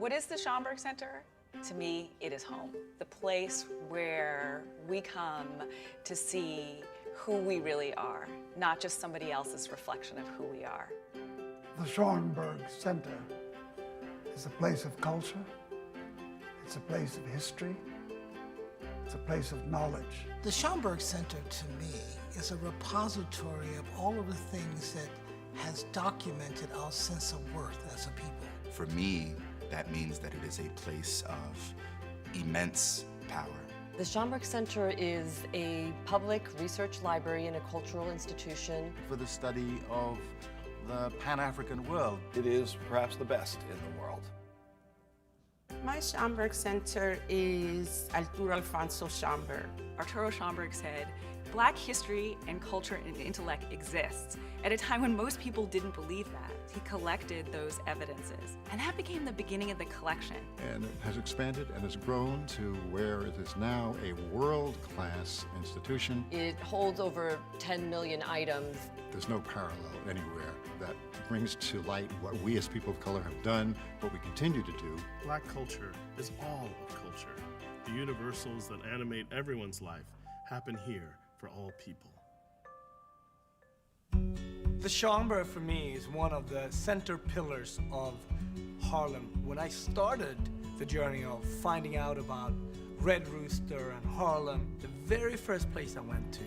What is the Schomburg Center? To me, it is home. The place where we come to see who we really are, not just somebody else's reflection of who we are. The Schomburg Center is a place of culture, it's a place of history, it's a place of knowledge. The Schomburg Center, to me, is a repository of all of the things that has documented our sense of worth as a people. For me, that means that it is a place of immense power. The Schomburg Center is a public research library and a cultural institution for the study of the Pan-African world. It is perhaps the best in the world. My Schomburg Center is Arturo Alfonso Schomburg. Arturo Schomburg said, Black history and culture and intellect exists at a time when most people didn't believe that. He collected those evidences, and that became the beginning of the collection. And it has expanded and has grown to where it is now a world-class institution. It holds over 10 million items. There's no parallel anywhere that brings to light what we as people of color have done, what we continue to do. Black culture is all of culture. The universals that animate everyone's life happen here for all people. The Schaumburg, for me, is one of the center pillars of Harlem. When I started the journey of finding out about Red Rooster and Harlem, the very first place I went to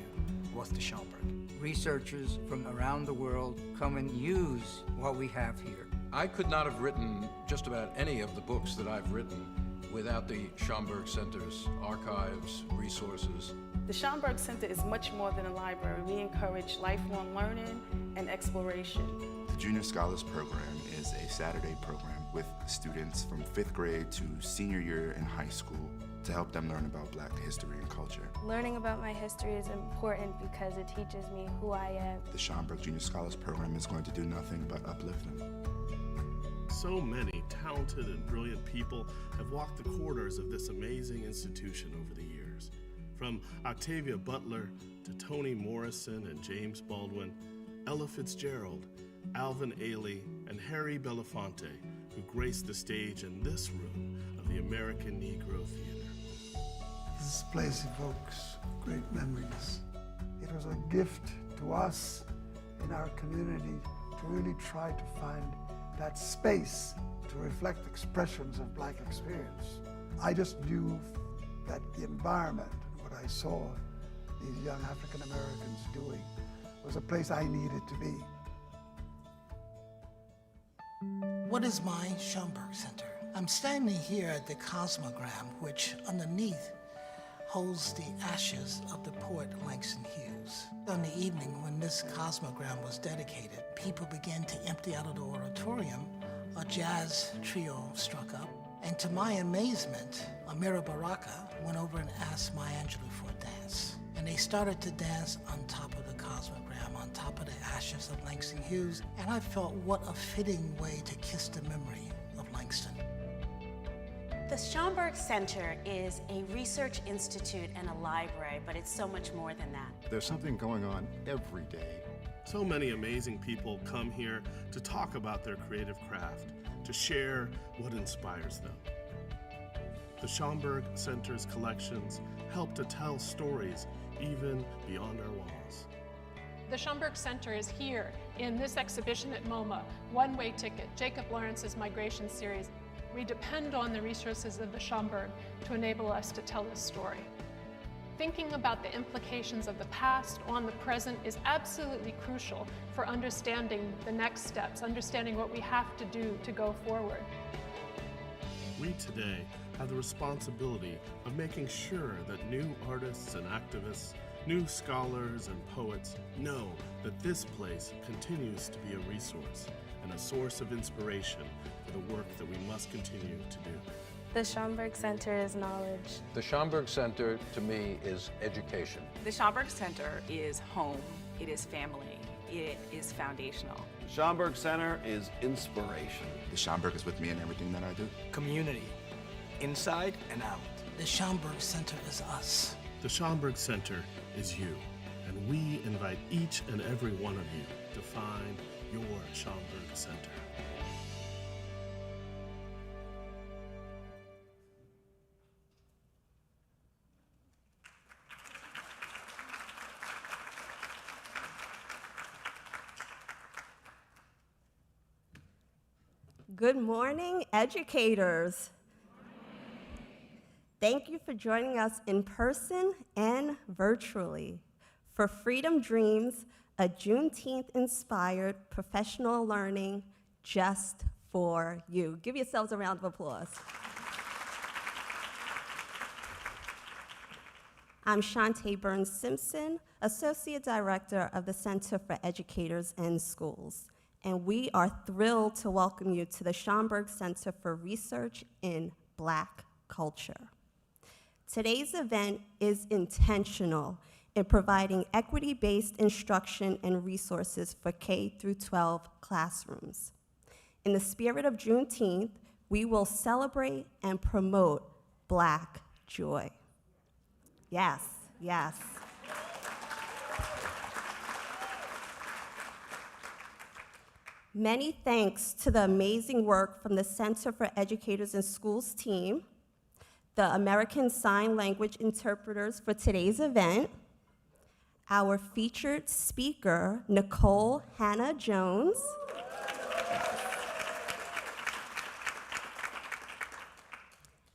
was the Schaumburg. Researchers from around the world come and use what we have here. I could not have written just about any of the books that I've written without the Schomburg Center's archives, resources. The Schomburg Center is much more than a library. We encourage lifelong learning and exploration. The Junior Scholars Program is a Saturday program with students from 5th grade to senior year in high school to help them learn about Black history and culture. Learning about my history is important because it teaches me who I am. The Schomburg Junior Scholars Program is going to do nothing but uplift them. So many talented and brilliant people have walked the corridors of this amazing institution over the years. From Octavia Butler to Toni Morrison and James Baldwin, Ella Fitzgerald, Alvin Ailey, and Harry Belafonte, who graced the stage in this room of the American Negro Theater. This place evokes great memories. It was a gift to us in our community to really try to find that space to reflect expressions of Black experience. I just knew that the environment, what I saw these young African Americans doing, was a place I needed to be. What is my Schomburg Center? I'm standing here at the Cosmogram, which underneath holds the ashes of the poet Langston Hughes. On the evening when this Cosmogram was dedicated, people began to empty out of the auditorium. A jazz trio struck up, and to my amazement, Amira Baraka went over and asked Maya Angelou for a dance. And they started to dance on top of the Cosmogram, on top of the ashes of Langston Hughes, and I felt what a fitting way to kiss the memory of Langston. The Schomburg Center is a research institute and a library, but it's so much more than that. There's something going on every day. So many amazing people come here to talk about their creative craft, to share what inspires them. The Schomburg Center's collections help to tell stories even beyond our walls. The Schomburg Center is here in this exhibition at MoMA, One-Way Ticket, Jacob Lawrence's Migration Series. We depend on the resources of the Schomburg to enable us to tell this story. Thinking about the implications of the past on the present is absolutely crucial for understanding the next steps, understanding what we have to do to go forward. We today have the responsibility of making sure that new artists and activists, new scholars and poets know that this place continues to be a resource and a source of inspiration for the work that we must continue to do. The Schomburg Center is knowledge. The Schomburg Center, to me, is education. The Schomburg Center is home, it is family, it is foundational. The Schomburg Center is inspiration. The Schomburg is with me in everything that I do. Community, inside and out. The Schomburg Center is us. The Schomburg Center is you, and we invite each and every one of you to find your Schomburg Center. Good morning, educators. Thank you for joining us in person and virtually for Freedom Dreams, a Juneteenth-inspired professional learning just for you. Give yourselves a round of applause. I'm Shantae Burns-Simpson, Associate Director of the Center for Educators and Schools, and we are thrilled to welcome you to the Schomburg Center for Research in Black Culture. Today's event is intentional in providing equity-based instruction and resources for K-12 classrooms. In the spirit of Juneteenth, we will celebrate and promote Black joy. Yes, yes. Many thanks to the amazing work from the Center for Educators and Schools team, the American Sign Language interpreters for today's event, our featured speaker, Nikole Hannah-Jones,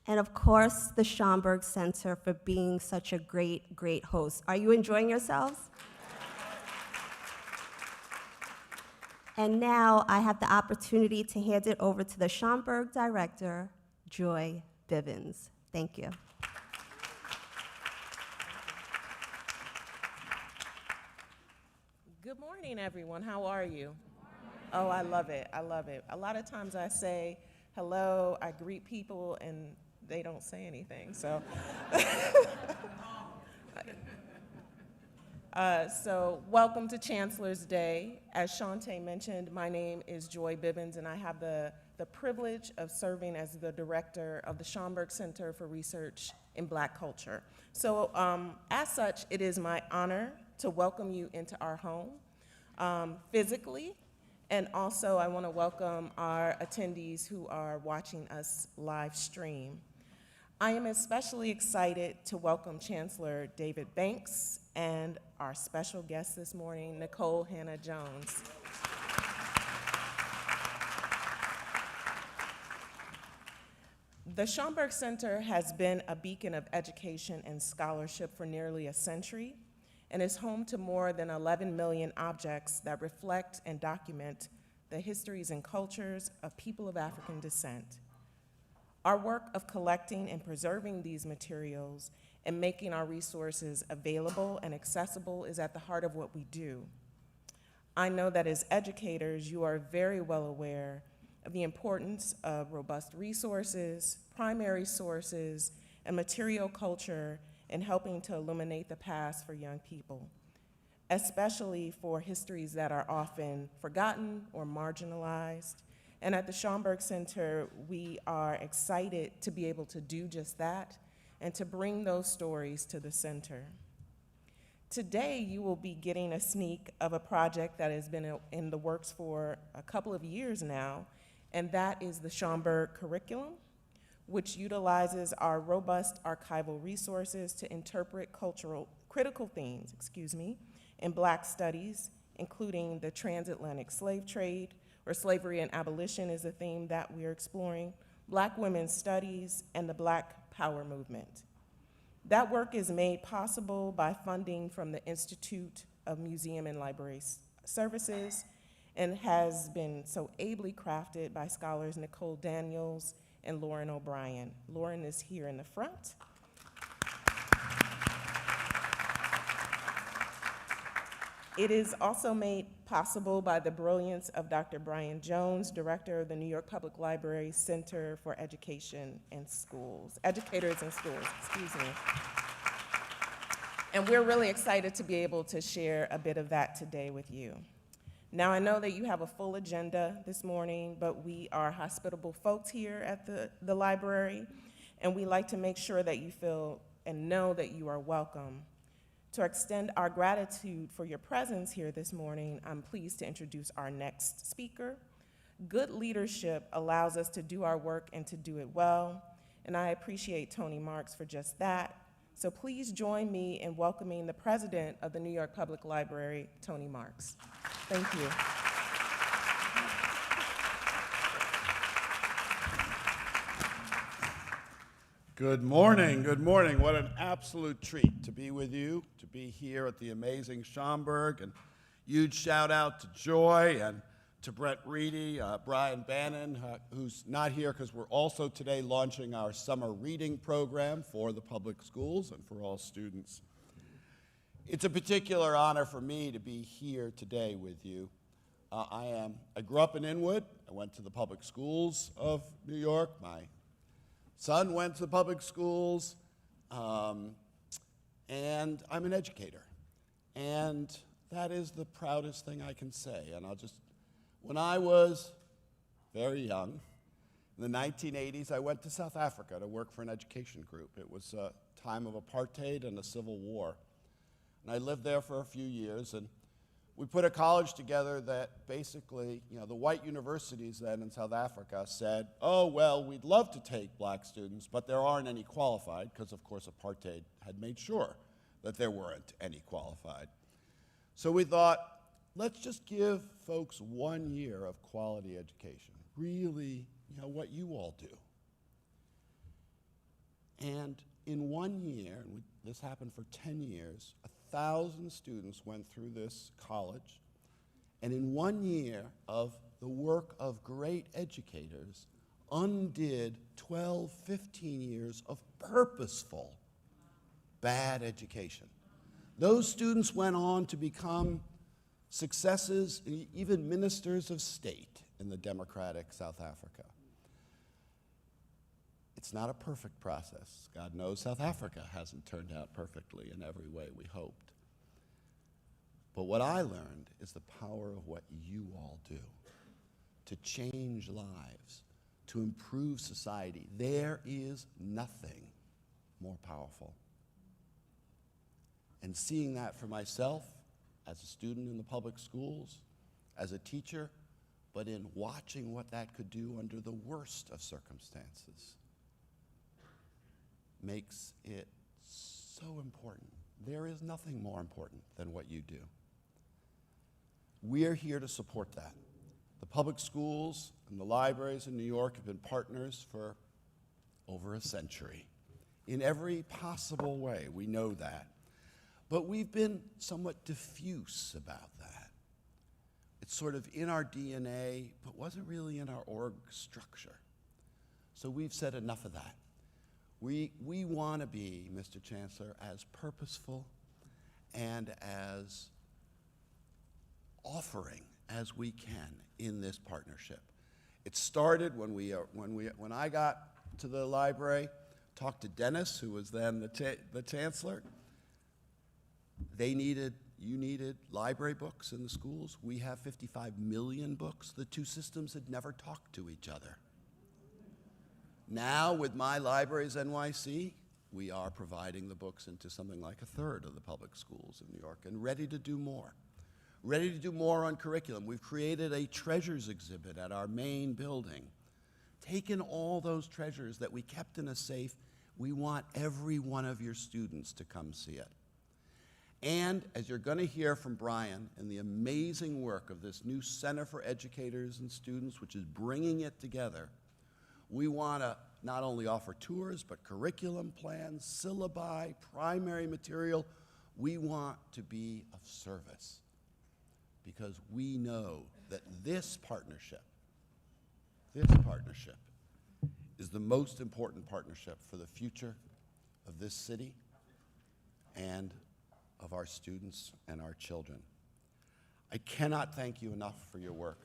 and of course, the Schomburg Center for being such a great, great host. Are you enjoying yourselves? And now I have the opportunity to hand it over to the Schaumburg director, Joy Bivens. Thank you. Good morning, everyone. How are you? Oh, I love it. I love it. A lot of times I say hello, I greet people, and they don't say anything. So, so welcome to Chancellor's Day. As Shantae mentioned, my name is Joy Bivens, and I have the privilege of serving as the director of the Schomburg Center for Research in Black Culture. So as such, it is my honor to welcome you into our home physically, and also I want to welcome our attendees who are watching us live stream. I am especially excited to welcome Chancellor David Banks and our special guest this morning, Nikole Hannah-Jones. The Schomburg Center has been a beacon of education and scholarship for nearly a century and is home to more than 11 million objects that reflect and document the histories and cultures of people of African descent. Our work of collecting and preserving these materials and making our resources available and accessible is at the heart of what we do. I know that as educators, you are very well aware of the importance of robust resources, primary sources, and material culture in helping to illuminate the past for young people, especially for histories that are often forgotten or marginalized. And at the Schomburg Center, we are excited to be able to do just that and to bring those stories to the center. Today, you will be getting a sneak of a project that has been in the works for a couple of years now, and that is the Schaumburg Curriculum, which utilizes our robust archival resources to interpret critical themes, in Black studies, including the transatlantic slave trade, where slavery and abolition is a theme that we're exploring, Black women's studies, and the Black Power movement. That work is made possible by funding from the Institute of Museum and Library Services and has been so ably crafted by scholars Nicole Daniels and Lauren O'Brien. Lauren is here in the front. It is also made possible by the brilliance of Dr. Brian Jones, director of the New York Public Library Center for Education and Schools, Educators in Schools, excuse me. And we're really excited to be able to share a bit of that today with you. Now, I know that you have a full agenda this morning, but we are hospitable folks here at the library, and we like to make sure that you feel and know that you are welcome. To extend our gratitude for your presence here this morning, I'm pleased to introduce our next speaker. Good leadership allows us to do our work and to do it well, and I appreciate Tony Marks for just that. So please join me in welcoming the president of the New York Public Library, Tony Marks. Thank you. Good morning, good morning. What an absolute treat to be with you, to be here at the amazing Schaumburg, and huge shout out to Joy and to Brett Reedy, Brian Bannon, who's not here because we're also today launching our summer reading program for the public schools and for all students. It's a particular honor for me to be here today with you. I grew up in Inwood. I went to the public schools of New York. My son went to the public schools, and I'm an educator. And that is the proudest thing I can say. And when I was very young, in the 1980s, I went to South Africa to work for an education group. It was a time of apartheid and a civil war. And I lived there for a few years, and we put a college together that basically, the white universities then in South Africa said, oh, well, we'd love to take black students, but there aren't any qualified, because of course apartheid had made sure that there weren't any qualified. So we thought, let's just give folks 1 year of quality education, really, what you all do. And in 1 year, and this happened for 10 years, 1,000 students went through this college, and in 1 year of the work of great educators, undid 12, 15 years of purposeful bad education. Those students went on to become successes, even ministers of state in the democratic South Africa. It's not a perfect process. God knows South Africa hasn't turned out perfectly in every way we hoped. But what I learned is the power of what you all do to change lives, to improve society. There is nothing more powerful. And seeing that for myself as a student in the public schools, as a teacher, but in watching what that could do under the worst of circumstances, makes it so important. There is nothing more important than what you do. We're here to support that. The public schools and the libraries in New York have been partners for over a century. In every possible way, we know that. But we've been somewhat diffuse about that. It's sort of in our DNA, but wasn't really in our org structure. So we've said enough of that. We want to be, Mr. Chancellor, as purposeful and as offering as we can in this partnership. It started when I got to the library, talked to Dennis, who was then the Chancellor. You needed library books in the schools. We have 55 million books. The two systems had never talked to each other. Now, with My Libraries NYC, we are providing the books into something like a third of the public schools in New York, and ready to do more. Ready to do more on curriculum. We've created a treasures exhibit at our main building. Taken all those treasures that we kept in a safe, we want every one of your students to come see it. And as you're going to hear from Brian and the amazing work of this new Center for Educators and Students, which is bringing it together, we want to not only offer tours, but curriculum plans, syllabi, primary material. We want to be of service because we know that this partnership is the most important partnership for the future of this city and of our students and our children. I cannot thank you enough for your work.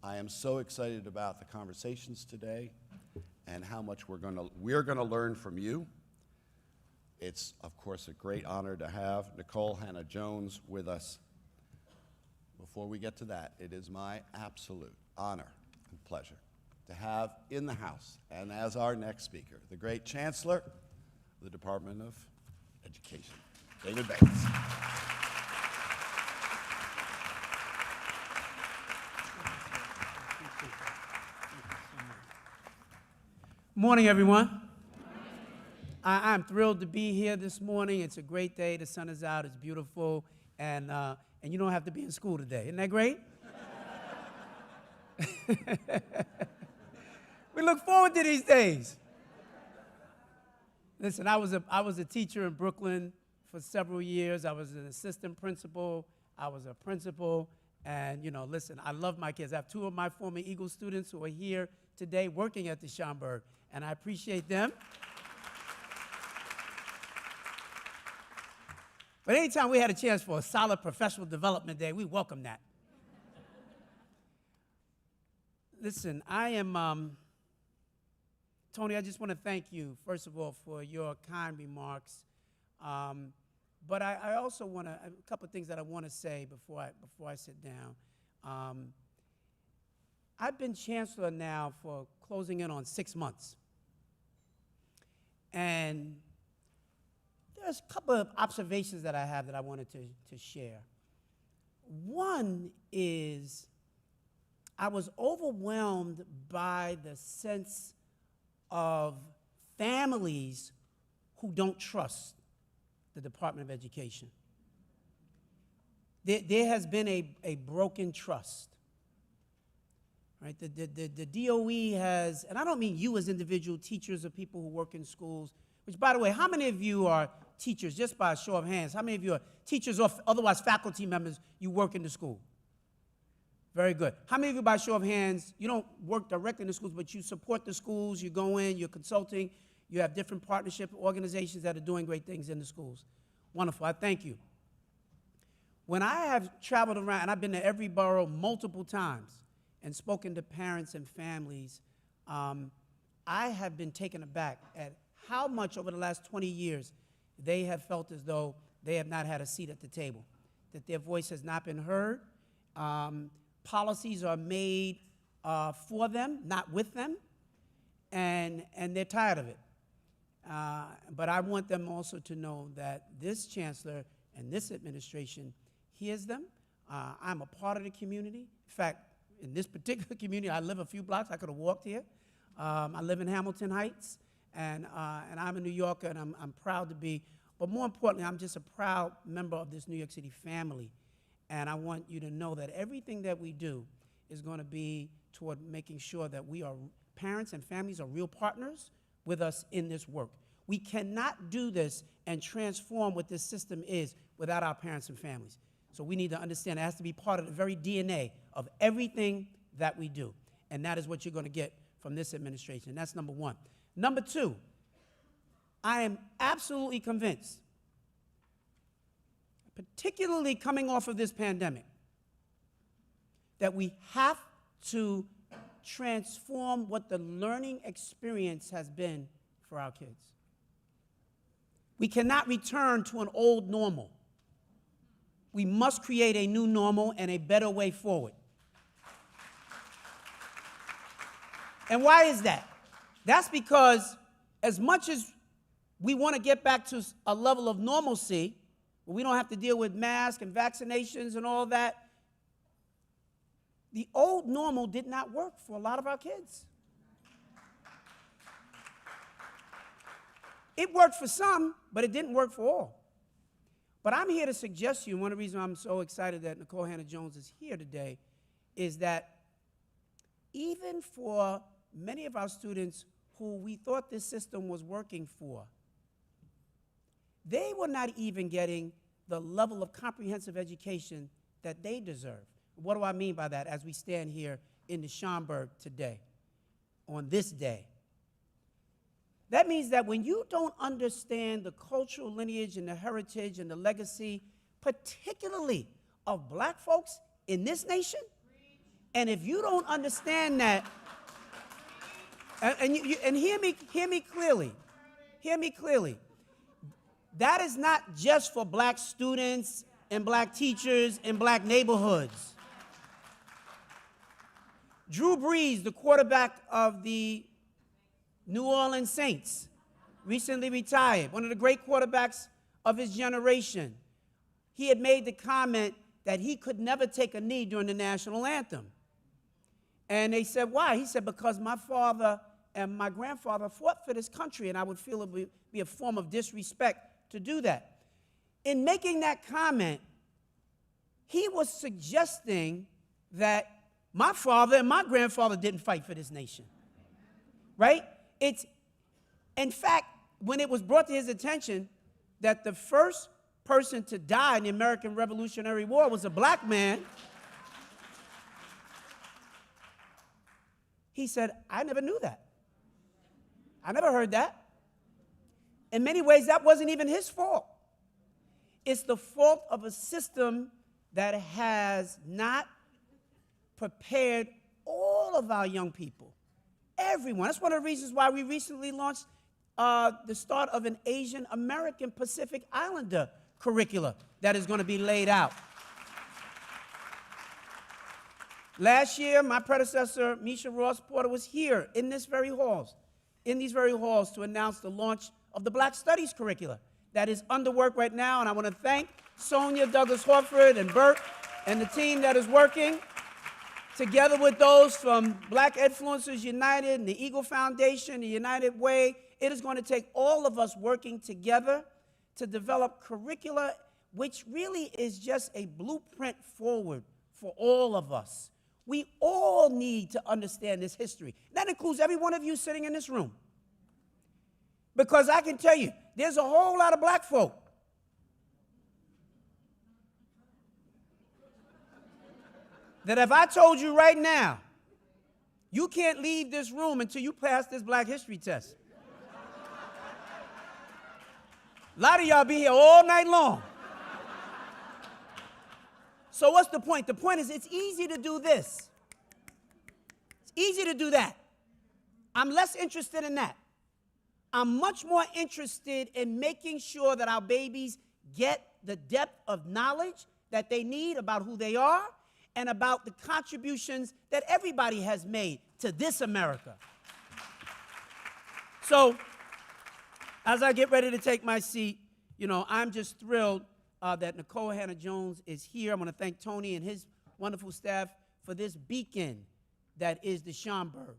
I am so excited about the conversations today and how much we're going to learn from you. It's, of course, a great honor to have Nikole Hannah-Jones with us. Before we get to that, it is my absolute honor and pleasure to have in the House and as our next speaker, the great Chancellor of the Department of Education, David Bates. Morning, everyone. I'm thrilled to be here this morning. It's a great day. The sun is out. It's beautiful. And you don't have to be in school today. Isn't that great? We look forward to these days. Listen, I was a teacher in Brooklyn for several years. I was an assistant principal. I was a principal. And, you know, listen, I love my kids. I have two of my former Eagle students who are here today working at the Schaumburg, and I appreciate them. But anytime we had a chance for a solid professional development day, we welcome that. Listen, I am, Tony, I just want to thank you, first of all, for your kind remarks. But I also want to, a couple of things that I want to say before I sit down. I've been chancellor now for closing in on 6 months. And there's a couple of observations that I have that I wanted to share. One is I was overwhelmed by the sense of families who don't trust the Department of Education. There has been a broken trust. Right? The DOE has, and I don't mean you as individual teachers or people who work in schools, which, by the way, how many of you are teachers, just by a show of hands, how many of you are teachers or otherwise faculty members, you work in the school? Very good. How many of you, by show of hands, you don't work directly in the schools, but you support the schools, you go in, you're consulting, you have different partnership organizations that are doing great things in the schools? Wonderful, I thank you. When I have traveled around, and I've been to every borough multiple times and spoken to parents and families, I have been taken aback at how much over the last 20 years they have felt as though they have not had a seat at the table, that their voice has not been heard. Policies are made for them, not with them, and they're tired of it. But I want them also to know that this chancellor and this administration hears them. I'm a part of the community. In fact, in this particular community, I live a few blocks. I could have walked here. I live in Hamilton Heights, and I'm a New Yorker, and I'm proud to be. But more importantly, I'm just a proud member of this New York City family. And I want you to know that everything that we do is going to be toward making sure that we are, parents and families are real partners with us in this work. We cannot do this and transform what this system is without our parents and families. So we need to understand it has to be part of the very DNA of everything that we do. And that is what you're going to get from this administration. That's number one. Number two, I am absolutely convinced, particularly coming off of this pandemic, that we have to transform what the learning experience has been for our kids. We cannot return to an old normal. We must create a new normal and a better way forward. And why is that? That's because as much as we want to get back to a level of normalcy, where we don't have to deal with masks and vaccinations and all that, the old normal did not work for a lot of our kids. It worked for some, but it didn't work for all. But I'm here to suggest to you, and one of the reasons I'm so excited that Nikole Hannah-Jones is here today, is that even for many of our students who we thought this system was working for, they were not even getting the level of comprehensive education that they deserve. What do I mean by that as we stand here in the Schaumburg today, on this day? That means that when you don't understand the cultural lineage and the heritage and the legacy, particularly of black folks in this nation, and if you don't understand that, and hear me clearly, that is not just for black students and black teachers in black neighborhoods. Drew Brees, the quarterback of the New Orleans Saints, recently retired, one of the great quarterbacks of his generation. He had made the comment that he could never take a knee during the national anthem. And they said, why? He said, because my father and my grandfather fought for this country, and I would feel it would be a form of disrespect to do that. In making that comment, he was suggesting that my father and my grandfather didn't fight for this nation, right? In fact, when it was brought to his attention that the first person to die in the American Revolutionary War was a black man, he said, I never knew that. I never heard that. In many ways, that wasn't even his fault. It's the fault of a system that has not prepared all of our young people, everyone. That's one of the reasons why we recently launched the start of an Asian American Pacific Islander curricula that is going to be laid out. Last year, my predecessor, Misha Ross Porter, was here in these very halls to announce the launch of the Black Studies Curriculum that is under work right now, and I want to thank Sonya Douglas Horford and Bert and the team that is working together with those from Black Influencers United and the Eagle Foundation, the United Way. It is going to take all of us working together to develop curricula, which really is just a blueprint forward for all of us. We all need to understand this history. That includes every one of you sitting in this room. Because I can tell you, there's a whole lot of black folk that if I told you right now, you can't leave this room until you pass this black history test. A lot of y'all be here all night long. So what's the point? The point is it's easy to do this. It's easy to do that. I'm less interested in that. I'm much more interested in making sure that our babies get the depth of knowledge that they need about who they are and about the contributions that everybody has made to this America. So, as I get ready to take my seat, I'm just thrilled that Nikole Hannah-Jones is here. I want to thank Tony and his wonderful staff for this beacon that is the Schaumburg.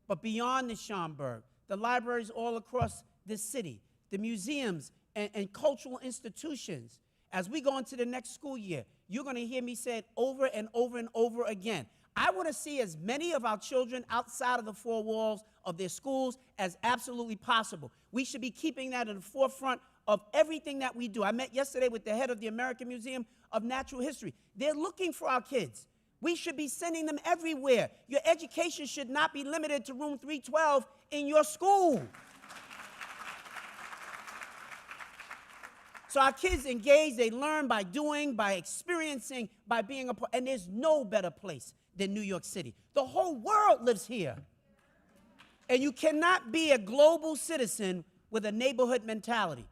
But beyond the Schaumburg, the libraries all across this city, the museums and cultural institutions. As we go into the next school year, you're going to hear me say it over and over and over again. I want to see as many of our children outside of the four walls of their schools as absolutely possible. We should be keeping that in the forefront of everything that we do. I met yesterday with the head of the American Museum of Natural History. They're looking for our kids. We should be sending them everywhere. Your education should not be limited to room 312 in your school. So our kids engage, they learn by doing, by experiencing, by being a part. And there's no better place than New York City. The whole world lives here. And you cannot be a global citizen with a neighborhood mentality.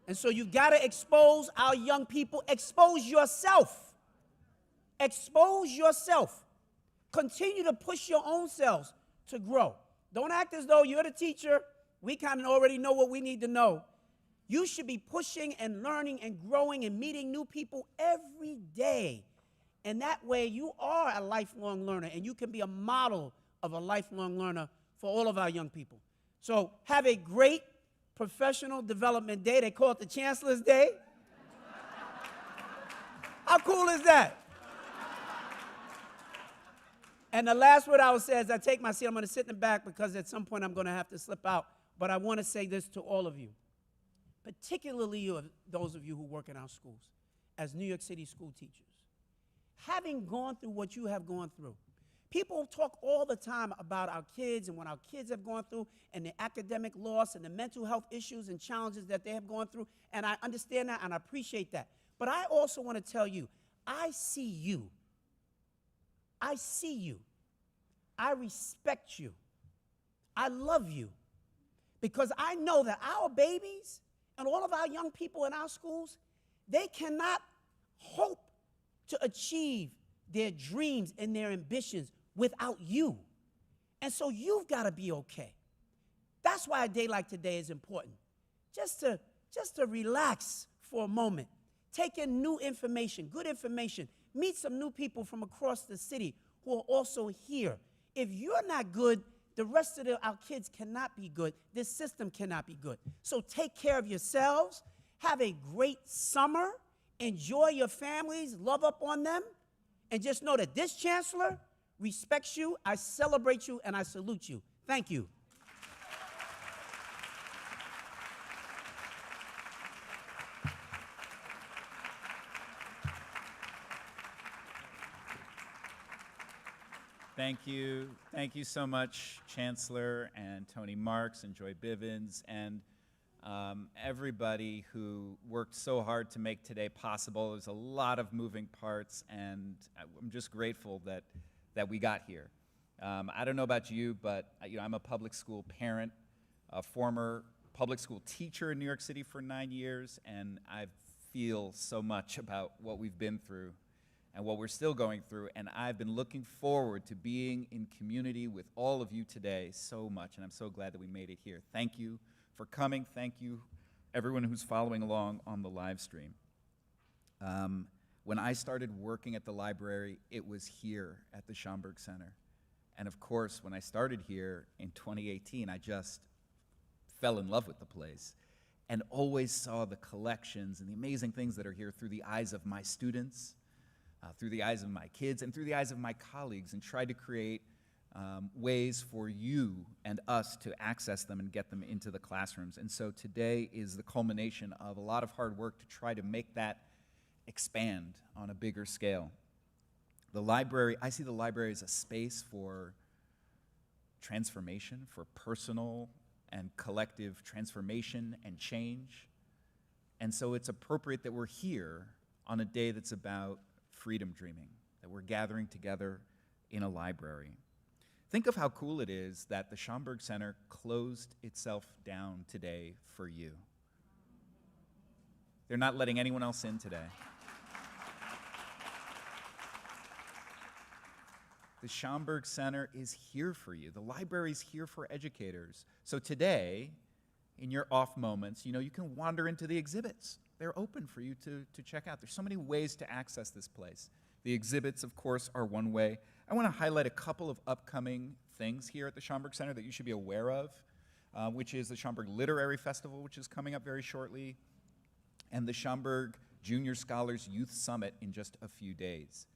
And so you've got to expose our young people. Expose yourself. Expose yourself. Continue to push your own selves to grow. Don't act as though you're the teacher. We kind of already know what we need to know. You should be pushing and learning and growing and meeting new people every day. And that way you are a lifelong learner and you can be a model of a lifelong learner for all of our young people. So have a great professional development day. They call it the Chancellor's Day. How cool is that? And the last word I will say as I take my seat, I'm going to sit in the back because at some point I'm going to have to slip out. But I want to say this to all of you, particularly those of you who work in our schools as New York City school teachers. Having gone through what you have gone through, people talk all the time about our kids and what our kids have gone through and the academic loss and the mental health issues and challenges that they have gone through, and I understand that and I appreciate that. But I also want to tell you, I see you. I see you. I respect you. I love you. Because I know that our babies and all of our young people in our schools, they cannot hope to achieve their dreams and their ambitions without you. And so you've got to be okay. That's why a day like today is important. Just to relax for a moment. Take in new information, good information. Meet some new people from across the city who are also here. If you're not good, the rest of our kids cannot be good. This system cannot be good. So take care of yourselves. Have a great summer. Enjoy your families. Love up on them. And just know that this Chancellor respects you. I celebrate you and I salute you. Thank you. Thank you. Thank you so much, Chancellor and Tony Marks and Joy Bivens and everybody who worked so hard to make today possible. There's a lot of moving parts, and I'm just grateful that we got here. I don't know about you, but I'm a public school parent, a former public school teacher in New York City for 9 years, and I feel so much about what we've been through and what we're still going through, and I've been looking forward to being in community with all of you today so much, and I'm so glad that we made it here. Thank you for coming. Thank you, everyone who's following along on the live stream. When I started working at the library, it was here at the Schomburg Center. And of course, when I started here in 2018, I just fell in love with the place and always saw the collections and the amazing things that are here through the eyes of my students, through the eyes of my kids, and through the eyes of my colleagues, and tried to create ways for you and us to access them and get them into the classrooms. And so today is the culmination of a lot of hard work to try to make that expand on a bigger scale. The library, I see the library as a space for transformation, for personal and collective transformation and change. And so it's appropriate that we're here on a day that's about freedom dreaming, that we're gathering together in a library. Think of how cool it is that the Schaumburg Center closed itself down today for you. They're not letting anyone else in today. The Schaumburg Center is here for you. The library is here for educators. So today, in your off moments, you can wander into the exhibits. They're open for you to check out. There's so many ways to access this place. The exhibits, of course, are one way. I want to highlight a couple of upcoming things here at the Schaumburg Center that you should be aware of, which is the Schaumburg Literary Festival, which is coming up very shortly, and the Schaumburg Junior Scholars Youth Summit in just a few days.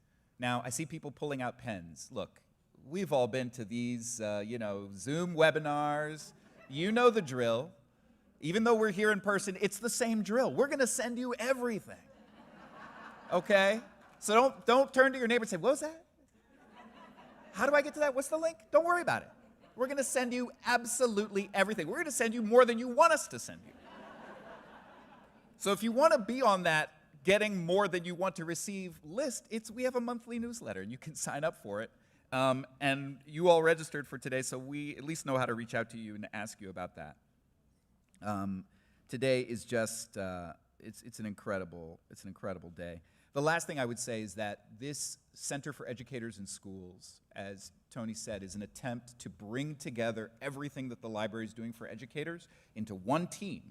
Now, I see people pulling out pens. Look, we've all been to these, Zoom webinars. You know the drill. Even though we're here in person, it's the same drill. We're going to send you everything, okay? So don't turn to your neighbor and say, what was that? How do I get to that? What's the link? Don't worry about it. We're going to send you absolutely everything. We're going to send you more than you want us to send you. So if you want to be on that getting more than you want to receive list, we have a monthly newsletter, and you can sign up for it. And you all registered for today, so we at least know how to reach out to you and ask you about that. Today is just, it's an incredible day. The last thing I would say is that this Center for Educators in Schools, as Tony said, is an attempt to bring together everything that the library is doing for educators into one team,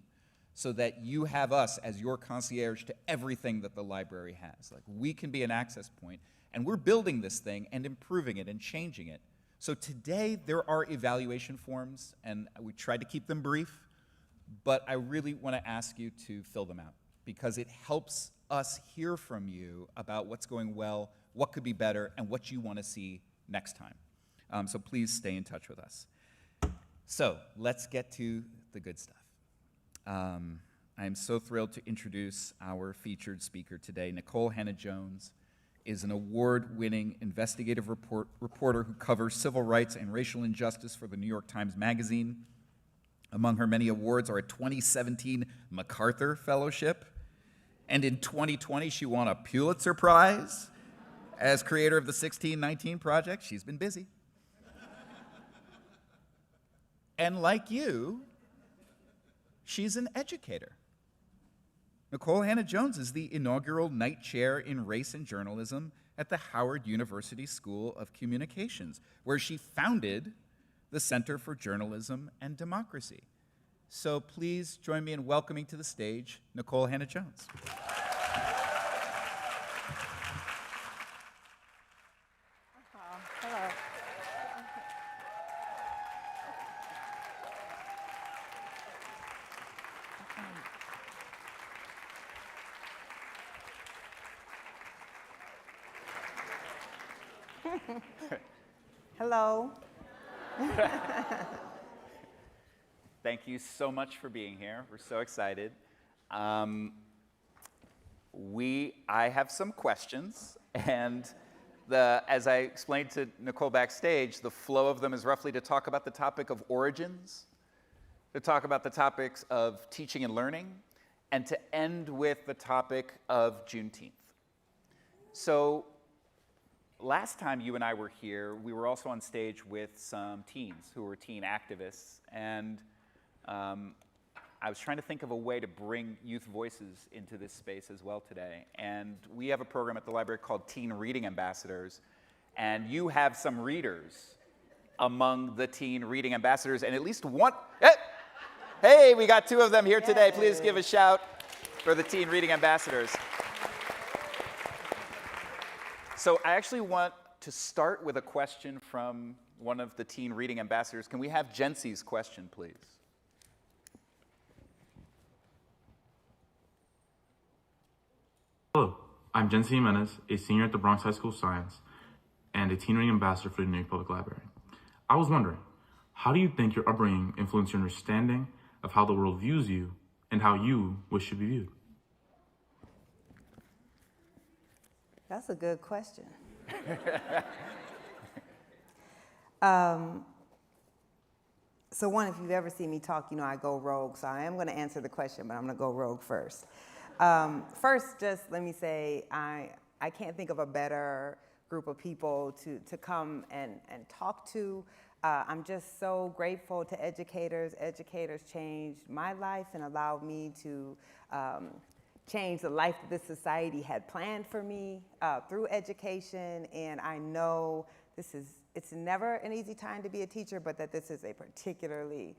so that you have us as your concierge to everything that the library has. Like, we can be an access point, and we're building this thing and improving it and changing it. So today there are evaluation forms, and we tried to keep them brief, but I really want to ask you to fill them out, because it helps us hear from you about what's going well, what could be better, and what you want to see next time. So please stay in touch with us. So let's get to the good stuff. I am so thrilled to introduce our featured speaker today. Nikole Hannah-Jones is an award-winning investigative reporter who covers civil rights and racial injustice for the New York Times Magazine. Among her many awards are a 2017 MacArthur Fellowship, and in 2020 she won a Pulitzer Prize as creator of the 1619 Project. She's been busy. And like you, she's an educator. Nikole Hannah-Jones is the inaugural Knight Chair in Race and Journalism at the Howard University School of Communications, where she founded the Center for Journalism and Democracy. So please join me in welcoming to the stage Nikole Hannah-Jones. Hello. Hello. Thank you so much for being here. We're so excited. I have some questions, and As I explained to Nicole backstage, the flow of them is roughly to talk about the topic of origins, to talk about the topics of teaching and learning, and to end with the topic of Juneteenth. So last time you and I were here, we were also on stage with some teens who were teen activists, and I was trying to think of a way to bring youth voices into this space as well today. And we have a program at the library called Teen Reading Ambassadors, and you have some readers among the Teen Reading Ambassadors, and at least one, hey, we got two of them here today. Please give a shout for the Teen Reading Ambassadors. So I actually want to start with a question from one of the Teen Reading Ambassadors. Can we have Jency's question, please? Hello, I'm Jency Jimenez, a senior at the Bronx High School of Science and a teen reading ambassador for the New York Public Library. I was wondering, how do you think your upbringing influenced your understanding of how the world views you and how you wish to be viewed? That's a good question. So one, if you've ever seen me talk, you know I go rogue, so I am going to answer the question, but I'm going to go rogue first. First, just let me say, I can't think of a better group of people to come and talk to. I'm just so grateful to educators. Educators changed my life and allowed me to change the life that this society had planned for me through education. And I know it's never an easy time to be a teacher, but that this is a particularly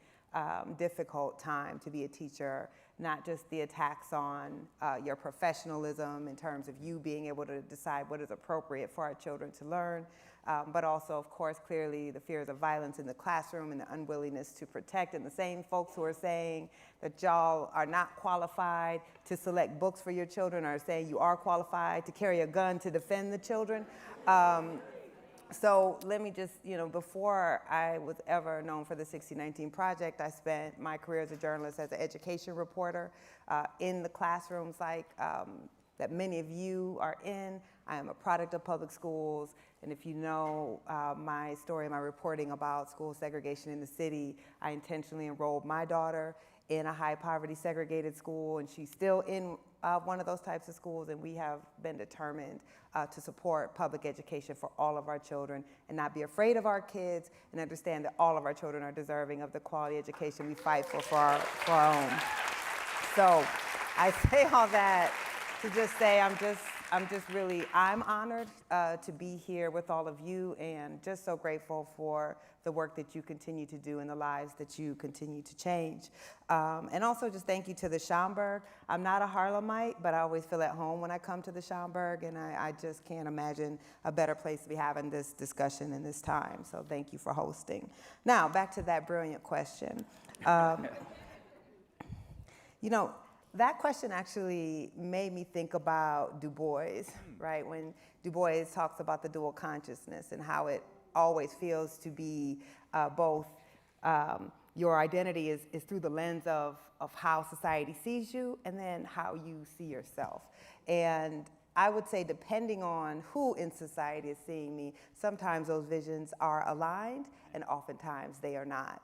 difficult time to be a teacher. Not just the attacks on your professionalism in terms of you being able to decide what is appropriate for our children to learn, but also, of course, clearly the fears of violence in the classroom and the unwillingness to protect. And the same folks who are saying that y'all are not qualified to select books for your children are saying you are qualified to carry a gun to defend the children. So let me just, before I was ever known for the 1619 Project, I spent my career as a journalist, as an education reporter in the classrooms that many of you are in. I am a product of public schools, and if you know my story and my reporting about school segregation in the city, I intentionally enrolled my daughter in a high poverty segregated school, and she's still in one of those types of schools, and we have been determined to support public education for all of our children and not be afraid of our kids and understand that all of our children are deserving of the quality education we fight for our own. So I say all that to just say I'm honored to be here with all of you and just so grateful for the work that you continue to do and the lives that you continue to change. And also just thank you to the Schaumburg. I'm not a Harlemite, but I always feel at home when I come to the Schaumburg, and I just can't imagine a better place to be having this discussion in this time. So thank you for hosting. Now, back to that brilliant question. That question actually made me think about Du Bois, right? When Du Bois talks about the dual consciousness and how it always feels to be both your identity is through the lens of how society sees you and then how you see yourself. And I would say depending on who in society is seeing me, sometimes those visions are aligned and oftentimes they are not.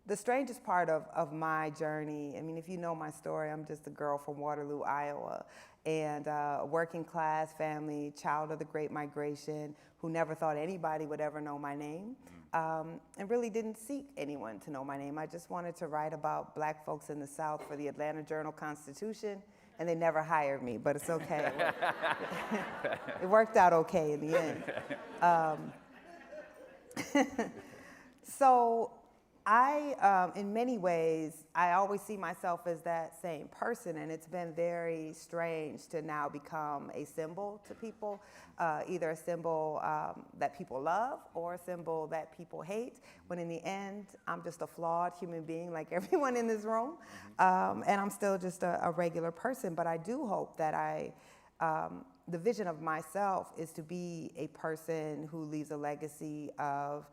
The strangest part of my journey, I mean, if you know my story, I'm just a girl from Waterloo, Iowa, and a working class family, child of the Great Migration, who never thought anybody would ever know my name, and really didn't seek anyone to know my name. I just wanted to write about black folks in the South for the Atlanta Journal-Constitution, and they never hired me, but it's okay. It worked out okay in the end. So in many ways, I always see myself as that same person, and it's been very strange to now become a symbol to people, either a symbol that people love or a symbol that people hate, when in the end, I'm just a flawed human being like everyone in this room, and I'm still just a regular person, but I do hope that the vision of myself is to be a person who leaves a legacy of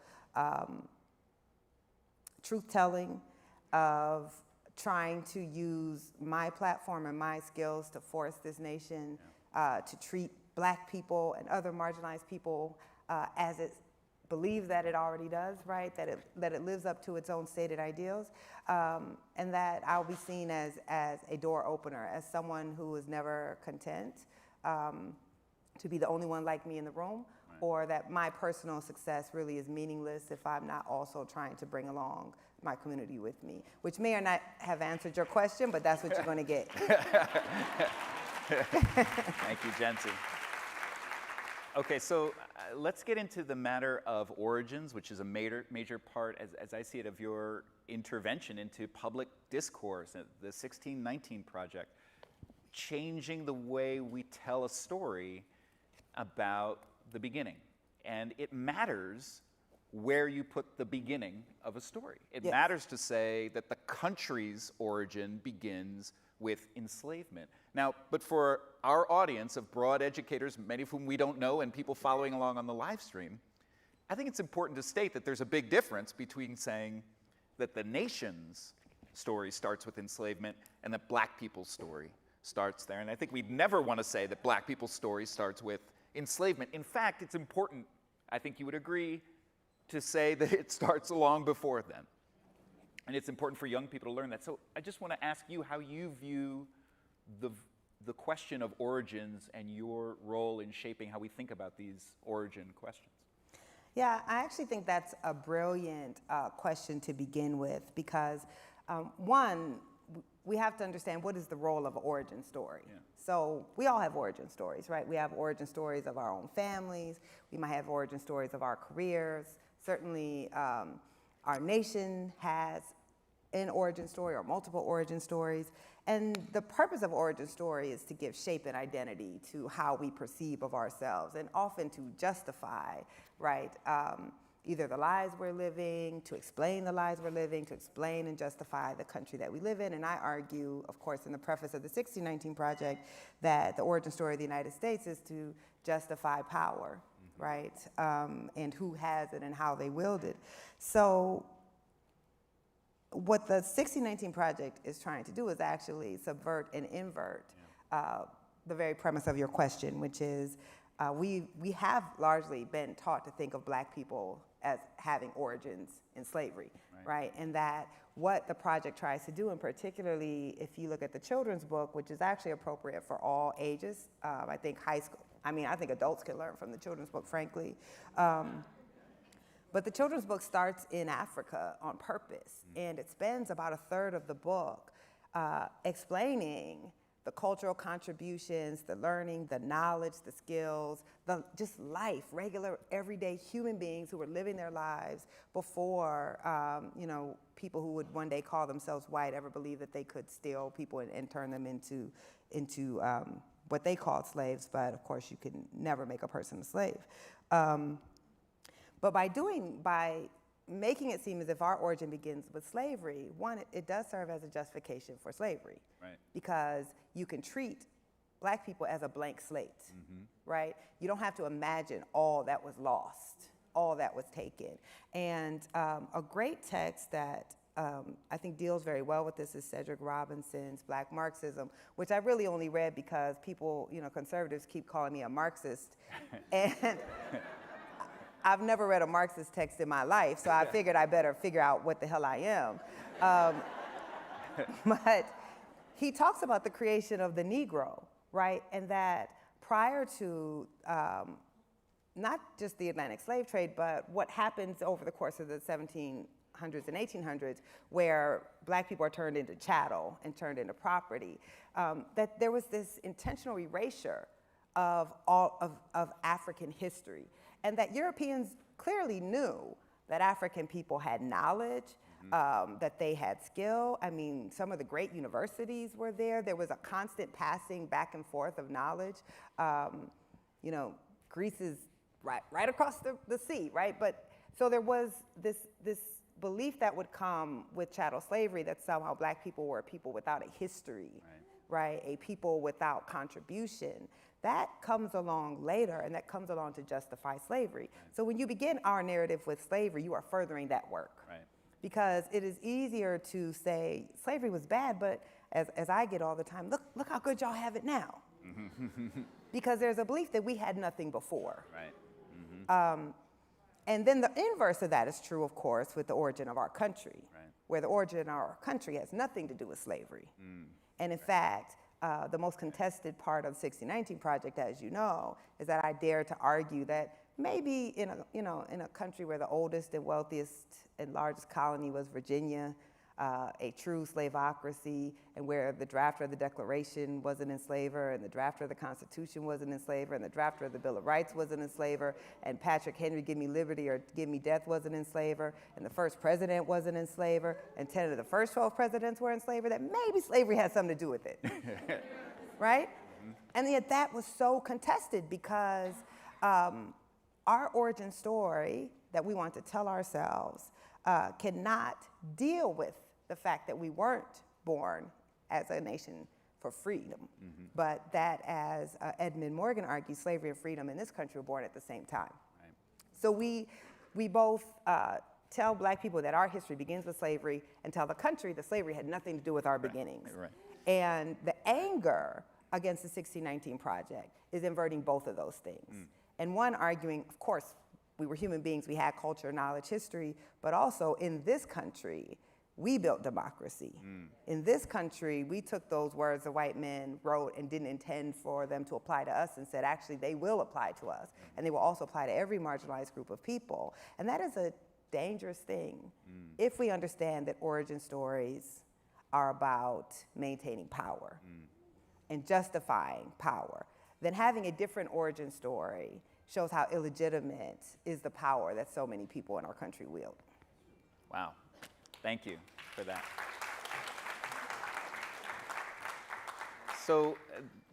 truth-telling, of trying to use my platform and my skills to force this nation to treat Black people and other marginalized people as it believes that it already does, right? That it lives up to its own stated ideals, and that I'll be seen as a door opener, as someone who is never content to be the only one like me in the room, or that my personal success really is meaningless if I'm not also trying to bring along my community with me, which may or not have answered your question, but that's what you're going to get. Thank you, Jency. Okay, so let's get into the matter of origins, which is a major part, as I see it, of your intervention into public discourse, the 1619 Project, changing the way we tell a story about the beginning. And it matters where you put the beginning of a story. It matters to say that the country's origin begins with enslavement. Now, but for our audience of broad educators, many of whom we don't know, and people following along on the live stream, I think it's important to state that there's a big difference between saying that the nation's story starts with enslavement and that Black people's story starts there. And I think we'd never want to say that Black people's story starts with enslavement. In fact, it's important, I think you would agree, to say that it starts long before then. And it's important for young people to learn that. So I just want to ask you how you view the question of origins and your role in shaping how we think about these origin questions. Yeah, I actually think that's a brilliant question to begin with, because one, we have to understand what is the role of an origin story. Yeah. So we all have origin stories, right? We have origin stories of our own families. We might have origin stories of our careers. Certainly, our nation has an origin story or multiple origin stories. And the purpose of origin story is to give shape and identity to how we perceive of ourselves, and often to justify, right, either the lives we're living, to explain the lives we're living, to explain and justify the country that we live in. And I argue, of course, in the preface of the 1619 Project, that the origin story of the United States is to justify power, right, and who has it and how they wield it. So what the 1619 Project is trying to do is actually subvert and invert the very premise of your question, which is we have largely been taught to think of Black people as having origins in slavery, right? And that what the project tries to do, and particularly if you look at the children's book, which is actually appropriate for all ages, I think I think adults can learn from the children's book, frankly. But the children's book starts in Africa on purpose, and it spends about a third of the book explaining the cultural contributions, the learning, the knowledge, the skills, just life, regular, everyday human beings who were living their lives before, people who would one day call themselves white ever believe that they could steal people and turn them into what they called slaves. But of course, you can never make a person a slave. But by making it seem as if our origin begins with slavery, one, it does serve as a justification for slavery, right? Because you can treat Black people as a blank slate, right? You don't have to imagine all that was lost, all that was taken. And a great text that I think deals very well with this is Cedric Robinson's Black Marxism, which I really only read because people, conservatives keep calling me a Marxist. And I've never read a Marxist text in my life, so I figured I better figure out what the hell I am. But he talks about the creation of the Negro, right? And that prior to not just the Atlantic slave trade, but what happens over the course of the 1700s and 1800s, where Black people are turned into chattel and turned into property, that there was this intentional erasure of African history. And that Europeans clearly knew that African people had knowledge, that they had skill. I mean, some of the great universities were there. There was a constant passing back and forth of knowledge. Greece is right across the sea, right? But so there was this belief that would come with chattel slavery that somehow Black people were a people without a history, right? A people without contribution. That comes along later, and that comes along to justify slavery. Right. So when you begin our narrative with slavery, you are furthering that work. Right. Because it is easier to say slavery was bad, but as I get all the time, look how good y'all have it now. because there's a belief that we had nothing before. Right. And then the inverse of that is true, of course, with the origin of our country, where the origin of our country has nothing to do with slavery. And in fact, the most contested part of the 1619 Project, as you know, is that I dare to argue that maybe in a country where the oldest and wealthiest and largest colony was Virginia, a true slaveocracy, and where the drafter of the Declaration was an enslaver, and the drafter of the Constitution was an enslaver, and the drafter of the Bill of Rights was an enslaver, and Patrick Henry, give me liberty or give me death, was an enslaver, and the first president was an enslaver, and 10 of the first 12 presidents were enslavers, that maybe slavery had something to do with it, right? And yet that was so contested because our origin story that we want to tell ourselves cannot deal with the fact that we weren't born as a nation for freedom, but that, as Edmund Morgan argues, slavery and freedom in this country were born at the same time. So we both tell Black people that our history begins with slavery and tell the country that slavery had nothing to do with our beginnings. And the anger against the 1619 Project is inverting both of those things. And one arguing, of course, we were human beings, we had culture, knowledge, history, but also in this country, we built democracy. In this country, we took those words the white men wrote and didn't intend for them to apply to us and said, actually, they will apply to us. And they will also apply to every marginalized group of people. And that is a dangerous thing if we understand that origin stories are about maintaining power and justifying power. Then having a different origin story shows how illegitimate is the power that so many people in our country wield. Wow. Thank you for that. So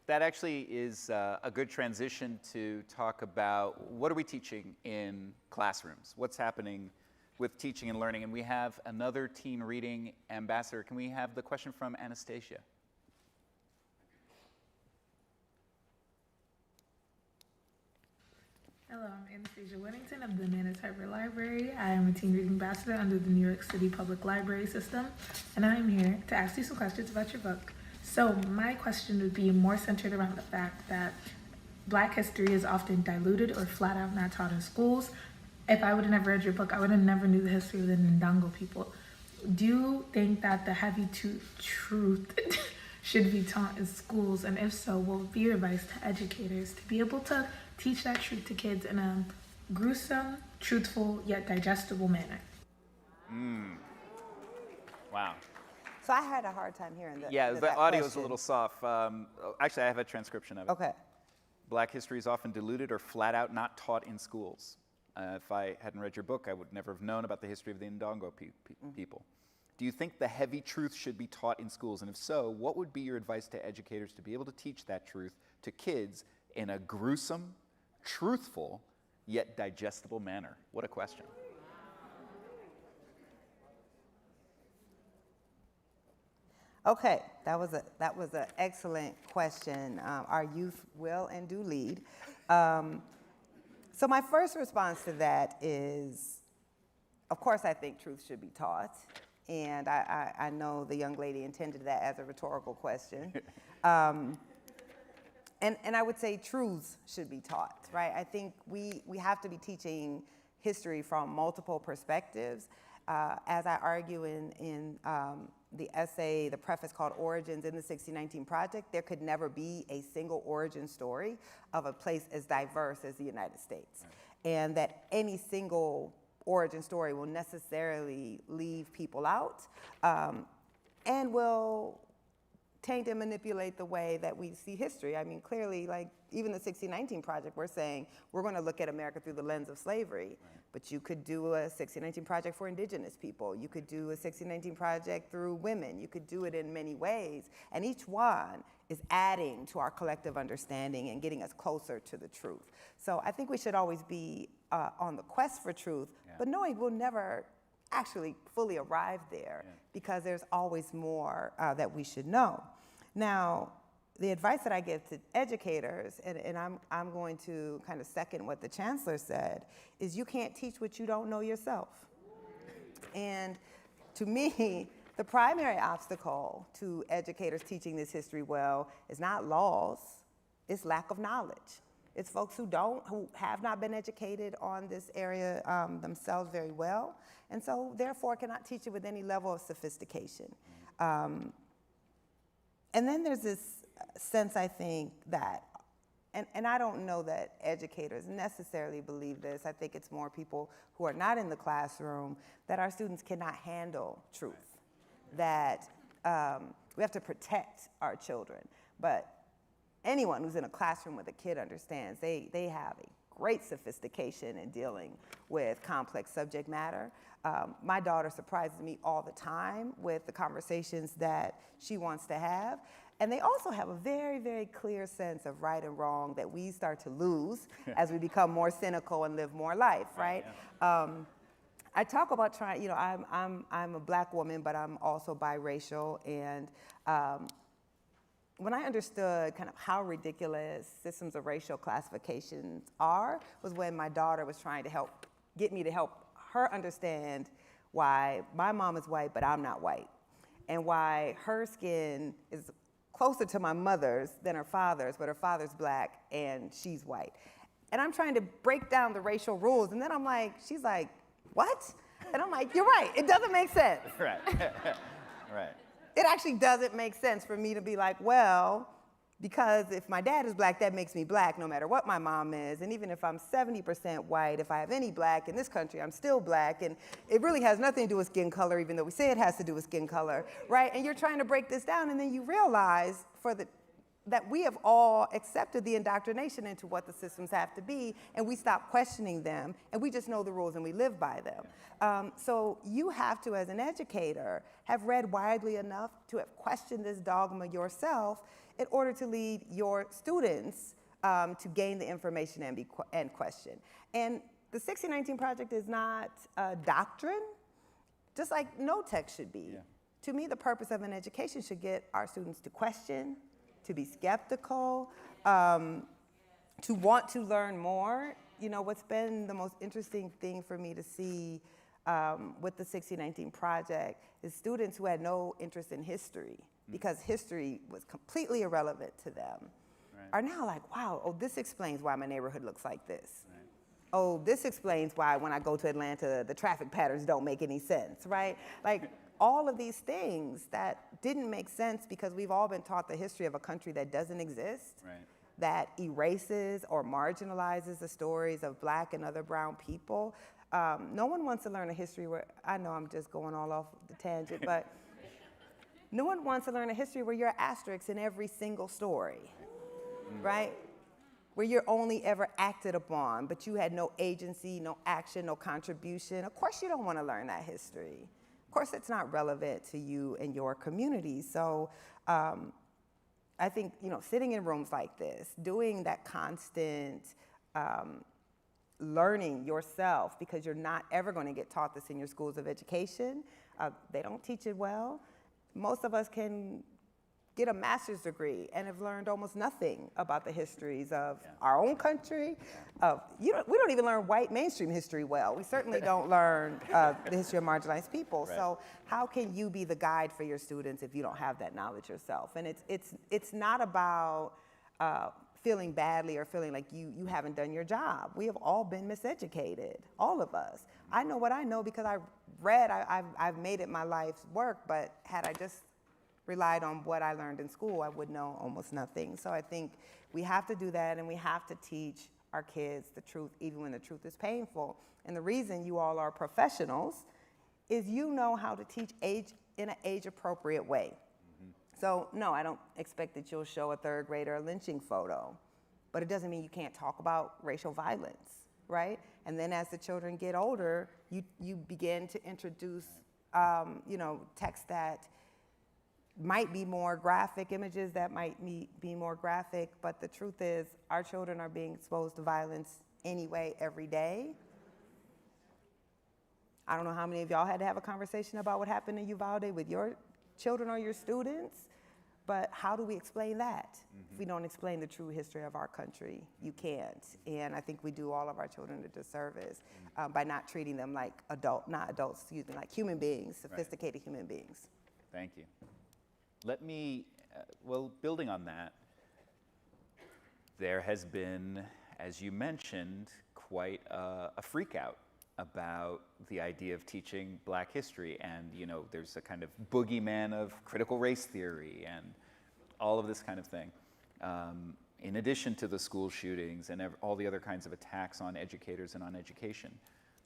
that actually is a good transition to talk about what are we teaching in classrooms? What's happening with teaching and learning? And we have another teen reading ambassador. Can we have the question from Anastasia? Hello, I'm Anastasia Whittington of the Manitoba Library. I am a teen reading ambassador under the New York City Public Library System, and I'm here to ask you some questions about your book. So my question would be more centered around the fact that Black history is often diluted or flat out not taught in schools. If I would have never read your book, I would have never knew the history of the Ndongo people. Do you think that the heavy truth should be taught in schools? And if so, what would be your advice to educators to be able to teach that truth to kids in a gruesome, truthful, yet digestible manner? Wow. So I had a hard time hearing that. Yeah, the audio is a little soft. Actually, I have a transcription of it. Okay. Black history is often diluted or flat out not taught in schools. If I hadn't read your book, I would never have known about the history of the Ndongo people. Do you think the heavy truth should be taught in schools? And if so, what would be your advice to educators to be able to teach that truth to kids in a gruesome, truthful, yet digestible manner? What a question. Okay, that was an excellent question. Our youth will and do lead. So my first response to that is, of course, I think truth should be taught. And I know the young lady intended that as a rhetorical question. And I would say truths should be taught, right? I think we have to be teaching history from multiple perspectives. As I argue in the essay, the preface called Origins in the 1619 Project, there could never be a single origin story of a place as diverse as the United States. And that any single origin story will necessarily leave people out and will taint and manipulate the way that we see history. I mean, clearly, like even the 1619 Project, we're saying we're going to look at America through the lens of slavery. But you could do a 1619 Project for indigenous people. You could do a 1619 Project through women. You could do it in many ways. And each one is adding to our collective understanding and getting us closer to the truth. So I think we should always be on the quest for truth, but knowing we'll never actually fully arrive there because there's always more that we should know. Now, the advice that I give to educators, and I'm going to kind of second what the Chancellor said, is you can't teach what you don't know yourself. And to me, the primary obstacle to educators teaching this history well is not laws, it's lack of knowledge. It's folks who have not been educated on this area themselves very well, and so therefore cannot teach it with any level of sophistication. And then there's this sense, I think, that, and I don't know that educators necessarily believe this, I think it's more people who are not in the classroom, that our students cannot handle truth, that we have to protect our children. But anyone who's in a classroom with a kid understands they have a great sophistication in dealing with complex subject matter. My daughter surprises me all the time with the conversations that she wants to have. And they also have a very, very clear sense of right and wrong that we start to lose as we become more cynical and live more life, right? I talk about trying, I'm a Black woman, but I'm also biracial, and when I understood kind of how ridiculous systems of racial classifications are was when my daughter was trying to get me to help her understand why my mom is white, but I'm not white, and why her skin is closer to my mother's than her father's, but her father's Black and she's white. And I'm trying to break down the racial rules, and then she's like, what? And I'm like, you're right, it doesn't make sense. Right, right. It actually doesn't make sense for me to be like, well, because if my dad is Black, that makes me Black no matter what my mom is. And even if I'm 70% white, if I have any Black in this country, I'm still Black. And it really has nothing to do with skin color, even though we say it has to do with skin color, right? And you're trying to break this down, and then you realize that we have all accepted the indoctrination into what the systems have to be, and we stop questioning them, and we just know the rules and we live by them. So you have to, as an educator, have read widely enough to have questioned this dogma yourself in order to lead your students to gain the information and question. And the 1619 Project is not a doctrine, just like no text should be. To me, the purpose of an education should get our students to question, to be skeptical, to want to learn more. What's been the most interesting thing for me to see with the 1619 Project is students who had no interest in history because history was completely irrelevant to them are now like, wow, oh, this explains why my neighborhood looks like this. Oh, this explains why when I go to Atlanta, the traffic patterns don't make any sense, right? Like, all of these things that didn't make sense because we've all been taught the history of a country that doesn't exist, that erases or marginalizes the stories of Black and other brown people. No one wants to learn a history where, I know I'm just going all off the tangent, but no one wants to learn a history where you're asterisks in every single story, right? Where you're only ever acted upon, but you had no agency, no action, no contribution. Of course you don't want to learn that history. Of course, it's not relevant to you and your community. So I think, sitting in rooms like this, doing that constant learning yourself, because you're not ever going to get taught this in your schools of education. They don't teach it well. Most of us can get a master's degree and have learned almost nothing about the histories of our own country. We don't even learn white mainstream history well. We certainly don't learn the history of marginalized people. Right. So how can you be the guide for your students if you don't have that knowledge yourself? And it's not about feeling badly or feeling like you haven't done your job. We have all been miseducated, all of us. I know what I know because I've made it my life's work, but had I just relied on what I learned in school, I would know almost nothing. So I think we have to do that, and we have to teach our kids the truth, even when the truth is painful. And the reason you all are professionals is you know how to teach in an age-appropriate way. So no, I don't expect that you'll show a third grader a lynching photo, but it doesn't mean you can't talk about racial violence, right? And then as the children get older, you begin to introduce, text that might be more graphic, images that might be more graphic, but the truth is our children are being exposed to violence anyway every day. I don't know how many of y'all had to have a conversation about what happened in Uvalde with your children or your students, but how do we explain that? If we don't explain the true history of our country, you can't. And I think we do all of our children a disservice by not treating them like like human beings, sophisticated human beings. Thank you. Let me, building on that, there has been, as you mentioned, quite a freak out about the idea of teaching Black history. And, you know, there's a kind of boogeyman of critical race theory and all of this kind of thing. In addition to the school shootings and all the other kinds of attacks on educators and on education.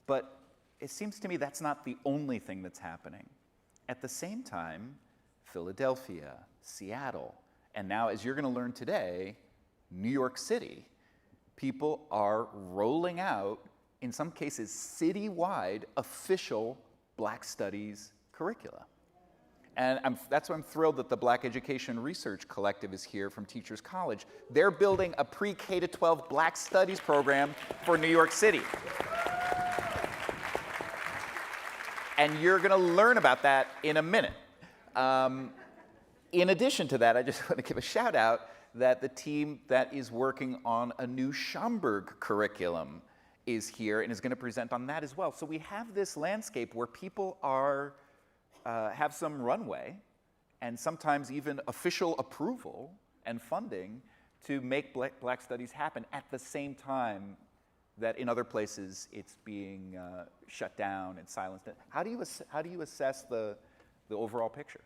But it seems to me that's not the only thing that's happening. At the same time, Philadelphia, Seattle, and now, as you're going to learn today, New York City, people are rolling out, in some cases, citywide official Black Studies curricula. And that's why I'm thrilled that the Black Education Research Collective is here from Teachers College. They're building a pre-K to 12 Black Studies program for New York City. And you're going to learn about that in a minute. In addition to that, I just want to give a shout out that the team that is working on a new Schomburg curriculum is here and is going to present on that as well. So we have this landscape where people are have some runway and sometimes even official approval and funding to make Black Studies happen at the same time that in other places it's being shut down and silenced. How do you assess the overall picture?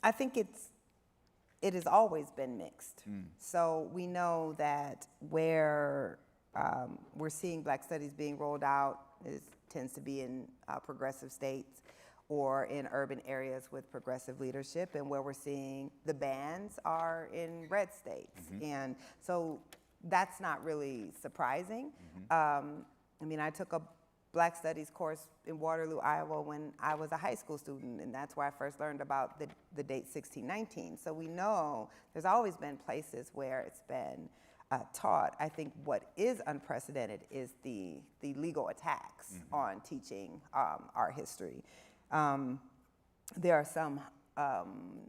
I think it has always been mixed. So we know that where we're seeing Black Studies being rolled out tends to be in progressive states or in urban areas with progressive leadership, and where we're seeing the bans are in red states. And so that's not really surprising. I mean, I took a Black Studies course in Waterloo, Iowa when I was a high school student, and that's where I first learned about the date 1619. So we know there's always been places where it's been taught. I think what is unprecedented is the legal attacks on teaching our history. There are some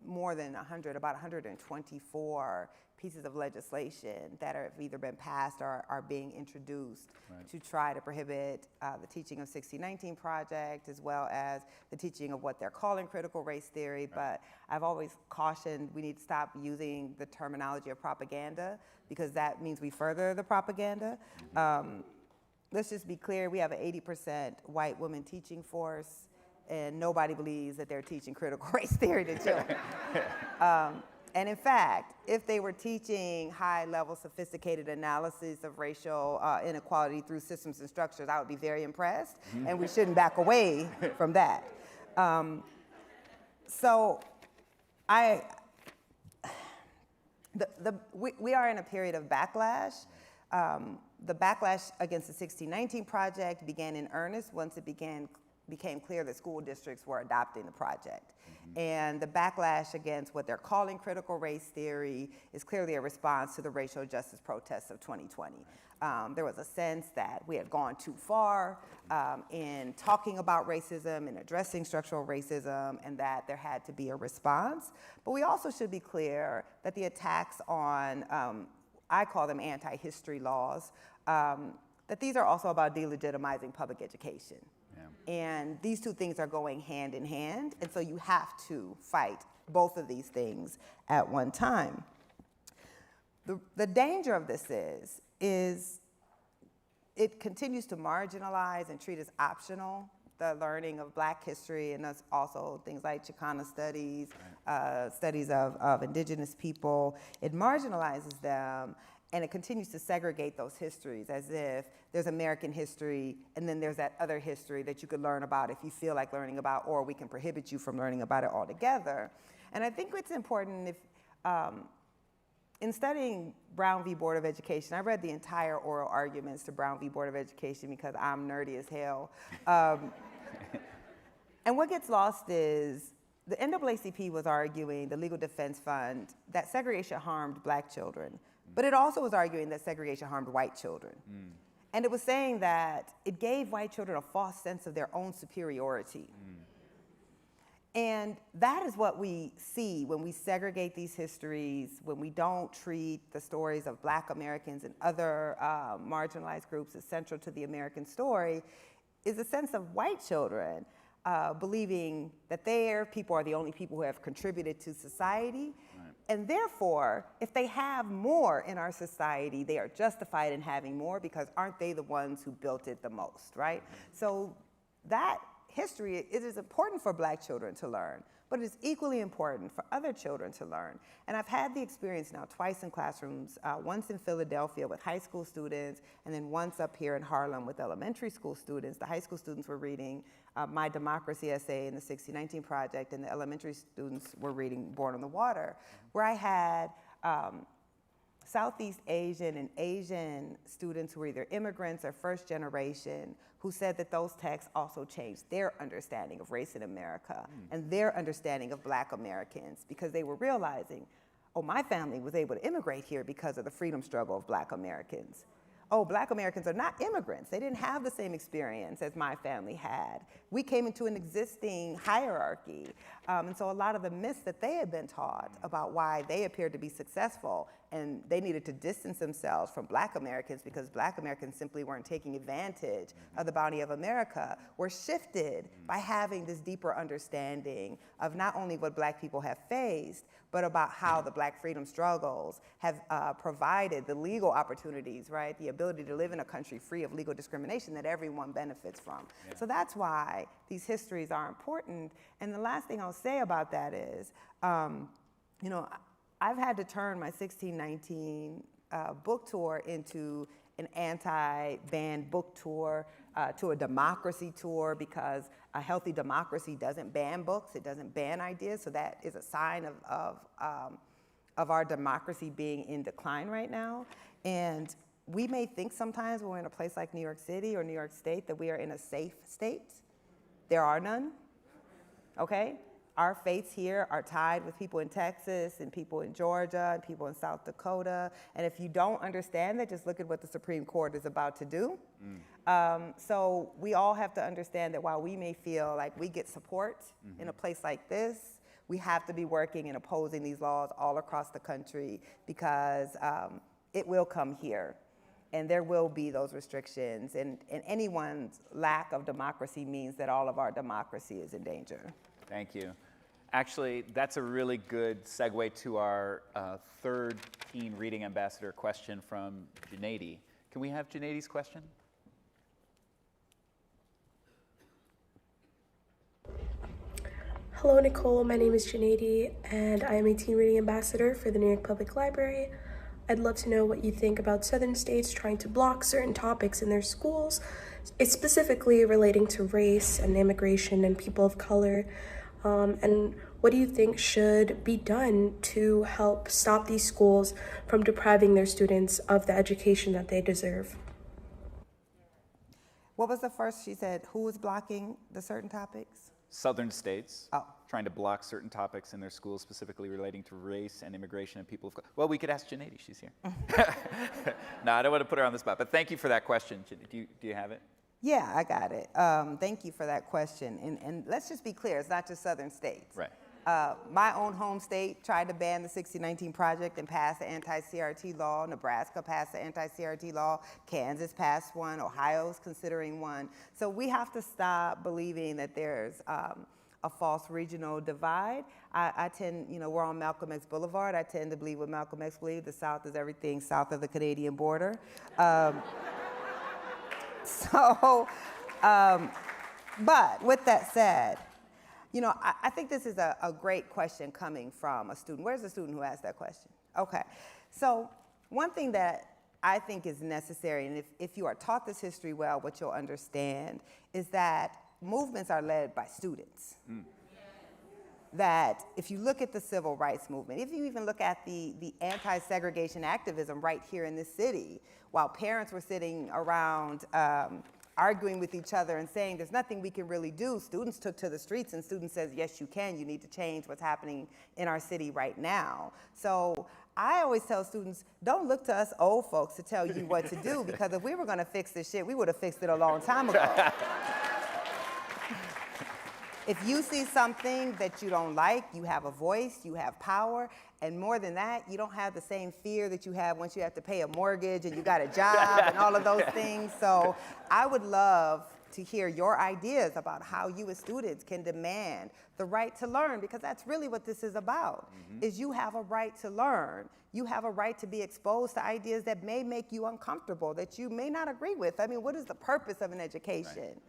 more than 100, about 124 pieces of legislation that have either been passed or are being introduced to try to prohibit the teaching of 1619 Project, as well as the teaching of what they're calling critical race theory. But I've always cautioned we need to stop using the terminology of propaganda, because that means we further the propaganda. Let's just be clear, we have an 80% white women teaching force, and nobody believes that they're teaching critical race theory to children. And in fact, if they were teaching high-level sophisticated analysis of racial inequality through systems and structures, I would be very impressed, and we shouldn't back away from that. So we are in a period of backlash. The backlash against the 1619 Project began in earnest once it became clear that school districts were adopting the project. And the backlash against what they're calling critical race theory is clearly a response to the racial justice protests of 2020. There was a sense that we had gone too far in talking about racism and addressing structural racism, and that there had to be a response. But we also should be clear that the attacks on, I call them anti-history laws, that these are also about delegitimizing public education. And these two things are going hand in hand, and so you have to fight both of these things at one time. The danger of this is it continues to marginalize and treat as optional the learning of Black history, and that's also things like Chicana studies, studies of indigenous people. It marginalizes them, and it continues to segregate those histories as if there's American history and then there's that other history that you could learn about if you feel like learning about, or we can prohibit you from learning about it altogether. And I think it's important if, in studying Brown v. Board of Education, I read the entire oral arguments to Brown v. Board of Education because I'm nerdy as hell. And what gets lost is the NAACP was arguing, the Legal Defense Fund, that segregation harmed Black children. But it also was arguing that segregation harmed white children. And it was saying that it gave white children a false sense of their own superiority. And that is what we see when we segregate these histories, when we don't treat the stories of Black Americans and other marginalized groups as central to the American story, is a sense of white children believing that their people are the only people who have contributed to society. And therefore, if they have more in our society, they are justified in having more because aren't they the ones who built it the most, right? So that history, it is important for Black children to learn, but it is equally important for other children to learn. And I've had the experience now twice in classrooms, once in Philadelphia with high school students, and then once up here in Harlem with elementary school students. The high school students were reading my democracy essay in the 6019 Project, and the elementary students were reading Born on the Water, where I had Southeast Asian and Asian students who were either immigrants or first generation who said that those texts also changed their understanding of race in America and their understanding of Black Americans, because they were realizing, oh, my family was able to immigrate here because of the freedom struggle of Black Americans. Oh, Black Americans are not immigrants. They didn't have the same experience as my family had. We came into an existing hierarchy. And so a lot of the myths that they had been taught about why they appeared to be successful and they needed to distance themselves from Black Americans because Black Americans simply weren't taking advantage of the bounty of America were shifted by having this deeper understanding of not only what Black people have faced, but about how the Black freedom struggles have provided the legal opportunities, right? The ability to live in a country free of legal discrimination that everyone benefits from. Yeah. So that's why these histories are important. And the last thing I'll say about that is, you know, I've had to turn my 1619 book tour into an anti-ban book tour, to a democracy tour, because a healthy democracy doesn't ban books, it doesn't ban ideas, so that is a sign of our democracy being in decline right now. And we may think sometimes when we're in a place like New York City or New York State that we are in a safe state. There are none, okay? Our fates here are tied with people in Texas and people in Georgia and people in South Dakota. And if you don't understand that, just look at what the Supreme Court is about to do. So we all have to understand that while we may feel like we get support in a place like this, we have to be working and opposing these laws all across the country, because it will come here. And there will be those restrictions. And anyone's lack of democracy means that all of our democracy is in danger. Thank you. Actually, that's a really good segue to our third teen reading ambassador question from Junaidi. Can we have Junaidi's question? Hello, Nicole. My name is Junaidi, and I am a teen reading ambassador for the New York Public Library. I'd love to know what you think about Southern states trying to block certain topics in their schools, specifically relating to race and immigration and people of color. And what do you think should be done to help stop these schools from depriving their students of the education that they deserve? What was the first? She said, who was blocking the certain topics? Southern states trying to block certain topics in their schools, specifically relating to race and immigration and people of color. Well, we could ask Junaidi, she's here. No, I don't want to put her on the spot, but thank you for that question. Do you have it? Yeah, I got it. Thank you for that question. And let's just be clear, it's not just Southern states. Right. My own home state tried to ban the 6019 Project and pass the anti-CRT law. Nebraska passed the anti-CRT law. Kansas passed one. Ohio's considering one. So we have to stop believing that there's a false regional divide. I tend, you know, we're on Malcolm X Boulevard. I tend to believe what Malcolm X believed. The South is everything south of the Canadian border. But with that said, you know, I think this is a great question coming from a student. Where's the student who asked that question? Okay. So one thing that I think is necessary, and if you are taught this history well, what you'll understand is that movements are led by students. That if you look at the civil rights movement, if you even look at the anti-segregation activism right here in this city, while parents were sitting around arguing with each other and saying there's nothing we can really do, students took to the streets, and students says, yes, you can. You need to change what's happening in our city right now. So I always tell students, don't look to us old folks to tell you what to do, because if we were going to fix this shit, we would have fixed it a long time ago. If you see something that you don't like, you have a voice, you have power, and more than that, you don't have the same fear that you have once you have to pay a mortgage and you got a job and all of those things. So I would love to hear your ideas about how you as students can demand the right to learn, because that's really what this is about, is you have a right to learn. You have a right to be exposed to ideas that may make you uncomfortable, that you may not agree with. I mean, what is the purpose of an education?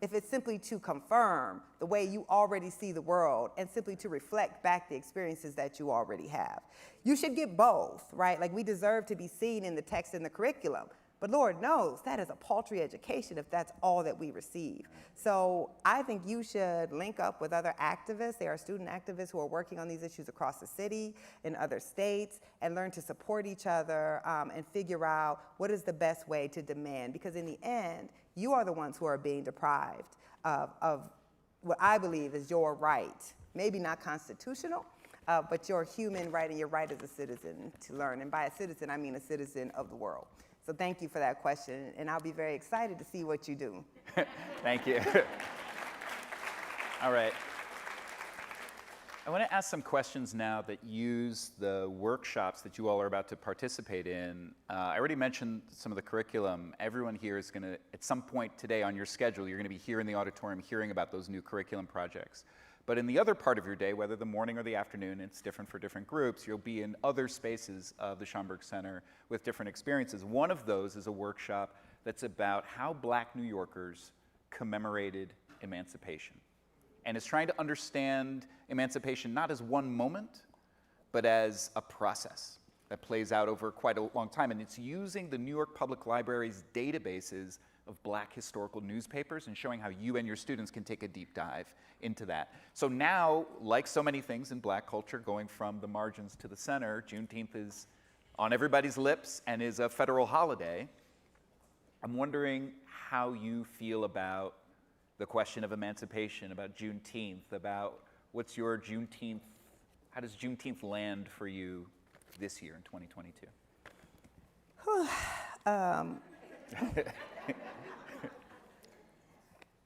If it's simply to confirm the way you already see the world and simply to reflect back the experiences that you already have. You should get both, right? Like, we deserve to be seen in the text and the curriculum, but Lord knows that is a paltry education if that's all that we receive. So I think you should link up with other activists. There are student activists who are working on these issues across the city, in other states, and learn to support each other and figure out what is the best way to demand. Because in the end, you are the ones who are being deprived of what I believe is your right. Maybe not constitutional, but your human right and your right as a citizen to learn. And by a citizen, I mean a citizen of the world. So thank you for that question, and I'll be very excited to see what you do. Thank you. All right. I want to ask some questions now that use the workshops that you all are about to participate in. I already mentioned some of the curriculum. Everyone here is going to, at some point today on your schedule, you're going to be here in the auditorium hearing about those new curriculum projects. But in the other part of your day, whether the morning or the afternoon, it's different for different groups, you'll be in other spaces of the Schomburg Center with different experiences. One of those is a workshop that's about how Black New Yorkers commemorated emancipation. And it's trying to understand emancipation not as one moment, but as a process that plays out over quite a long time. And it's using the New York Public Library's databases of Black historical newspapers and showing how you and your students can take a deep dive into that. So now, like so many things in Black culture, going from the margins to the center, Juneteenth is on everybody's lips and is a federal holiday. I'm wondering how you feel about the question of emancipation, about Juneteenth, about what's your Juneteenth, how does Juneteenth land for you this year in 2022?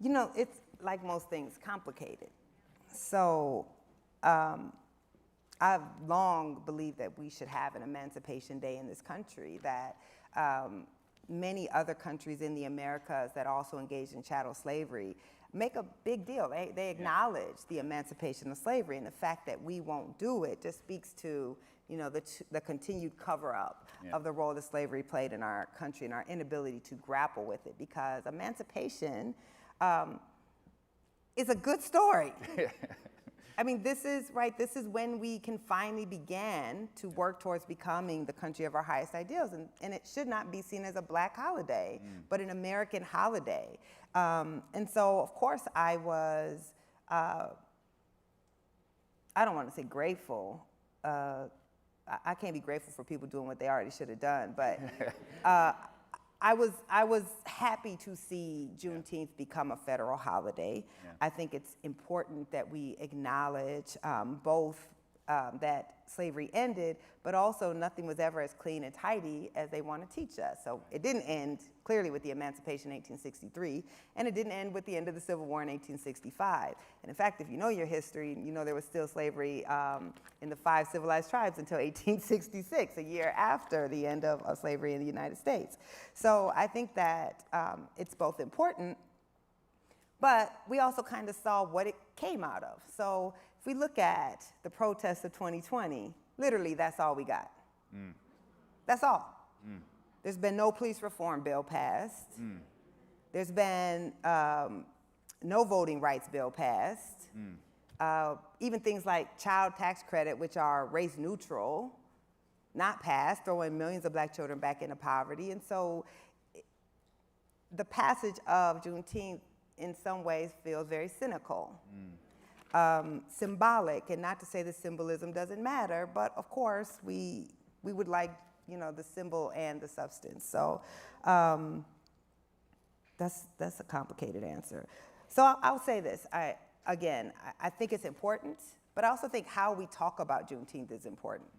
You know, it's like most things, complicated. So I've long believed that we should have an Emancipation Day in this country, that many other countries in the Americas that also engaged in chattel slavery make a big deal. They acknowledge the emancipation of slavery, and the fact that we won't do it just speaks to, you know, the continued cover-up of the role that slavery played in our country and our inability to grapple with it, because emancipation is a good story. I mean, this is when we can finally begin to work towards becoming the country of our highest ideals. And it should not be seen as a Black holiday, but an American holiday. And so, of course, I was, I don't want to say grateful. I can't be grateful for people doing what they already should have done, but I was happy to see Juneteenth become a federal holiday. I think it's important that we acknowledge both that slavery ended, but also nothing was ever as clean and tidy as they want to teach us. So it didn't end clearly with the Emancipation in 1863, and it didn't end with the end of the Civil War in 1865. And in fact, if you know your history, you know there was still slavery in the 5 civilized tribes until 1866, a year after the end of slavery in the United States. So I think that it's both important, but we also kind of saw what it came out of. So if we look at the protests of 2020, literally that's all we got. That's all. There's been no police reform bill passed. There's been no voting rights bill passed. Even things like child tax credit, which are race neutral, not passed, throwing millions of Black children back into poverty. And so the passage of Juneteenth in some ways feels very cynical. Symbolic, and not to say the symbolism doesn't matter, but of course we would like, you know, the symbol and the substance. So that's a complicated answer. So I'll say this, I think it's important, but I also think how we talk about Juneteenth is important.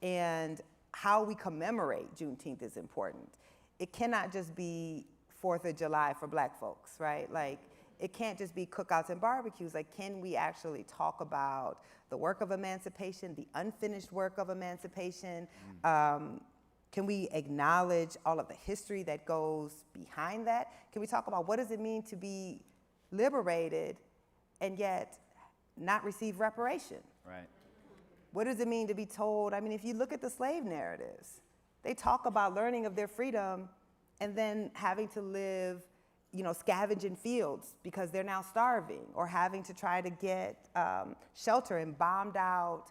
And how we commemorate Juneteenth is important. It cannot just be 4th of July for Black folks, right? Like, it can't just be cookouts and barbecues. Like, can we actually talk about the work of emancipation, the unfinished work of emancipation, Can we acknowledge all of the history that goes behind that? Can we talk about what does it mean to be liberated and yet not receive reparation? Right. What does it mean to be told? I mean, if you look at the slave narratives, they talk about learning of their freedom and then having to live, you know, scavenging fields because they're now starving, or having to try to get shelter in bombed out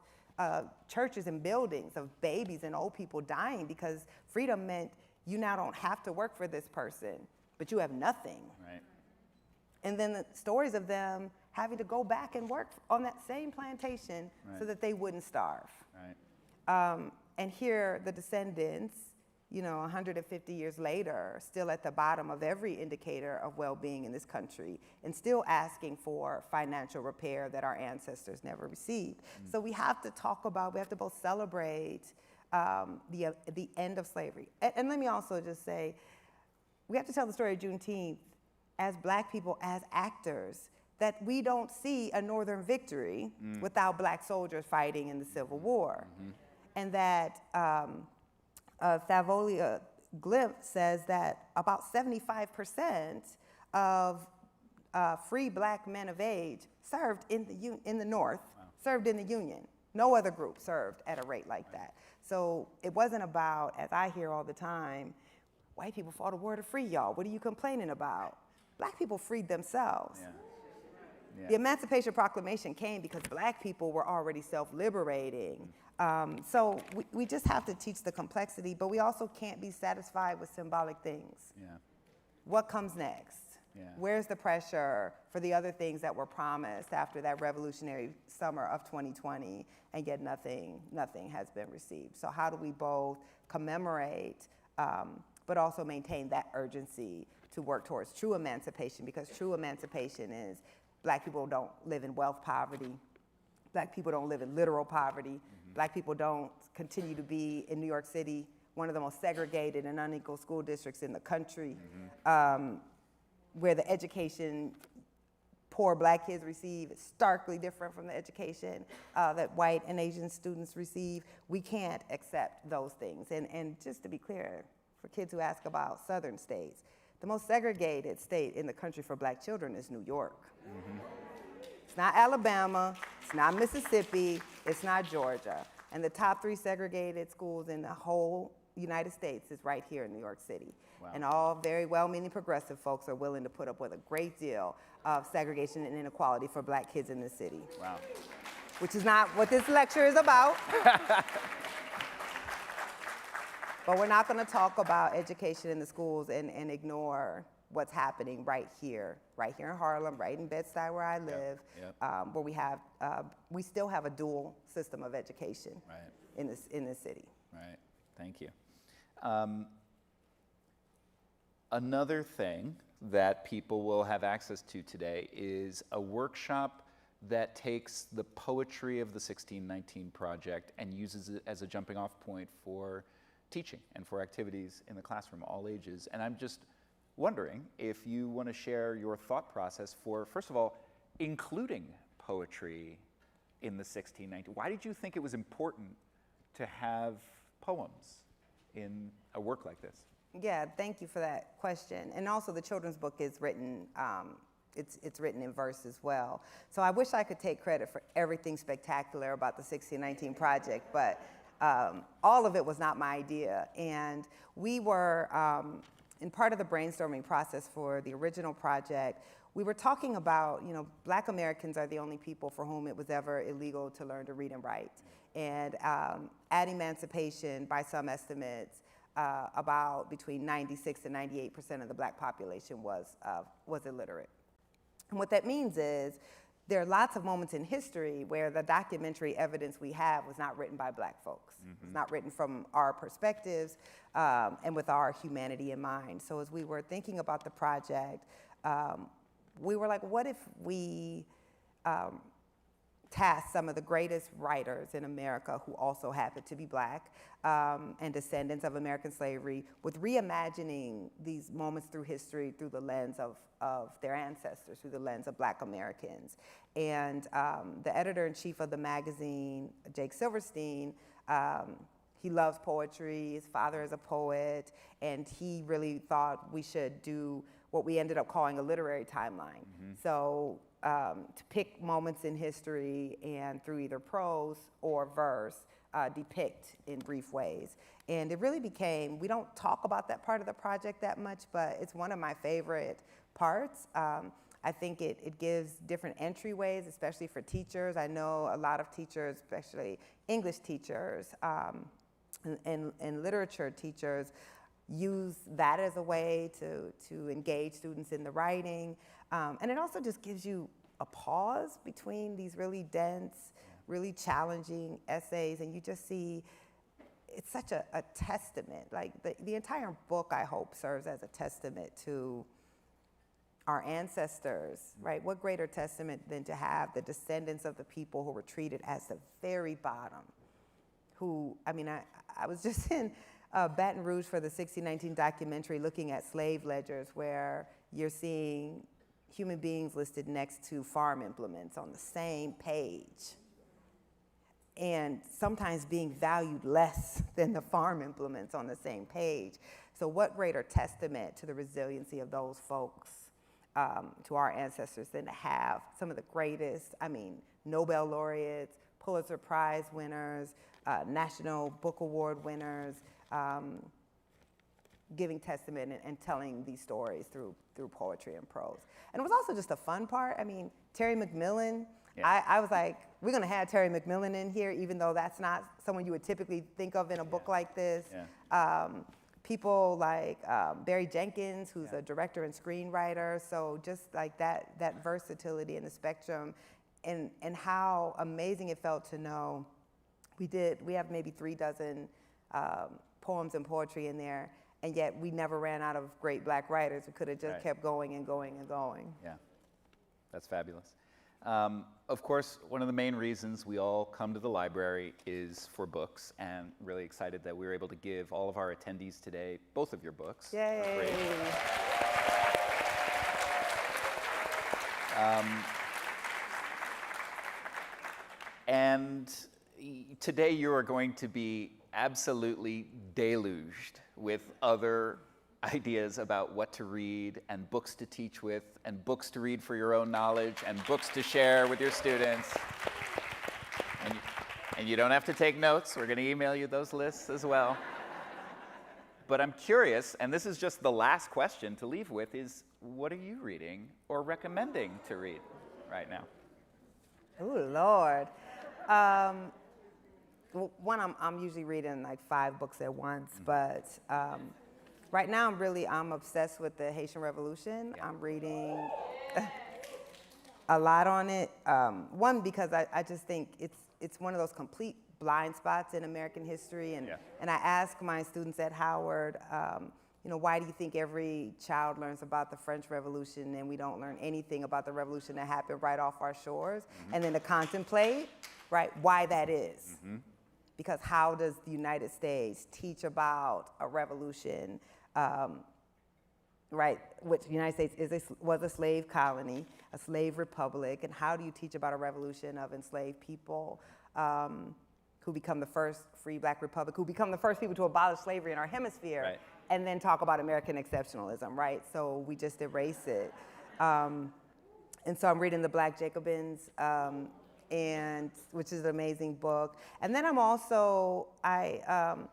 churches and buildings of babies and old people dying because freedom meant you now don't have to work for this person, but you have nothing. Right. And then the stories of them having to go back and work on that same plantation so that they wouldn't starve. Right. And here the descendants, you know, 150 years later, still at the bottom of every indicator of well-being in this country, and still asking for financial repair that our ancestors never received. So we have to talk about, we have to both celebrate the end of slavery. And let me also just say, we have to tell the story of Juneteenth as Black people, as actors, that we don't see a Northern victory without Black soldiers fighting in the Civil War. And that Thavolia Glimpse says that about 75% of free Black men of age served in the North, served in the Union. No other group served at a rate like that. So it wasn't about, as I hear all the time, white people fought a war to free y'all. What are you complaining about? Black people freed themselves. The Emancipation Proclamation came because Black people were already self-liberating. So we just have to teach the complexity, but we also can't be satisfied with symbolic things. What comes next? Where's the pressure for the other things that were promised after that revolutionary summer of 2020, and yet nothing has been received? So how do we both commemorate, but also maintain that urgency to work towards true emancipation? Because true emancipation is Black people don't live in wealth poverty. Black people don't live in literal poverty. Black people don't continue to be in New York City, one of the most segregated and unequal school districts in the country, where the education poor Black kids receive is starkly different from the education that white and Asian students receive. We can't accept those things. And just to be clear, for kids who ask about Southern states, the most segregated state in the country for Black children is New York. It's not Alabama, it's not Mississippi, it's not Georgia. And the top 3 segregated schools in the whole United States is right here in New York City. And all very well-meaning progressive folks are willing to put up with a great deal of segregation and inequality for Black kids in this city. Which is not what this lecture is about. But we're not going to talk about education in the schools and ignore what's happening right here in Harlem, right in Bed-Stuy where I live, where we still have a dual system of education in this city. Right, thank you. Another thing that people will have access to today is a workshop that takes the poetry of the 1619 Project and uses it as a jumping off point for teaching and for activities in the classroom, all ages. And I'm just wondering if you want to share your thought process for, first of all, including poetry in the 1619. Why did you think it was important to have poems in a work like this? Yeah, thank you for that question. And also the children's book is written, it's written in verse as well. So I wish I could take credit for everything spectacular about the 1619 Project, but all of it was not my idea. And we were, in part of the brainstorming process for the original project, we were talking about, you know, Black Americans are the only people for whom it was ever illegal to learn to read and write. And at Emancipation, by some estimates, about between 96 and 98% of the Black population was illiterate. And what that means is there are lots of moments in history where the documentary evidence we have was not written by Black folks. It's not written from our perspectives and with our humanity in mind. So as we were thinking about the project, we were like, what if we tasked some of the greatest writers in America who also happen to be Black and descendants of American slavery with reimagining these moments through history through the lens of their ancestors, through the lens of Black Americans. And the editor-in-chief of the magazine, Jake Silverstein, He loves poetry. His father is a poet, and he really thought we should do what we ended up calling a literary timeline. So to pick moments in history and through either prose or verse, depict in brief ways. And it really became, we don't talk about that part of the project that much, but it's one of my favorite parts. I think it gives different entryways, especially for teachers. I know a lot of teachers, especially English teachers and literature teachers, use that as a way to engage students in the writing. And it also just gives you a pause between these really dense, really challenging essays, and you just see it's such a testament. Like the entire book, I hope, serves as a testament to our ancestors, right? What greater testament than to have the descendants of the people who were treated as the very bottom, who, I mean, I was just in Baton Rouge for the 1619 documentary looking at slave ledgers where you're seeing human beings listed next to farm implements on the same page, and sometimes being valued less than the farm implements on the same page. So what greater testament to the resiliency of those folks, to our ancestors, than to have some of the greatest, I mean, Nobel laureates, Pulitzer Prize winners, National Book Award winners, giving testament and telling these stories through poetry and prose. And it was also just a fun part. I mean, Terry McMillan, I was like, we're gonna have Terry McMillan in here, even though that's not someone you would typically think of in a book like this. People like Barry Jenkins, who's a director and screenwriter. So just like that versatility in the spectrum, and how amazing it felt to know we have maybe 3 dozen poems and poetry in there, and yet we never ran out of great Black writers. We could have just kept going and going and going. Yeah, that's fabulous. Of course, one of the main reasons we all come to the library is for books, and really excited that we were able to give all of our attendees today both of your books. Yay! And today you are going to be absolutely deluged with other ideas about what to read and books to teach with and books to read for your own knowledge and books to share with your students. And you don't have to take notes. We're going to email you those lists as well. But I'm curious, and this is just the last question to leave with, is what are you reading or recommending to read right now? Oh, Lord. One, I'm usually reading like 5 books at once, but right now I'm obsessed with the Haitian Revolution. I'm reading a lot on it. One, because I just think it's one of those complete blind spots in American history, and I ask my students at Howard, why do you think every child learns about the French Revolution and we don't learn anything about the revolution that happened right off our shores? And then to contemplate, right, why that is. Because how does the United States teach about a revolution, right, which the United States was a slave colony, a slave republic, and how do you teach about a revolution of enslaved people who become the first free Black republic, who become the first people to abolish slavery in our hemisphere, and then talk about American exceptionalism, right? So we just erase it. And so I'm reading The Black Jacobins, which is an amazing book. And then I'm also, I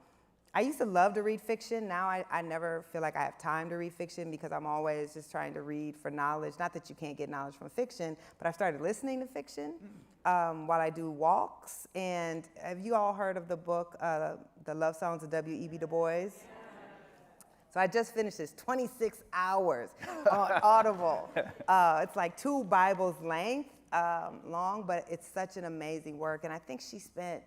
used to love to read fiction. Now I never feel like I have time to read fiction because I'm always just trying to read for knowledge. Not that you can't get knowledge from fiction, but I started listening to fiction while I do walks. And have you all heard of the book, The Love Songs of W.E.B. Du Bois? So I just finished this, 26 hours on Audible. It's like 2 Bibles length. Long, but it's such an amazing work. And I think she spent,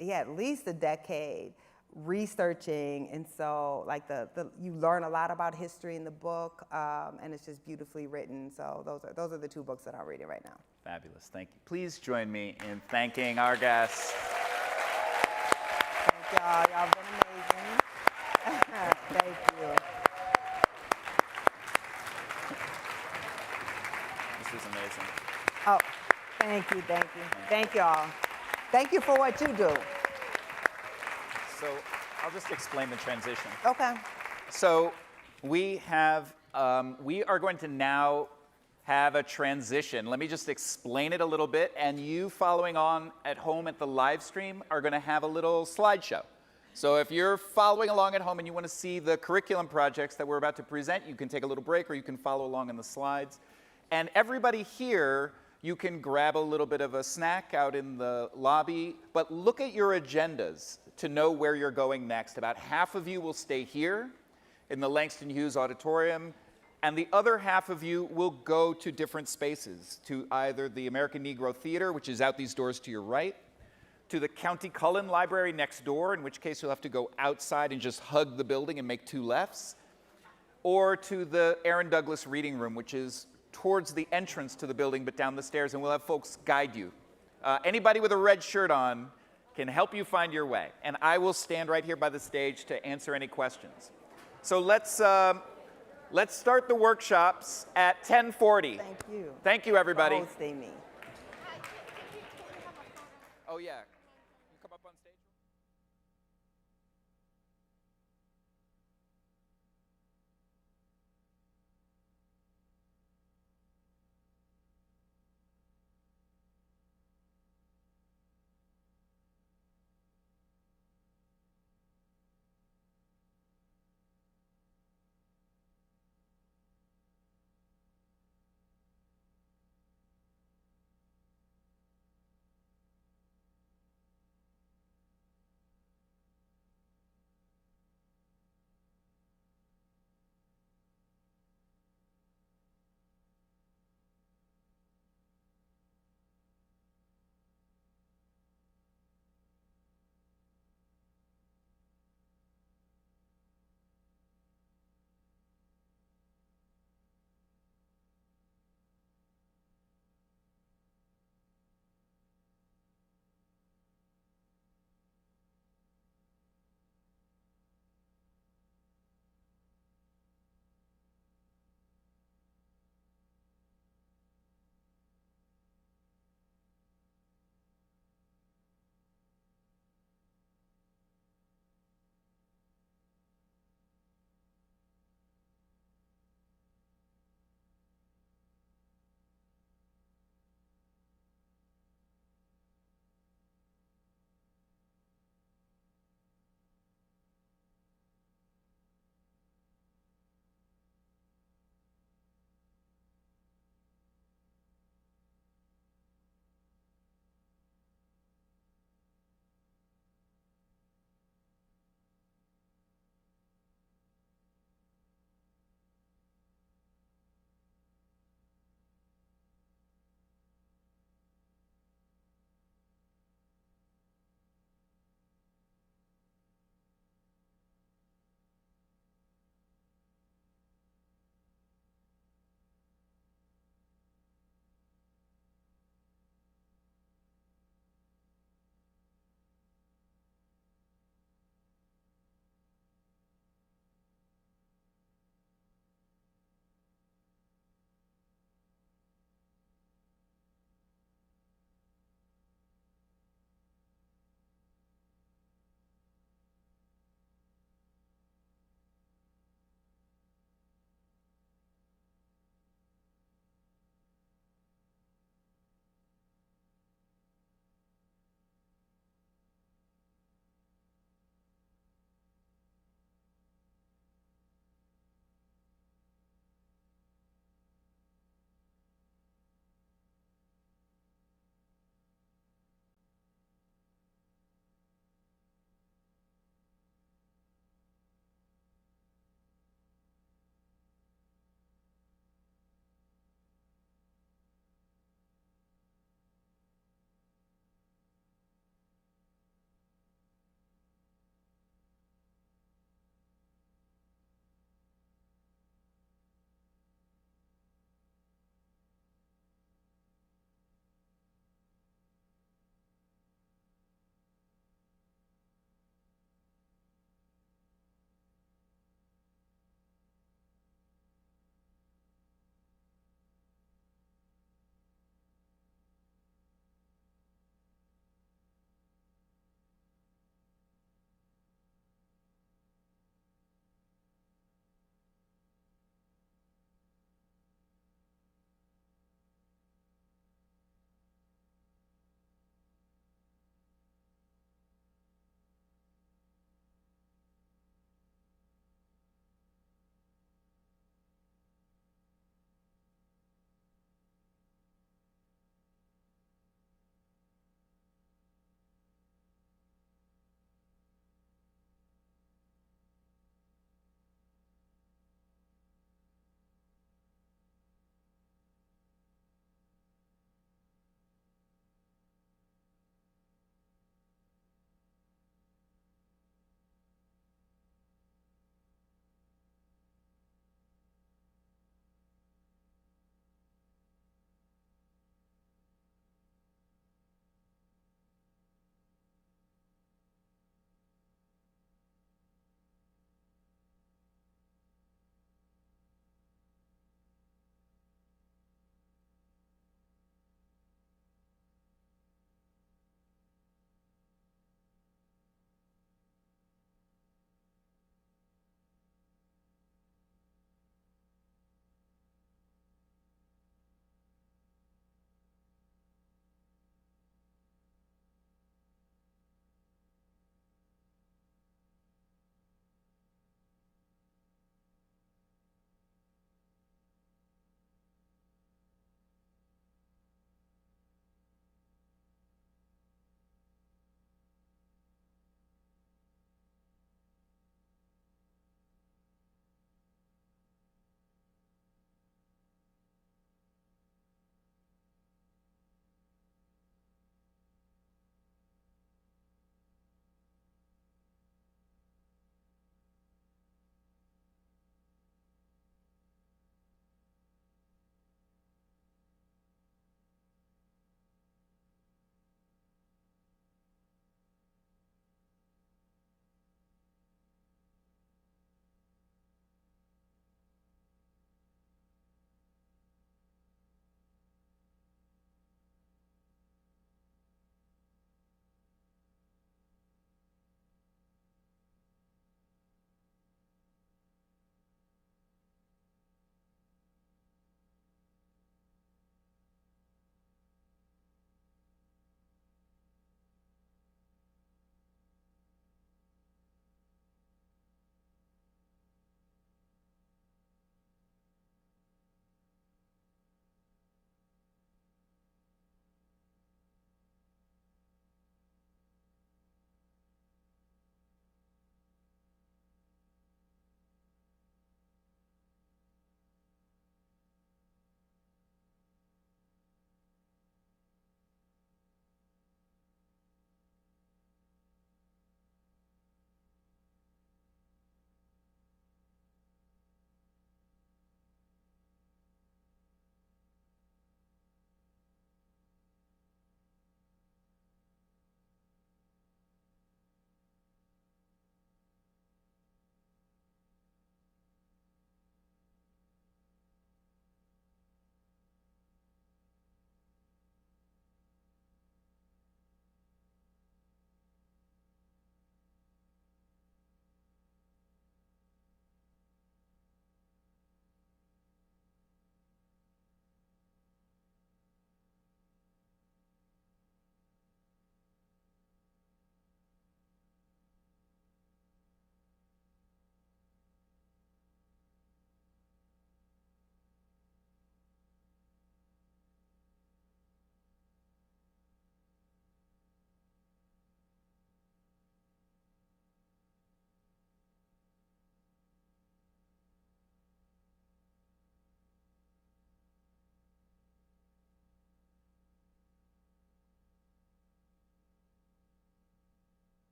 at least a decade researching. And so like you learn a lot about history in the book, and it's just beautifully written. So those are the 2 books that I'm reading right now. Fabulous, thank you. Please join me in thanking our guests. Thank y'all, y'all been amazing. Thank you. This is amazing. Oh, thank you. Thank y'all. Thank you for what you do. So I'll just explain the transition. Okay. So we are going to now have a transition. Let me just explain it a little bit, and you following on at home at the live stream are going to have a little slideshow. So if you're following along at home and you want to see the curriculum projects that we're about to present, you can take a little break or you can follow along in the slides. And everybody here, you can grab a little bit of a snack out in the lobby, but look at your agendas to know where you're going next. About half of you will stay here in the Langston Hughes Auditorium, and the other half of you will go to different spaces, to either the American Negro Theater, which is out these doors to your right, to the County Cullen Library next door, in which case you'll have to go outside and just hug the building and make 2 lefts, or to the Aaron Douglas Reading Room, which is towards the entrance to the building, but down the stairs, and we'll have folks guide you. Anybody with a red shirt on can help you find your way, and I will stand right here by the stage to answer any questions. So let's start the workshops at 10:40. Thank you. Thank you, everybody. For hosting me. Oh, yeah. You come up on stage.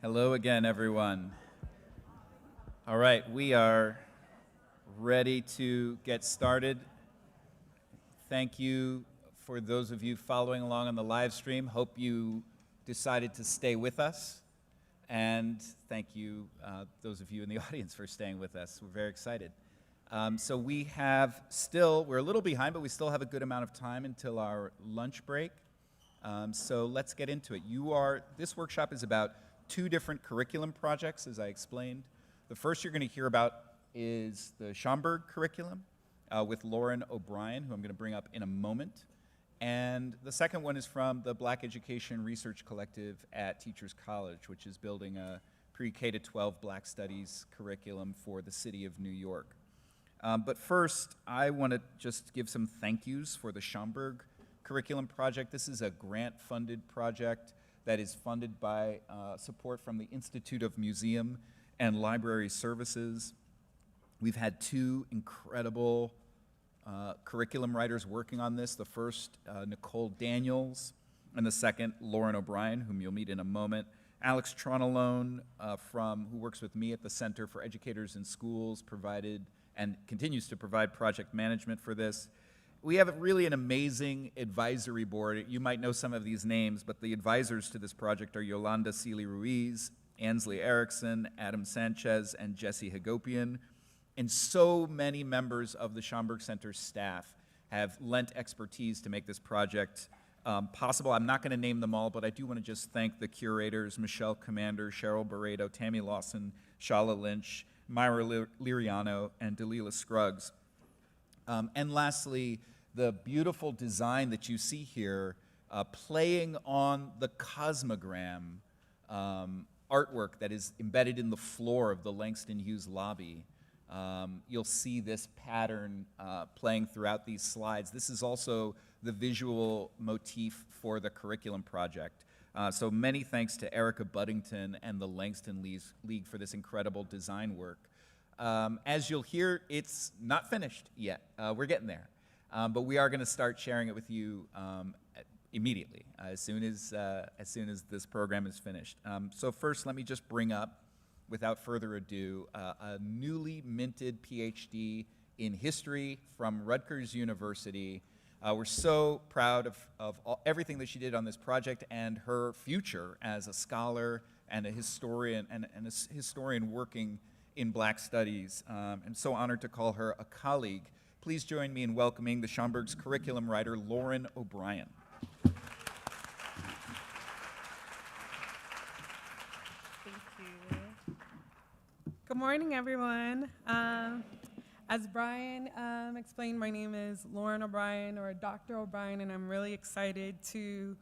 Hello again, everyone. All right, we are ready to get started. Thank you for those of you following along on the live stream. Hope you decided to stay with us. And thank you, those of you in the audience, for staying with us. We're very excited. So we're a little behind, but we still have a good amount of time until our lunch break. So let's get into it. This workshop is about 2 different curriculum projects, as I explained. The first you're going to hear about is the Schomburg Curriculum with Lauren O'Brien, who I'm going to bring up in a moment. And the second one is from the Black Education Research Collective at Teachers College, which is building a pre-K to 12 Black Studies curriculum for the city of New York. But first, I want to just give some thank yous for the Schomburg Curriculum project. This is a grant-funded project that is funded by support from the Institute of Museum and Library Services. We've had 2 incredible curriculum writers working on this. The first, Nicole Daniels, and the second, Lauren O'Brien, whom you'll meet in a moment. Alex Tronalone, who works with me at the Center for Educators in Schools, provided and continues to provide project management for this. We have really an amazing advisory board. You might know some of these names, but the advisors to this project are Yolanda Seeley-Ruiz, Ansley Erickson, Adam Sanchez, and Jesse Hagopian. And so many members of the Schomburg Center's staff have lent expertise to make this project possible. I'm not going to name them all, but I do want to just thank the curators, Michelle Commander, Cheryl Barreto, Tammy Lawson, Shala Lynch, Myra Liriano, and Dalila Scruggs. And lastly, the beautiful design that you see here, playing on the cosmogram artwork that is embedded in the floor of the Langston Hughes lobby. You'll see this pattern playing throughout these slides. This is also the visual motif for the curriculum project. So many thanks to Erica Buddington and the Langston League for this incredible design work. As you'll hear, it's not finished yet. We're getting there. But we are going to start sharing it with you immediately, as soon as this program is finished. So first, let me just bring up, without further ado, a newly minted PhD in history from Rutgers University. We're so proud of everything that she did on this project and her future as a scholar and a historian and a historian working in Black Studies. I'm so honored to call her a colleague. Please join me in welcoming the Schomburg's curriculum writer, Lauren O'Brien. Good morning, everyone. As Brian explained, my name is Lauren O'Brien, or Dr. O'Brien, and I'm really excited to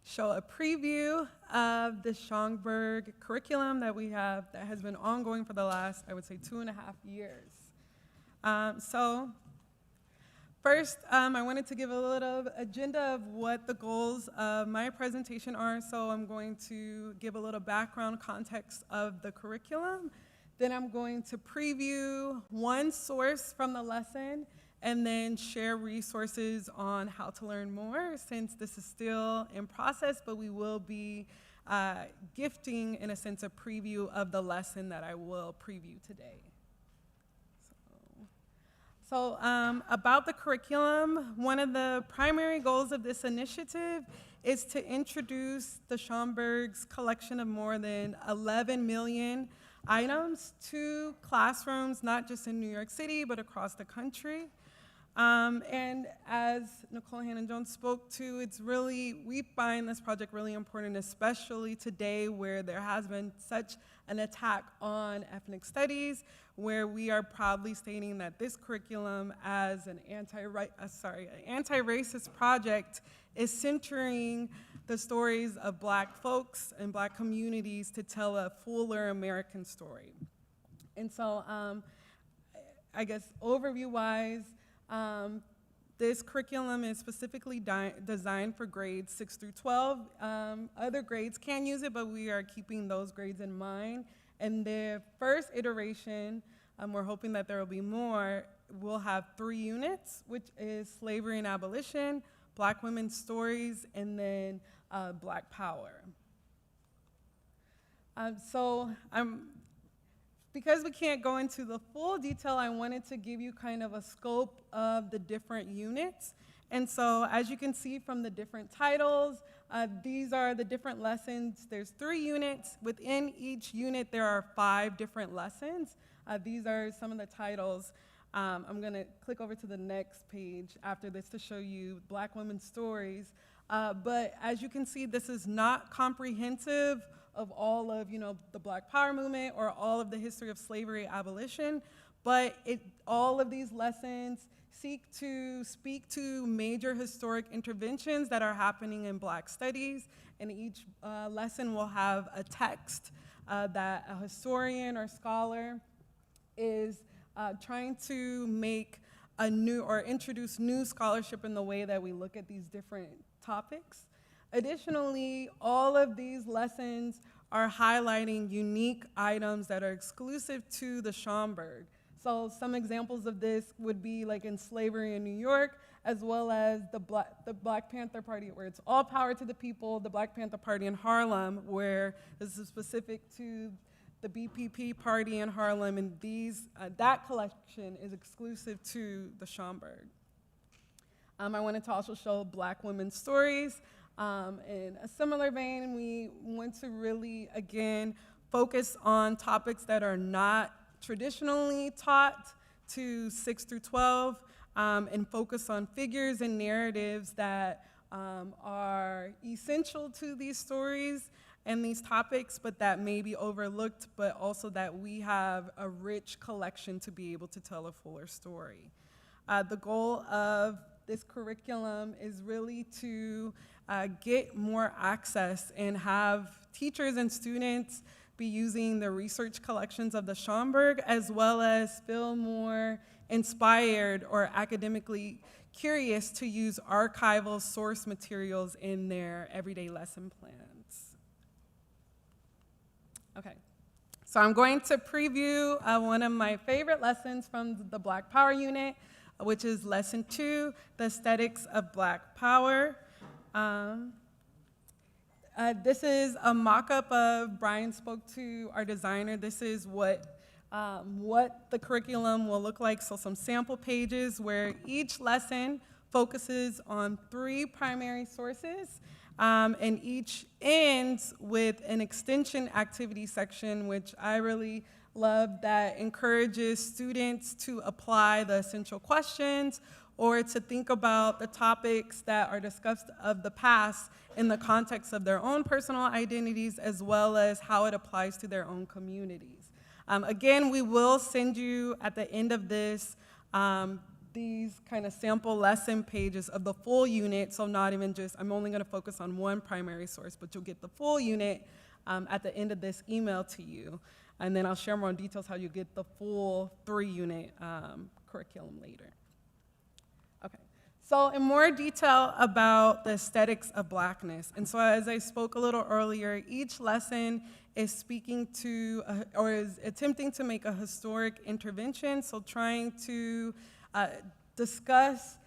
show a preview of the Schomburg curriculum that we have that has been ongoing for the last, I would say, 2.5 years. So first, I wanted to give a little agenda of what the goals of my presentation are. So I'm going to give a little background context of the curriculum. Then I'm going to preview one source from the lesson and then share resources on how to learn more, since this is still in process, but we will be gifting, in a sense, a preview of the lesson that I will preview today. So about the curriculum, one of the primary goals of this initiative is to introduce the Schomburg's collection of more than 11 million items to classrooms, not just in New York City, but across the country. And as Nikole Hannah-Jones spoke to, we find this project really important, especially today where there has been such an attack on ethnic studies, where we are proudly stating that this curriculum, as an anti-racist project, is centering the stories of Black folks and Black communities to tell a fuller American story. And so I guess overview-wise, this curriculum is specifically designed for grades 6 through 12. Other grades can use it, but we are keeping those grades in mind. And the first iteration, we're hoping that there will be more, we'll have 3 units, which is slavery and abolition, Black women's stories, and then Black power. Because we can't go into the full detail, I wanted to give you kind of a scope of the different units. And so as you can see from the different titles, these are the different lessons. There's 3 units. Within each unit, there are 5 different lessons. These are some of the titles. I'm gonna click over to the next page after this to show you Black women's stories. But as you can see, this is not comprehensive of all of the Black Power movement or all of the history of slavery abolition, but all of these lessons seek to speak to major historic interventions that are happening in Black studies, and each lesson will have a text that a historian or scholar is trying to make a new or introduce new scholarship in the way that we look at these different topics. Additionally, all of these lessons are highlighting unique items that are exclusive to the Schaumburg. So some examples of this would be like in slavery in New York, as well as the Black Panther Party, where it's all power to the people, the Black Panther Party in Harlem, where this is specific to the BPP party in Harlem, and that collection is exclusive to the Schaumburg. I wanted to also show Black women's stories. In a similar vein, we want to really, again, focus on topics that are not traditionally taught to 6 through 12, and focus on figures and narratives that are essential to these stories and these topics, but that may be overlooked, but also that we have a rich collection to be able to tell a fuller story. The goal of this curriculum is really to get more access and have teachers and students be using the research collections of the Schaumburg, as well as feel more inspired or academically curious to use archival source materials in their everyday lesson plans. Okay, so I'm going to preview one of my favorite lessons from the Black Power unit, which is lesson 2, the Aesthetics of Black Power. This is a mock-up of, Brian spoke to our designer. This is what the curriculum will look like. So some sample pages where each lesson focuses on 3 primary sources, and each ends with an extension activity section, which I really love, that encourages students to apply the essential questions or to think about the topics that are discussed of the past in the context of their own personal identities, as well as how it applies to their own communities. Again, we will send you at the end of this these kind of sample lesson pages of the full unit, so not even just, I'm only gonna focus on one primary source, but you'll get the full unit at the end of this email to you. And then I'll share more details how you get the full 3-unit curriculum later. Okay, so in more detail about the aesthetics of Blackness. And so as I spoke a little earlier, each lesson is speaking to, or is attempting to make a historic intervention, so trying to discuss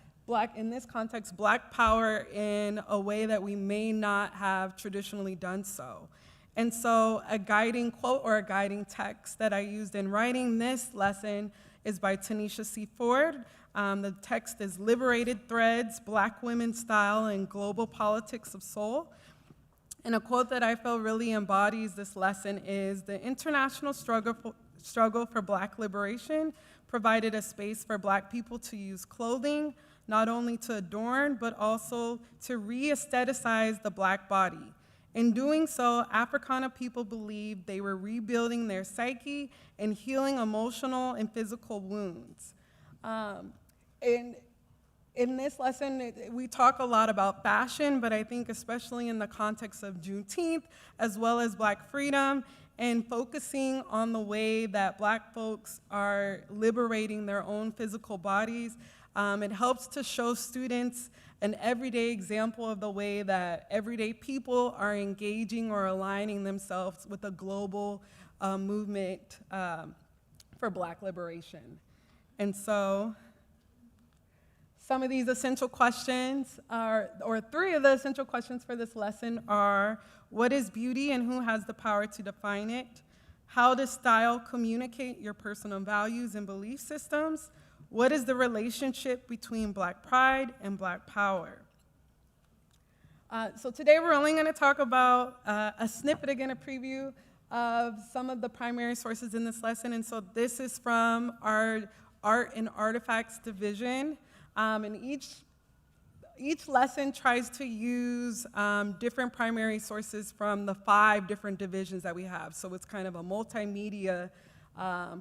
in this context, Black power in a way that we may not have traditionally done so. And so a guiding quote or a guiding text that I used in writing this lesson is by Tanisha C. Ford. The text is Liberated Threads, Black Women's Style and Global Politics of Soul. And a quote that I feel really embodies this lesson is, the international struggle for Black liberation provided a space for Black people to use clothing, not only to adorn, but also to re-aestheticize the Black body. In doing so, Africana people believed they were rebuilding their psyche and healing emotional and physical wounds. And in this lesson, we talk a lot about fashion, but I think especially in the context of Juneteenth, as well as Black freedom, and focusing on the way that Black folks are liberating their own physical bodies, it helps to show students an everyday example of the way that everyday people are engaging or aligning themselves with a global movement for Black liberation. And so Some of these essential questions are, or three of the essential questions for this lesson are, what is beauty and who has the power to define it? How does style communicate your personal values and belief systems? What is the relationship between Black pride and Black power? So today we're only going to talk about a snippet, again, a preview of some of the primary sources in this lesson. And so this is from our Art and Artifacts division. And each lesson tries to use different primary sources from the 5 different divisions that we have. So it's kind of a multimedia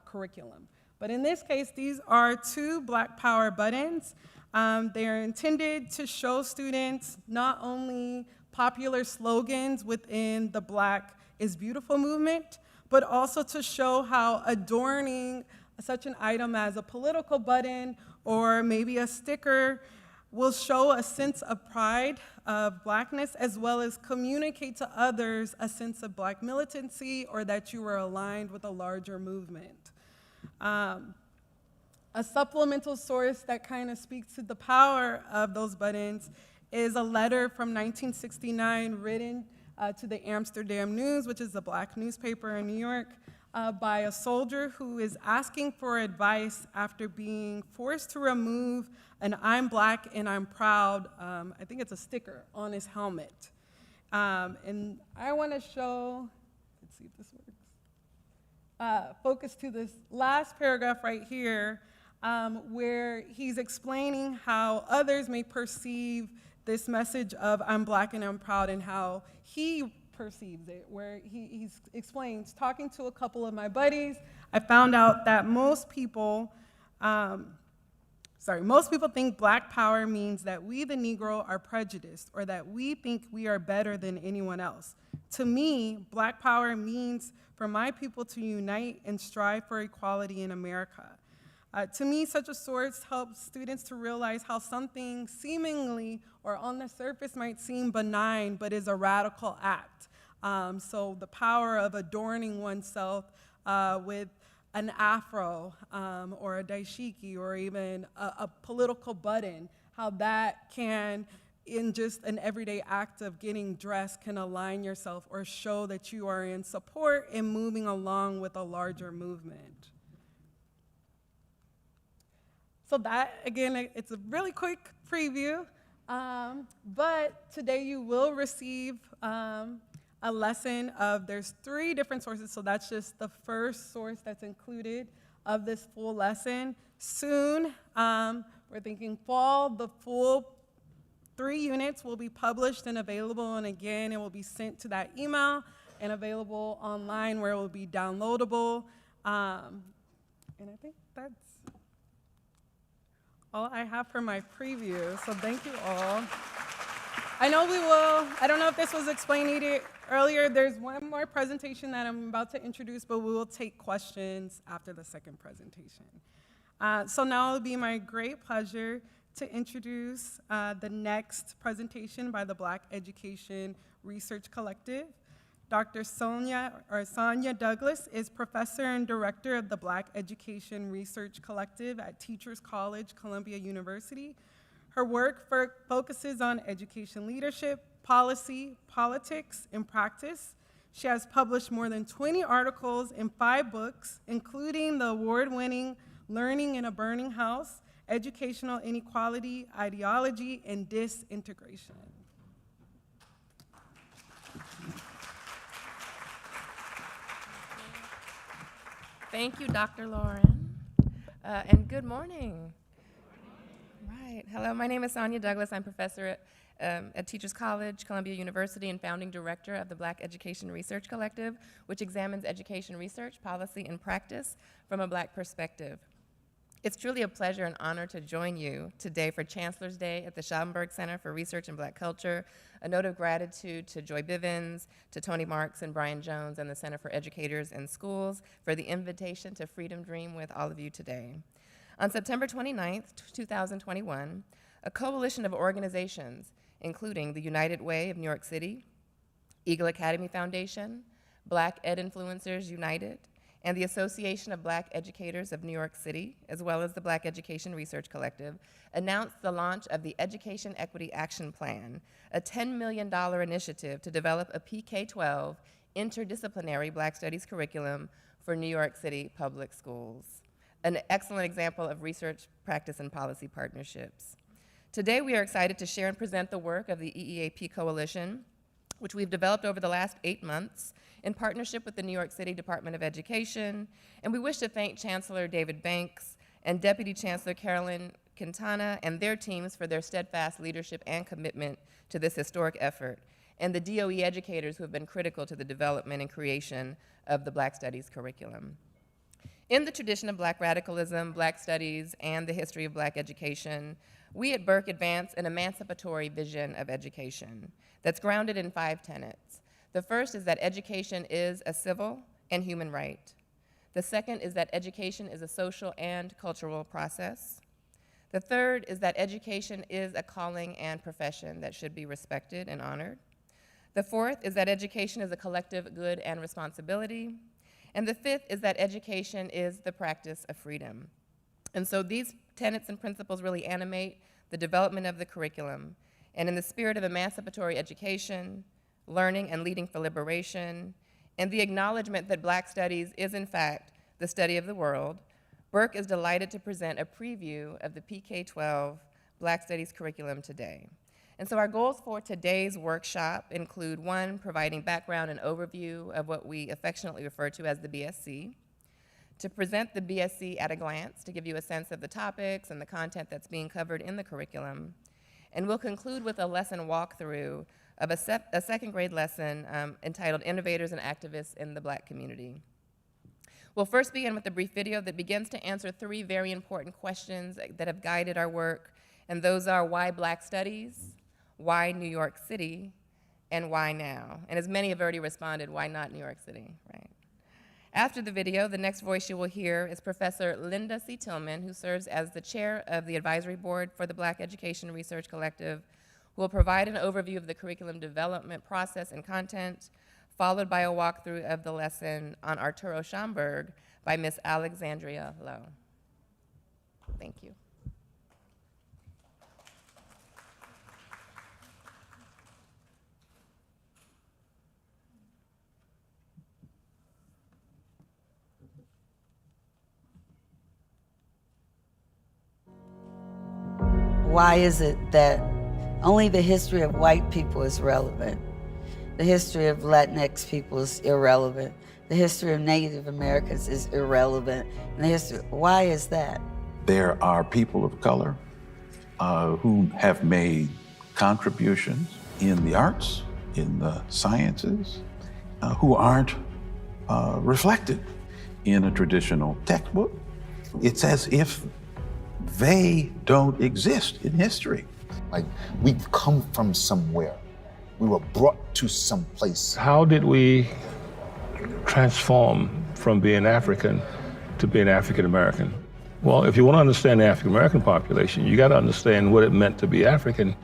curriculum. But in this case, these are 2 Black Power buttons. They are intended to show students not only popular slogans within the Black is Beautiful movement, but also to show how adorning such an item as a political button or maybe a sticker will show a sense of pride of Blackness, as well as communicate to others a sense of Black militancy or that you were aligned with a larger movement. A supplemental source that kind of speaks to the power of those buttons is a letter from 1969 written to the Amsterdam News, which is a Black newspaper in New York, by a soldier who is asking for advice after being forced to remove an "I'm Black and I'm proud," I think it's a sticker, on his helmet. And I want to show, let's see if this works, focus to this last paragraph right here, where he's explaining how others may perceive this message of "I'm Black and I'm proud" and how he perceives it, where he explains, talking to a couple of my buddies, I found out that most people think Black power means that we, the Negro, are prejudiced or that we think we are better than anyone else. To me, Black power means for my people to unite and strive for equality in America. To me, such a source helps students to realize how something seemingly or on the surface might seem benign, but is a radical act. So the power of adorning oneself with an afro or a dashiki or even a political button, how that can, in just an everyday act of getting dressed, can align yourself or show that you are in support and moving along with a larger movement. So that, again, it's a really quick preview, but today you will receive a lesson of, there's 3 different sources, so that's just the first source that's included of this full lesson. Soon, we're thinking fall, the full 3 units will be published and available, and again, it will be sent to that email and available online where it will be downloadable. And I think that's all I have for my preview, so thank you all. I know we will, I don't know if this was explained earlier, there's one more presentation that I'm about to introduce, but we will take questions after the second presentation. So now it'll be my great pleasure to introduce the next presentation by the Black Education Research Collective. Dr. Sonya Douglas is professor and director of the Black Education Research Collective at Teachers College, Columbia University. Her work focuses on education leadership, policy, politics, and practice. She has published more than 20 articles in 5 books, including the award-winning Learning in a Burning House, Educational Inequality, Ideology, and Disintegration. Thank you, Dr. Lauren, and good morning. Right, hello, my name is Sonya Douglas. I'm professor at Teachers College, Columbia University, and founding director of the Black Education Research Collective, which examines education research, policy, and practice from a Black perspective. It's truly a pleasure and honor to join you today for Chancellor's Day at the Schomburg Center for Research and Black Culture. A note of gratitude to Joy Bivens, to Tony Marks and Brian Jones and the Center for Educators and Schools for the invitation to Freedom Dream with all of you today. On September 29th, 2021, a coalition of organizations, including the United Way of New York City, Eagle Academy Foundation, Black Ed Influencers United, and the Association of Black Educators of New York City, as well as the Black Education Research Collective, announced the launch of the Education Equity Action Plan, a $10 million initiative to develop a PK-12 interdisciplinary Black Studies curriculum for New York City public schools. An excellent example of research, practice, and policy partnerships. Today, we are excited to share and present the work of the EEAP Coalition, which we've developed over the last 8 months in partnership with the New York City Department of Education, and we wish to thank Chancellor David Banks and Deputy Chancellor Carolyn Quintana and their teams for their steadfast leadership and commitment to this historic effort, and the DOE educators who have been critical to the development and creation of the Black Studies curriculum. In the tradition of Black radicalism, Black studies, and the history of Black education, we at Burke advance an emancipatory vision of education that's grounded in 5 tenets. The first is that education is a civil and human right. The second is that education is a social and cultural process. The third is that education is a calling and profession that should be respected and honored. The fourth is that education is a collective good and responsibility. And the fifth is that education is the practice of freedom. And so these tenets and principles really animate the development of the curriculum. And in the spirit of emancipatory education, learning and leading for liberation, and the acknowledgement that Black studies is in fact the study of the world, Burke is delighted to present a preview of the PK-12 Black Studies curriculum today. And so our goals for today's workshop include 1, providing background and overview of what we affectionately refer to as the BSC, to present the BSC at a glance, to give you a sense of the topics and the content that's being covered in the curriculum. And we'll conclude with a lesson walkthrough of a 2nd grade lesson entitled Innovators and Activists in the Black Community. We'll first begin with a brief video that begins to answer 3 very important questions that have guided our work, and those are why Black Studies, why New York City, and why now? And as many have already responded, why not New York City, right? After the video, the next voice you will hear is Professor Linda C. Tillman, who serves as the chair of the advisory board for the Black Education Research Collective, who will provide an overview of the curriculum development process and content, followed by a walkthrough of the lesson on Arturo Schomburg by Ms. Alexandria Lowe. Thank you. Why is it that only the history of white people is relevant? The history of Latinx people is irrelevant. The history of Native Americans is irrelevant. And the history, why is that? There are people of color who have made contributions in the arts, in the sciences, who aren't reflected in a traditional textbook. It's as if they don't exist in history. Like, we've come from somewhere. We were brought to some place. How did we transform from being African to being African American? Well, if you want to understand the African American population, you got to understand what it meant to be African.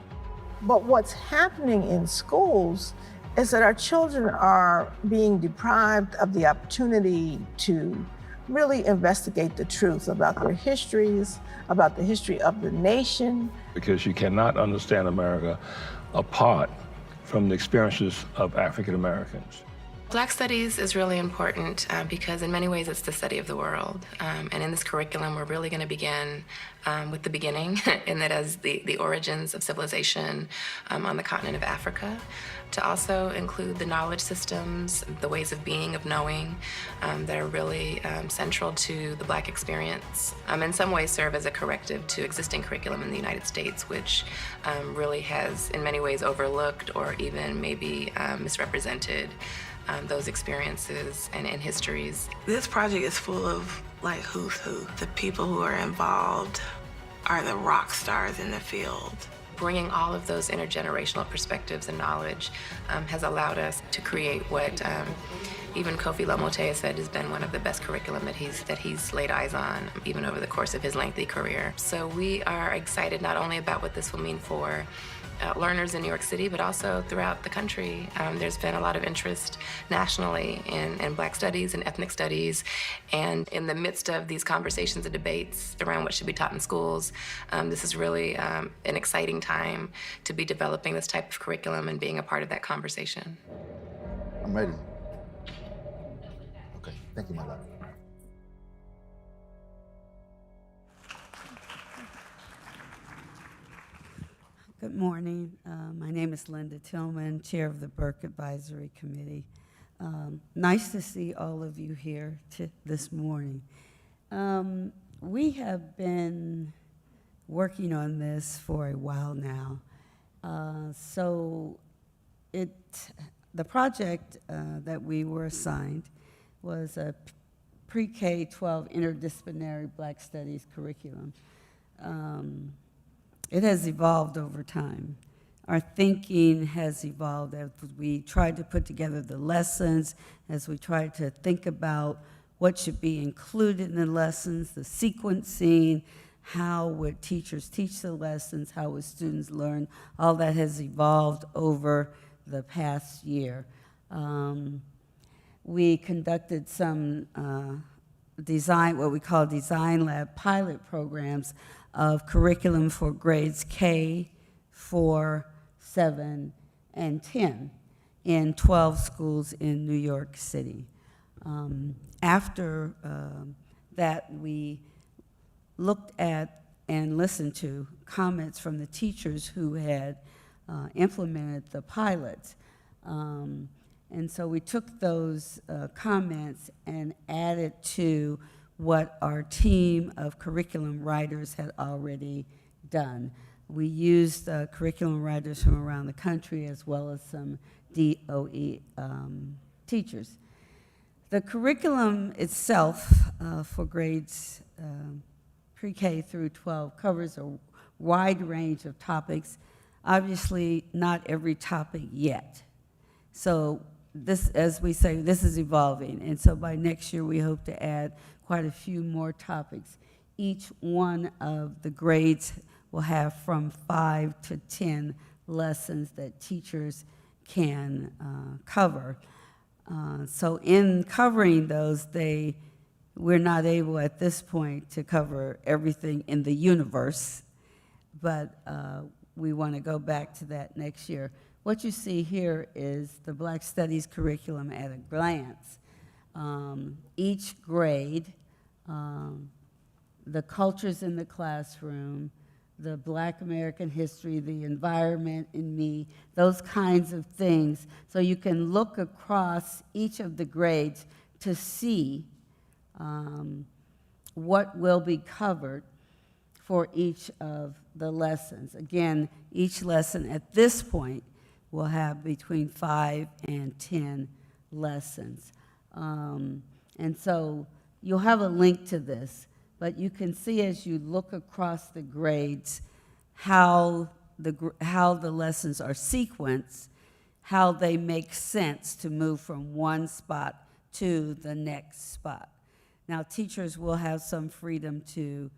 But what's happening in schools is that our children are being deprived of the opportunity to really investigate the truth about their histories, about the history of the nation. Because you cannot understand America apart from the experiences of African Americans. Black Studies is really important because in many ways it's the study of the world. And in this curriculum, we're really going to begin with the beginning, and that is the origins of civilization on the continent of Africa, to also include the knowledge systems, the ways of being, of knowing, that are really central to the Black experience. In some ways serve as a corrective to existing curriculum in the United States, which really has in many ways overlooked or even maybe misrepresented those experiences and histories. This project is full of like who's who. The people who are involved are the rock stars in the field. Bringing all of those intergenerational perspectives and knowledge has allowed us to create what even Kofi Lamote has said has been one of the best curriculum that he's laid eyes on, even over the course of his lengthy career. So we are excited not only about what this will mean for learners in New York City, but also throughout the country. There's been a lot of interest nationally in Black studies and ethnic studies, and in the midst of these conversations and debates around what should be taught in schools, this is really an exciting time to be developing this type of curriculum and being a part of that conversation. I'm ready. Okay, thank you, my love. Good morning. My name is Linda Tillman, Chair of the Burke Advisory Committee. Nice to see all of you here this morning. We have been working on this for a while now. The project that we were assigned was a pre-K-12 interdisciplinary Black Studies curriculum. It has evolved over time. Our thinking has evolved as we tried to put together the lessons, as we tried to think about what should be included in the lessons, the sequencing, how would teachers teach the lessons, how would students learn. All that has evolved over the past year. We conducted some what we call design lab pilot programs of curriculum for grades K, 4, 7, and 10 in 12 schools in New York City. After that, we looked at and listened to comments from the teachers who had implemented the pilots. And so we took those comments and added to what our team of curriculum writers had already done. We used curriculum writers from around the country as well as some DOE teachers. The curriculum itself for grades pre-K through 12 covers a wide range of topics. Obviously, not every topic yet. So this, as we say, this is evolving. And so by next year, we hope to add quite a few more topics. Each one of the grades will have from 5 to 10 lessons that teachers can cover. So in covering those, we're not able at this point to cover everything in the universe, but we want to go back to that next year. What you see here is the Black Studies curriculum at a glance. Each grade, the cultures in the classroom, the Black American history, the environment in me, those kinds of things. So you can look across each of the grades to see what will be covered for each of the lessons. Again, each lesson at this point will have between 5 and 10 lessons. And so you'll have a link to this, but you can see as you look across the grades how the lessons are sequenced, how they make sense to move from one spot to the next spot. Now, teachers will have some freedom to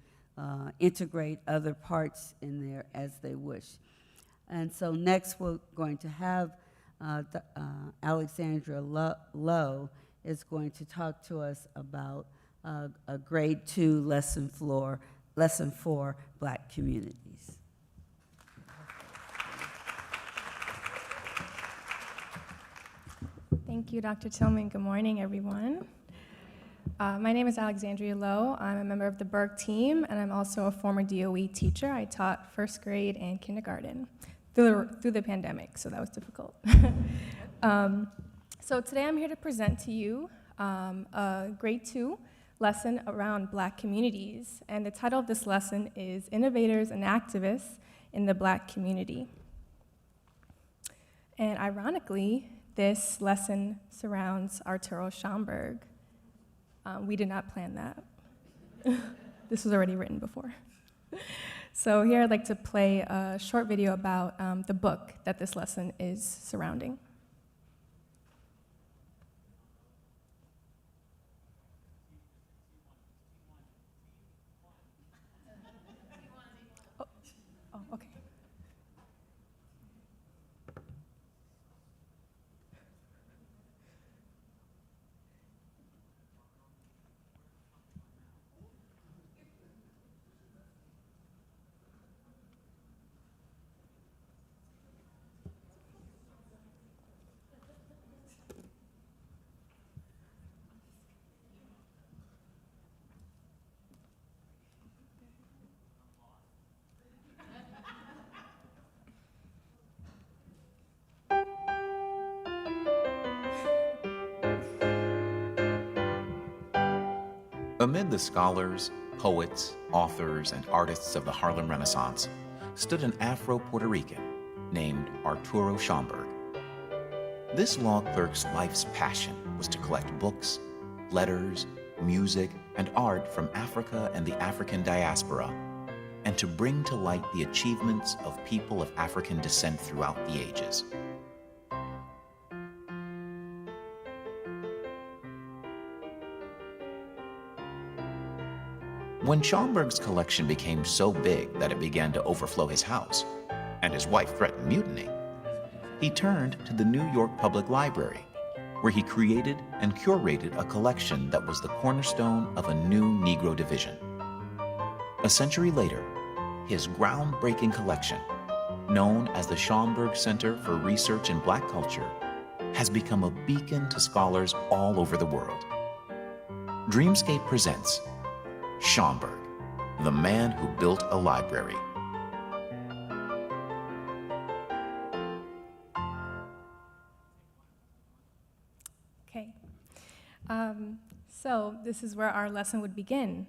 integrate other parts in there as they wish. And so next we're going to have Alexandra Lowe is going to talk to us about a grade 2 lesson 4, Black communities. Thank you, Dr. Tillman. Good morning, everyone. My name is Alexandria Lowe. I'm a member of the Burke team, and I'm also a former DOE teacher. I taught first grade and kindergarten through the pandemic, so that was difficult. So today I'm here to present to you a grade 2 lesson around Black communities, and the title of this lesson is Innovators and Activists in the Black Community. And ironically, this lesson surrounds Arturo Schomburg. We did not plan that. This was already written before. So here I'd like to play a short video about the book that this lesson is surrounding. Oh, okay. Amid the scholars, poets, authors, and artists of the Harlem Renaissance stood an Afro-Puerto Rican named Arturo Schomburg. This law clerk's life's passion was to collect books, letters, music, and art from Africa and the African diaspora, and to bring to light the achievements of people of African descent throughout the ages. When Schaumburg's collection became so big that it began to overflow his house, and his wife threatened mutiny, he turned to the New York Public Library, where he created and curated a collection that was the cornerstone of a new Negro division. A century later, his groundbreaking collection, known as the Schomburg Center for Research in Black Culture, has become a beacon to scholars all over the world. Dreamscape presents Schaumburg, the man who built a library. Okay. So this is where our lesson would begin.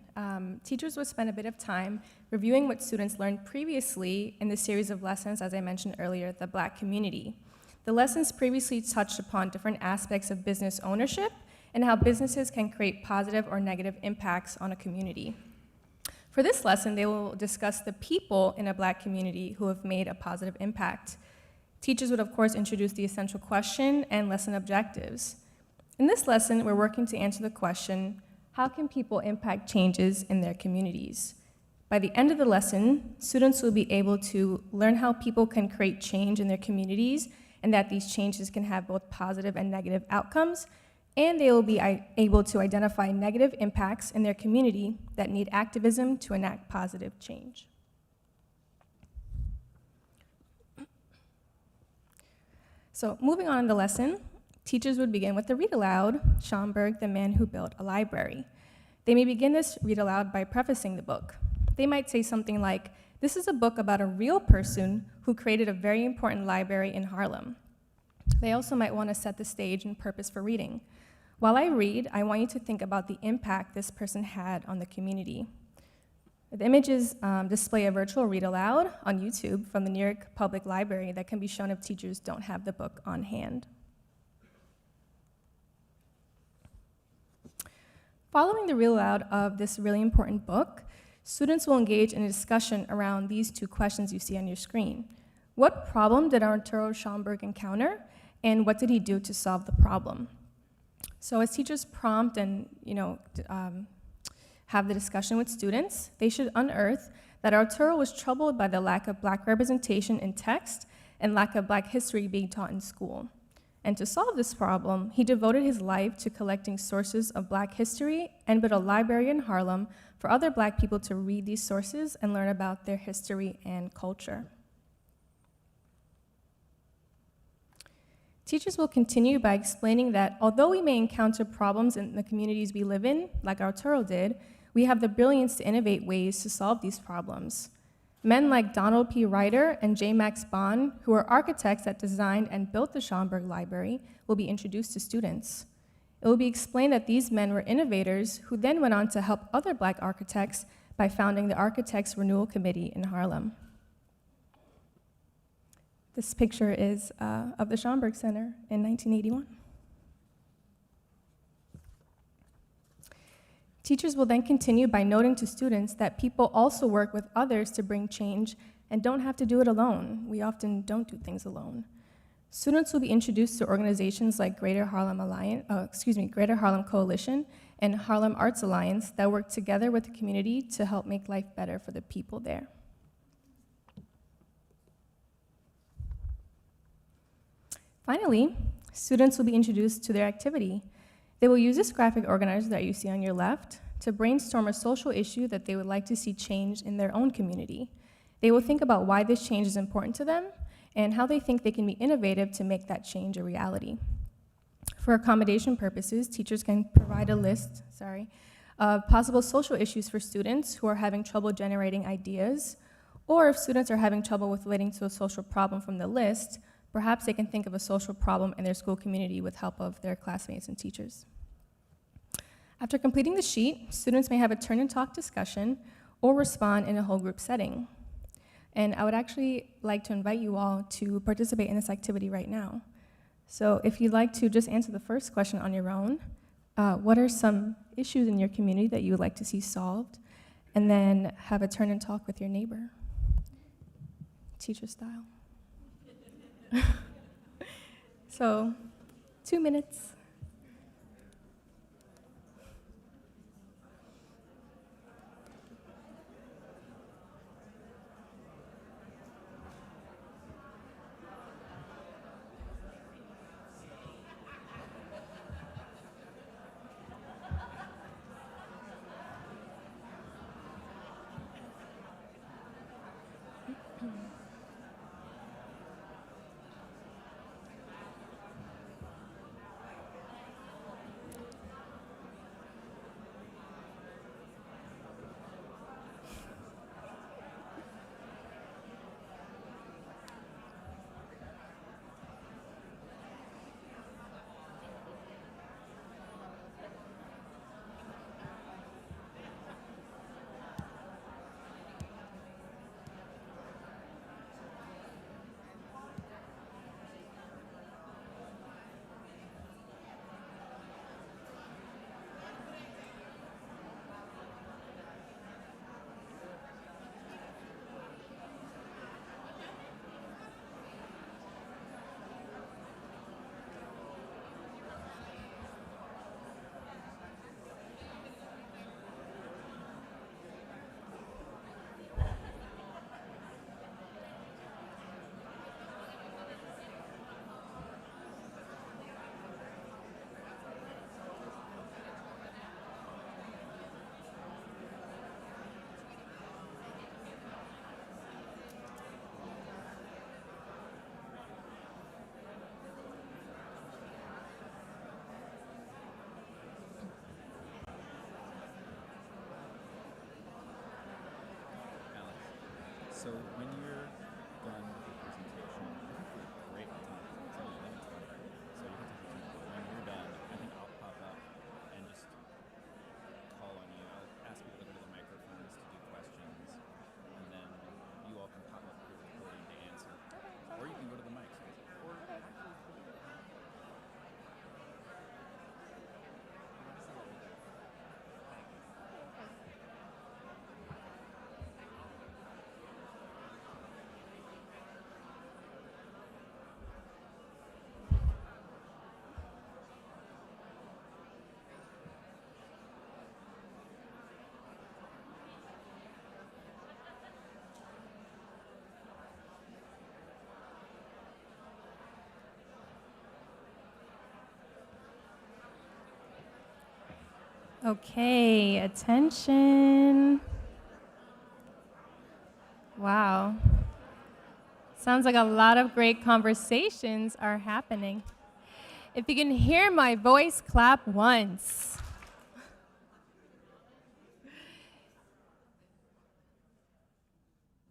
Teachers would spend a bit of time reviewing what students learned previously in the series of lessons, as I mentioned earlier, the Black community. The lessons previously touched upon different aspects of business ownership and how businesses can create positive or negative impacts on a community. For this lesson, they will discuss the people in a Black community who have made a positive impact. Teachers would, of course, introduce the essential question and lesson objectives. In this lesson, we're working to answer the question, how can people impact changes in their communities? By the end of the lesson, students will be able to learn how people can create change in their communities and that these changes can have both positive and negative outcomes, and they will be able to identify negative impacts in their community that need activism to enact positive change. So moving on in the lesson, teachers would begin with the Read-Aloud, Schomburg, the man who built a library. They may begin this Read-Aloud by prefacing the book. They might say something like, this is a book about a real person who created a very important library in Harlem. They also might want to set the stage and purpose for reading. While I read, I want you to think about the impact this person had on the community. The images display a virtual read-aloud on YouTube from the New York Public Library that can be shown if teachers don't have the book on hand. Following the read-aloud of this really important book, students will engage in a discussion around these two questions you see on your screen. What problem did Arturo Schomburg encounter, and what did he do to solve the problem? So as teachers prompt and have the discussion with students, they should unearth that Arturo was troubled by the lack of Black representation in text and lack of Black history being taught in school. And to solve this problem, he devoted his life to collecting sources of Black history and built a library in Harlem for other Black people to read these sources and learn about their history and culture. Teachers will continue by explaining that although we may encounter problems in the communities we live in, like Arturo did, we have the brilliance to innovate ways to solve these problems. Men like Donald P. Ryder and J. Max Bond, who are architects that designed and built the Schaumburg Library, will be introduced to students. It will be explained that these men were innovators who then went on to help other Black architects by founding the Architects Renewal Committee in Harlem. This picture is of the Schomburg Center in 1981. Teachers will then continue by noting to students that people also work with others to bring change and don't have to do it alone. We often don't do things alone. Students will be introduced to organizations like Greater Harlem Coalition and Harlem Arts Alliance that work together with the community to help make life better for the people there. Finally, students will be introduced to their activity. They will use this graphic organizer that you see on your left to brainstorm a social issue that they would like to see change in their own community. They will think about why this change is important to them and how they think they can be innovative to make that change a reality. For accommodation purposes, teachers can provide a list, of possible social issues for students who are having trouble generating ideas, or if students are having trouble with relating to a social problem from the list, perhaps they can think of a social problem in their school community with help of their classmates and teachers. After completing the sheet, students may have a turn and talk discussion or respond in a whole group setting. And I would actually like to invite you all to participate in this activity right now. So if you'd like to just answer the first question on your own, what are some issues in your community that you would like to see solved? And then have a turn and talk with your neighbor. Teacher style. So, 2 minutes. So when you're done with the presentation, great time. So you can take your time. When you're done, I think I'll pop up and just call on you. I'll ask people to go to the microphones to do questions, and then you all can pop up here to the podium to answer. Or you can go to the mics. Okay, attention. Wow. Sounds like a lot of great conversations are happening. If you can hear my voice, clap once.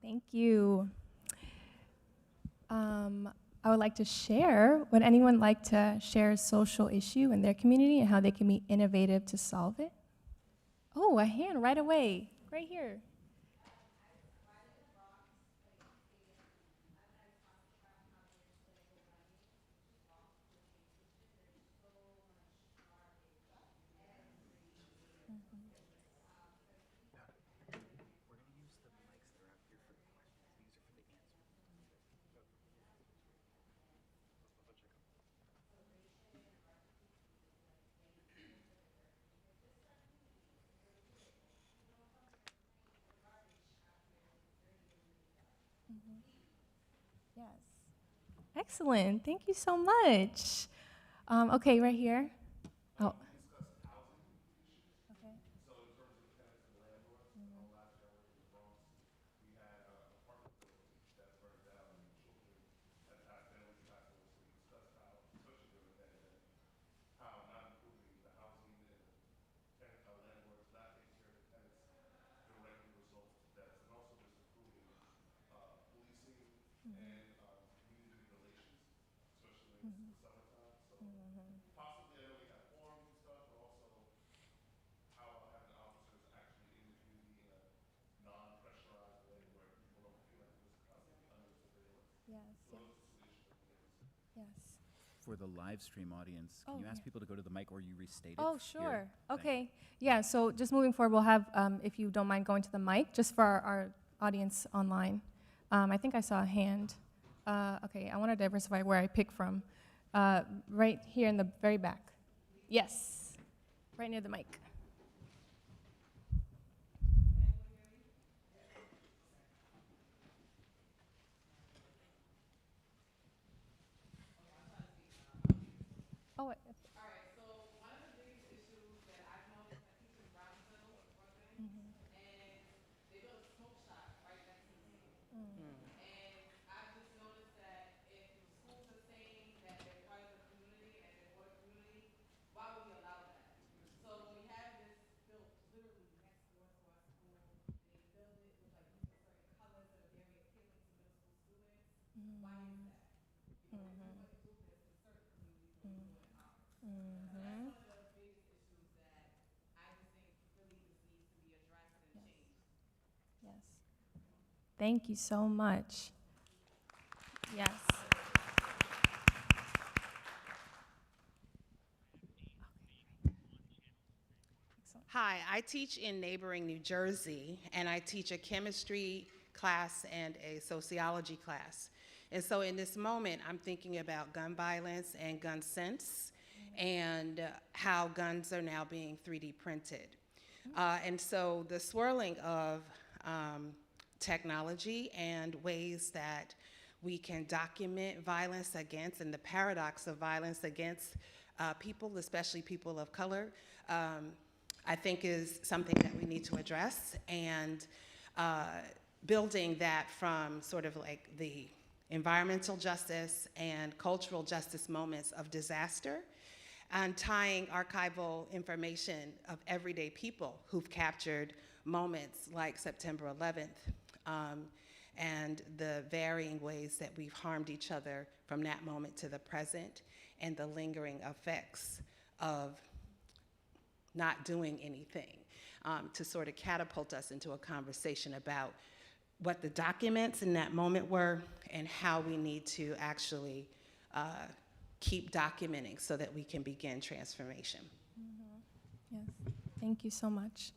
Thank you. I would like to share, would anyone like to share a social issue in their community and how they can be innovative to solve it? Oh, a hand right away, right here. Yes. Excellent. Thank you so much. Okay, right here. Oh. Okay. for the live stream audience, can you ask people to go to the mic or you restate it? Oh, here? sure. Okay. Yeah, so just moving forward, we'll have, if you don't mind going to the mic, just for our audience online. I think I saw a hand. Okay, I want to diversify where I pick from. Right here in the very back. Yes, right near the mic. Oh, wait. All right, so one of the biggest issues that I've noticed, I teach in Brownsville, and they built a smoke shop right next to the school. And I've just noticed that if the schools are saying that they're part of the community and they're for the community, why would we allow that? So when we have this built literally next door to our school, they build it with like using certain colors that are very appealing to middle school students. Why is that? You know, we wouldn't do this in certain communities, but we do it in ours. That's one of the biggest issues that I just think really just needs to be addressed and changed. Yes. Thank you so much. Yes. Hi, I teach in neighboring New Jersey, and I teach a chemistry class and a sociology class. And so in this moment, I'm thinking about gun violence and gun sense and how guns are now being 3D printed. And so the swirling of technology and ways that we can document violence against and the paradox of violence against people, especially people of color, I think is something that we need to address, and building that from sort of like the environmental justice and cultural justice moments of disaster, and tying archival information of everyday people who've captured moments like September 11th, and the varying ways that we've harmed each other from that moment to the present, and the lingering effects of not doing anything, to sort of catapult us into a conversation about what the documents in that moment were and how we need to actually keep documenting so that we can begin transformation. Yes. Thank you so much.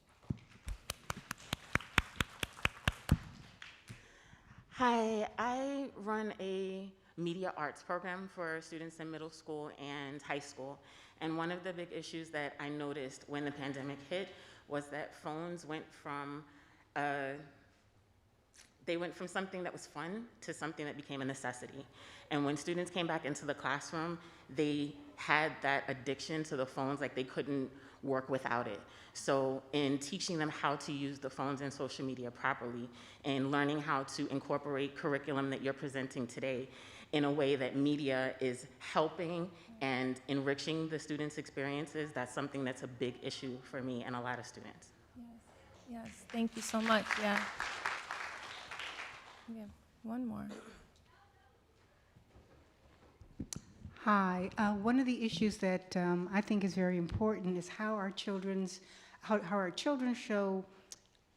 Hi, I run a media arts program for students in middle school and high school. And one of the big issues that I noticed when the pandemic hit was that phones went from something that was fun to something that became a necessity. And when students came back into the classroom, they had that addiction to the phones, like they couldn't work without it. So in teaching them how to use the phones and social media properly, and learning how to incorporate curriculum that you're presenting today in a way that media is helping and enriching the students' experiences, that's something that's a big issue for me and a lot of students. Yes, thank you so much. Yeah. We have one more. Hi. One of the issues that I think is very important is how our children show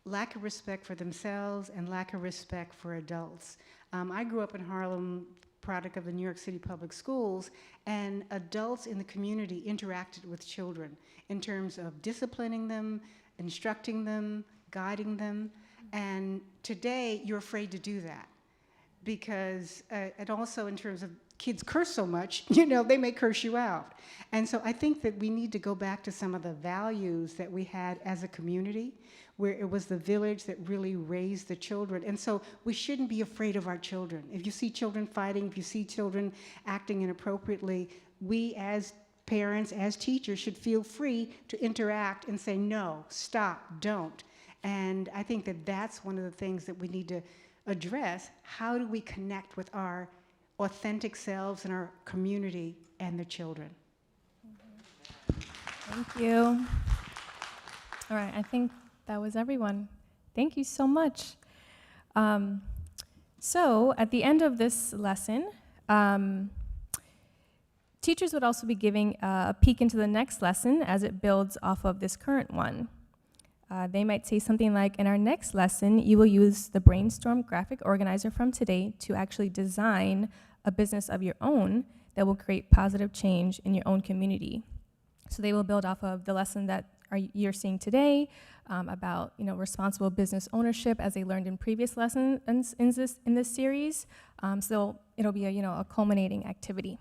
lack of respect for themselves and lack of respect for adults. I grew up in Harlem, product of the New York City Public Schools, and adults in the community interacted with children in terms of disciplining them, instructing them, guiding them. And today, you're afraid to do that because, and also in terms of kids curse so much, you know, they may curse you out. And so I think that we need to go back to some of the values that we had as a community, where it was the village that really raised the children. And so we shouldn't be afraid of our children. If you see children fighting, if you see children acting inappropriately, we as parents, as teachers, should feel free to interact and say, no, stop, don't. And I think that that's one of the things that we need to address. How do we connect with our authentic selves and our community and the children? Thank you. All right, I think that was everyone. Thank you so much. So at the end of this lesson, teachers would also be giving a peek into the next lesson as it builds off of this current one. They might say something like, in our next lesson, you will use the brainstorm graphic organizer from today to actually design a business of your own that will create positive change in your own community. So they will build off of the lesson that you're seeing today about responsible business ownership, as they learned in previous lessons in this series. So it'll be a culminating activity.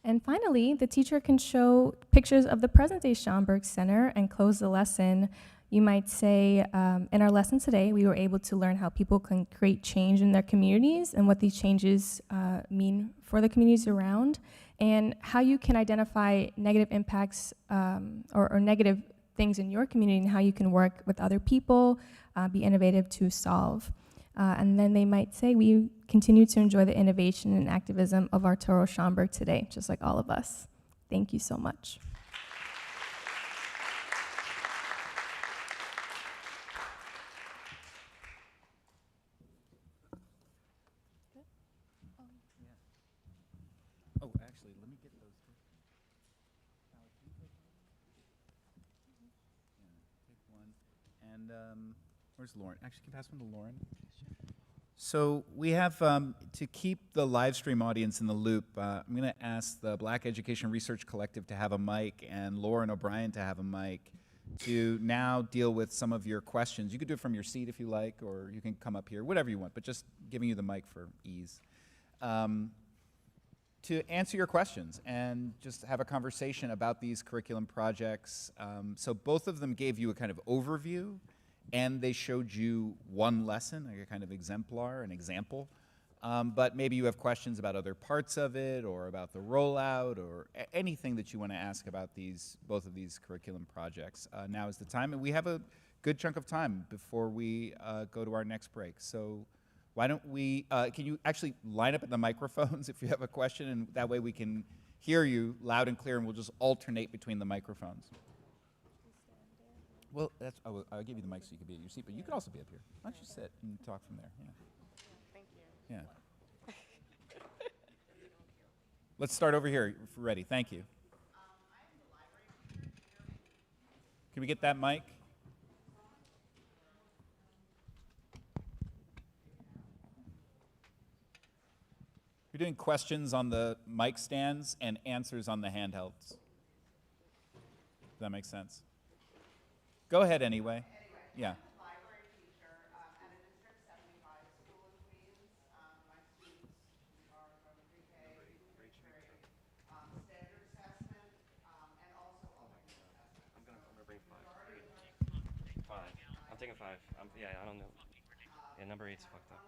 And finally, the teacher can show pictures of the present-day Schaumburg Center and close the lesson. You might say, in our lesson today, we were able to learn how people can create change in their communities and what these changes mean for the communities around, and how you can identify negative impacts or negative things in your community and how you can work with other people, be innovative to solve. And then they might say, we continue to enjoy the innovation and activism of Arturo Schomburg today, just like all of us. Thank you so much. Oh, actually, let me get those. Take one. And where's Lauren? Actually, can you pass one to Lauren? So we have, to keep the live stream audience in the loop, I'm going to ask the Black Education Research Collective to have a mic and Lauren O'Brien to have a mic to now deal with some of your questions. You could do it from your seat if you like, or you can come up here, whatever you want, but just giving you the mic for ease. To answer your questions and just have a conversation about these curriculum projects. So both of them gave you a kind of overview, and they showed you one lesson, like a kind of exemplar, an example. But maybe you have questions about other parts of it, or about the rollout, or anything that you want to ask about both of these curriculum projects. Now is the time, and we have a good chunk of time before we go to our next break. So why don't we, can you actually line up at the microphones if you have a question, and that way we can hear you loud and clear, and we'll just alternate between the microphones. Well, I'll give you the mic so you can be at your seat, but you can also be up here. Why don't you sit and talk from there? Yeah. Thank you. Yeah. Let's start over here if we're ready. Thank you. Can we get that mic? You're doing questions on the mic stands and answers on the handhelds. Does that make sense? Go ahead anyway. Yeah. I'm taking 5. Yeah, I don't know. Yeah, number 8's fucked up.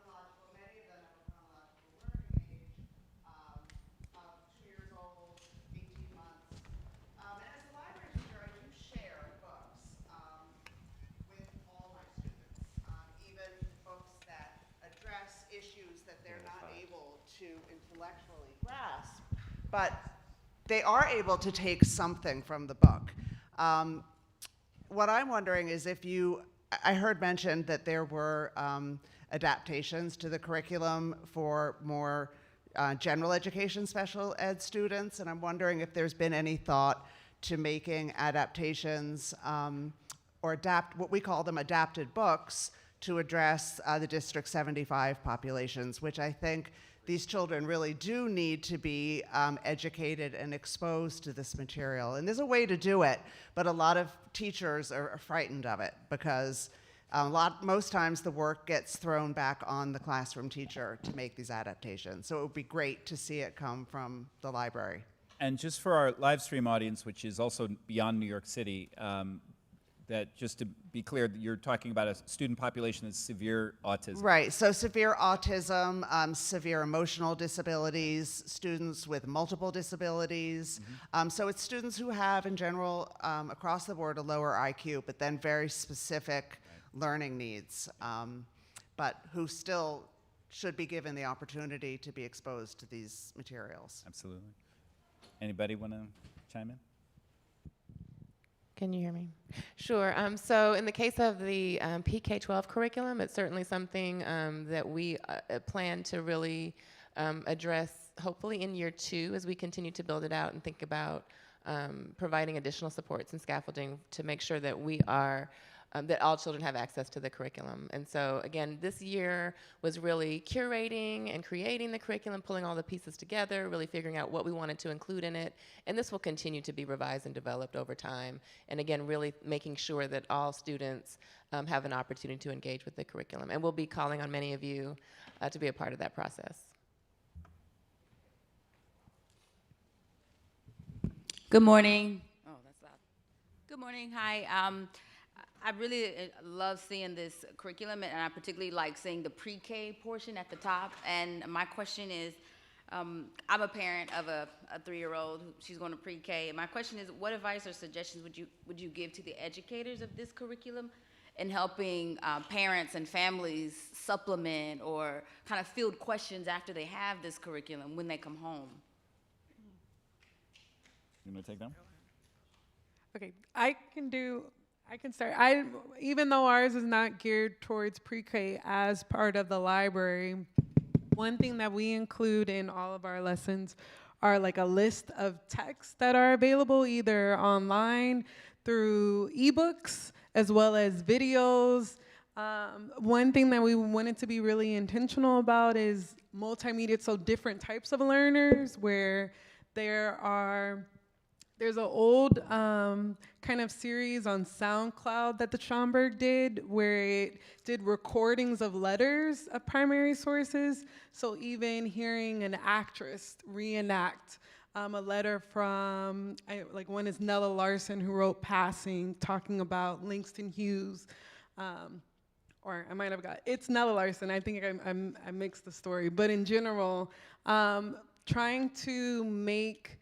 Issues that they're not able to intellectually grasp, but they are able to take something from the book. What I'm wondering is I heard mentioned that there were adaptations to the curriculum for more general education special ed students, and I'm wondering if there's been any thought to making adaptations or what we call them adapted books to address the District 75 populations, which I think these children really do need to be educated and exposed to this material. And there's a way to do it, but a lot of teachers are frightened of it because most times the work gets thrown back on the classroom teacher to make these adaptations. So it would be great to see it come from the library. And just for our live stream audience, which is also beyond New York City, that just to be clear, you're talking about a student population that's severe autism. Right, so severe autism, severe emotional disabilities, students with multiple disabilities. So it's students who have, in general, across the board, a lower IQ, but then very specific learning needs, but who still should be given the opportunity to be exposed to these materials. Absolutely. Anybody want to chime in? Can you hear me? Sure. So in the case of the PK-12 curriculum, it's certainly something that we plan to really address, hopefully in year 2, as we continue to build it out and think about providing additional supports and scaffolding to make sure that we are that all children have access to the curriculum. And so again, this year was really curating and creating the curriculum, pulling all the pieces together, really figuring out what we wanted to include in it. And this will continue to be revised and developed over time. And again, really making sure that all students have an opportunity to engage with the curriculum. And we'll be calling on many of you to be a part of that process. Good morning. Oh, that's loud. Good morning. Hi. I really love seeing this curriculum, and I particularly like seeing the pre-K portion at the top. And my question is, I'm a parent of a 3-year-old. She's going to pre-K. And my question is, what advice or suggestions would you give to the educators of this curriculum in helping parents and families supplement or kind of field questions after they have this curriculum when they come home? You want to take them? Okay, I can start. Even though ours is not geared towards pre-K as part of the library, one thing that we include in all of our lessons are like a list of texts that are available either online through ebooks as well as videos. One thing that we wanted to be really intentional about is multimedia, so different types of learners where there's an old kind of series on SoundCloud that the Schomburg did where it did recordings of letters of primary sources. So even hearing an actress reenact a letter from, like one is Nella Larson who wrote Passing, talking about Langston Hughes. Or I might have it's Nella Larson, I think I mixed the story. But in general, trying to make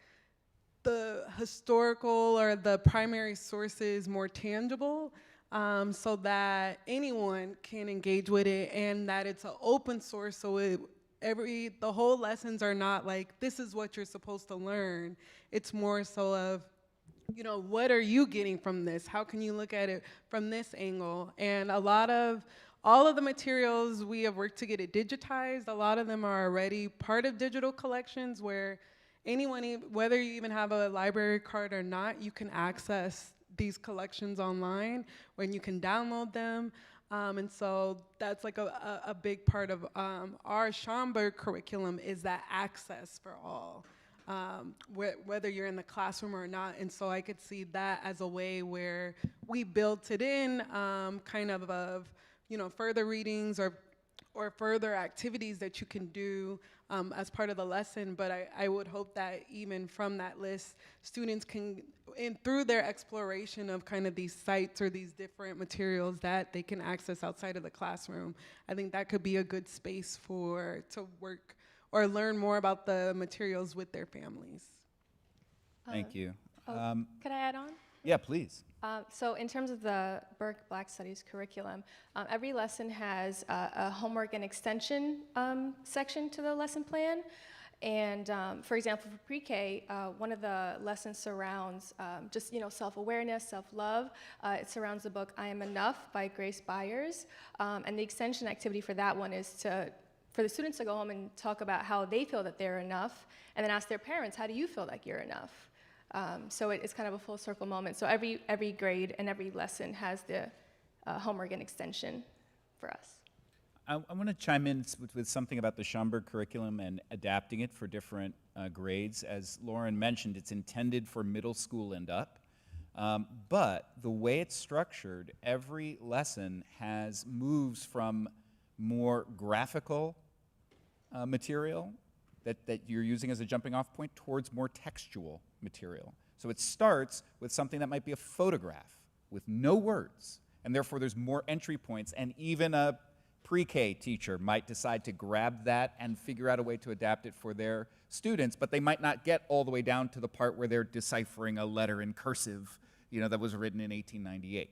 the historical or the primary sources more tangible so that anyone can engage with it and that it's an open source so the whole lessons are not like this is what you're supposed to learn. It's more so of, you know, what are you getting from this? How can you look at it from this angle? And all of the materials we have worked to get it digitized. A lot of them are already part of digital collections where anyone, whether you even have a library card or not, you can access these collections online when you can download them. And so that's like a big part of our Schaumburg curriculum is that access for all, whether you're in the classroom or not. And so I could see that as a way where we built it in kind of further readings or further activities that you can do as part of the lesson, but I would hope that even from that list, students can, through their exploration of kind of these sites or these different materials that they can access outside of the classroom, I think that could be a good space to work or learn more about the materials with their families. Thank you. Could I add on? Yeah, please. So in terms of the Berk Black Studies Curriculum, every lesson has a homework and extension section to the lesson plan. And for example, for pre-K, one of the lessons surrounds just self-awareness, self-love. It surrounds the book I Am Enough by Grace Byers. And the extension activity for that one is for the students to go home and talk about how they feel that they're enough, and then ask their parents, how do you feel like you're enough? So it's kind of a full circle moment. So every grade and every lesson has the homework and extension for us. I want to chime in with something about the Schaumburg curriculum and adapting it for different grades. As Lauren mentioned, it's intended for middle school and up. But the way it's structured, every lesson moves from more graphical material that you're using as a jumping off point towards more textual material. So it starts with something that might be a photograph with no words, and therefore there's more entry points, and even a pre-K teacher might decide to grab that and figure out a way to adapt it for their students, but they might not get all the way down to the part where they're deciphering a letter in cursive, that was written in 1898.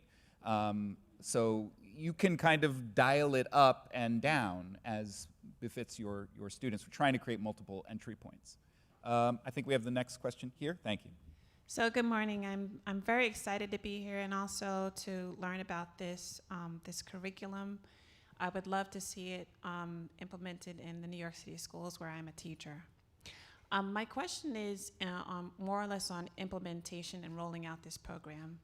So you can kind of dial it up and down as befits your students. We're trying to create multiple entry points. I think we have the next question here. Thank you. So good morning. I'm very excited to be here and also to learn about this curriculum. I would love to see it implemented in the New York City schools where I'm a teacher. My question is more or less on implementation and rolling out this program.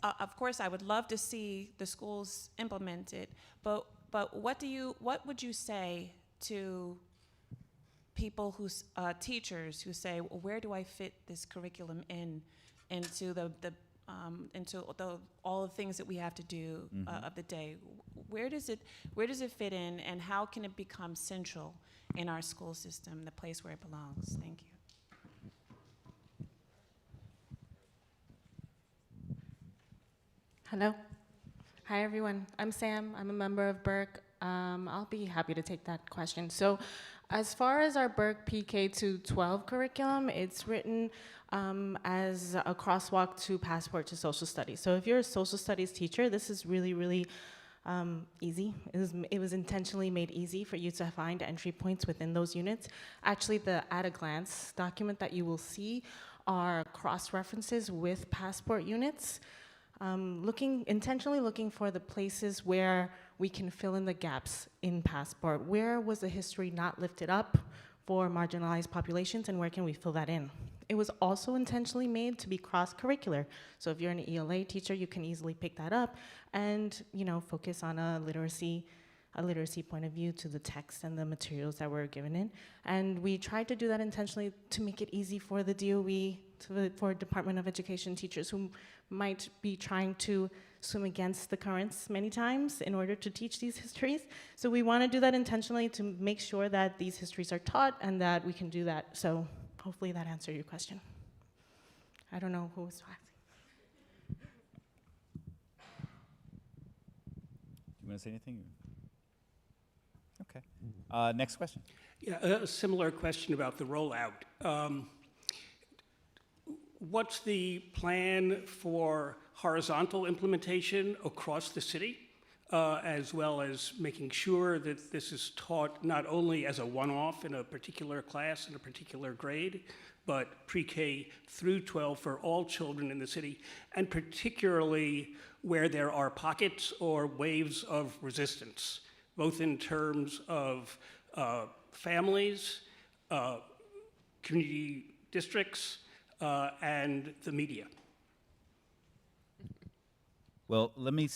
of course, I would love to see the schools implement it, but what would you say to people who's teachers who say, well, where do I fit this curriculum into all the things that we have to do of the day? Where does it fit in, and how can it become central in our school system, the place where it belongs? Thank you. Hello. Hi, everyone. I'm Sam. I'm a member of Burke. I'll be happy to take that question. So as far as our Burke PK to 12 curriculum, it's written as a crosswalk to Passport to Social Studies. So if you're a social studies teacher, this is really, really easy. It was intentionally made easy for you to find entry points within those units. Actually, the at a glance document that you will see are cross-references with Passport units. Intentionally looking for the places where we can fill in the gaps in Passport. Where was the history not lifted up for marginalized populations, and where can we fill that in? It was also intentionally made to be cross-curricular. So if you're an ELA teacher, you can easily pick that up and, focus on a literacy point of view to the text and the materials that were given in. And we tried to do that intentionally to make it easy for the DOE, for Department of Education teachers who might be trying to swim against the currents many times in order to teach these histories. So we want to do that intentionally to make sure that these histories are taught and that we can do that. So hopefully that answered your question. I don't know who was asking. Do you want to say anything? Okay. Next question. Yeah, a similar question about the rollout. What's the plan for horizontal implementation across the city, as well as making sure that this is taught not only as a one-off in a particular class in a particular grade, but pre-K through 12 for all children in the city, and particularly where there are pockets or waves of resistance, both in terms of families, community districts, and the media. Well, let me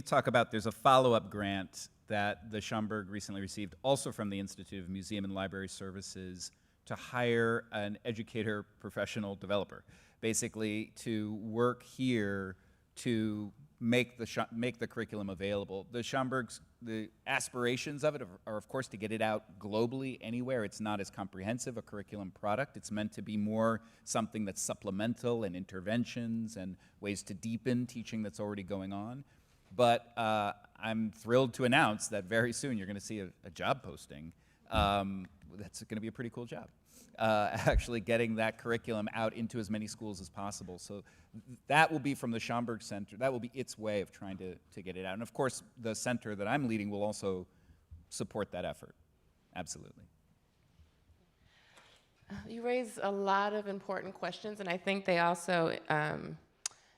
talk about, there's a follow-up grant that the Schaumburg recently received, also from the Institute of Museum and Library Services, to hire an educator professional developer, basically to work here to make the curriculum available. The Schaumburg's, the aspirations of it are of course to get it out globally anywhere. It's not as comprehensive a curriculum product. It's meant to be more something that's supplemental and interventions and ways to deepen teaching that's already going on. But I'm thrilled to announce that very soon you're going to see a job posting. That's going to be a pretty cool job. Actually getting that curriculum out into as many schools as possible. So that will be from the Schomburg Center. That will be its way of trying to get it out. And of course, the center that I'm leading will also support that effort. Absolutely. You raise a lot of important questions, and I think they also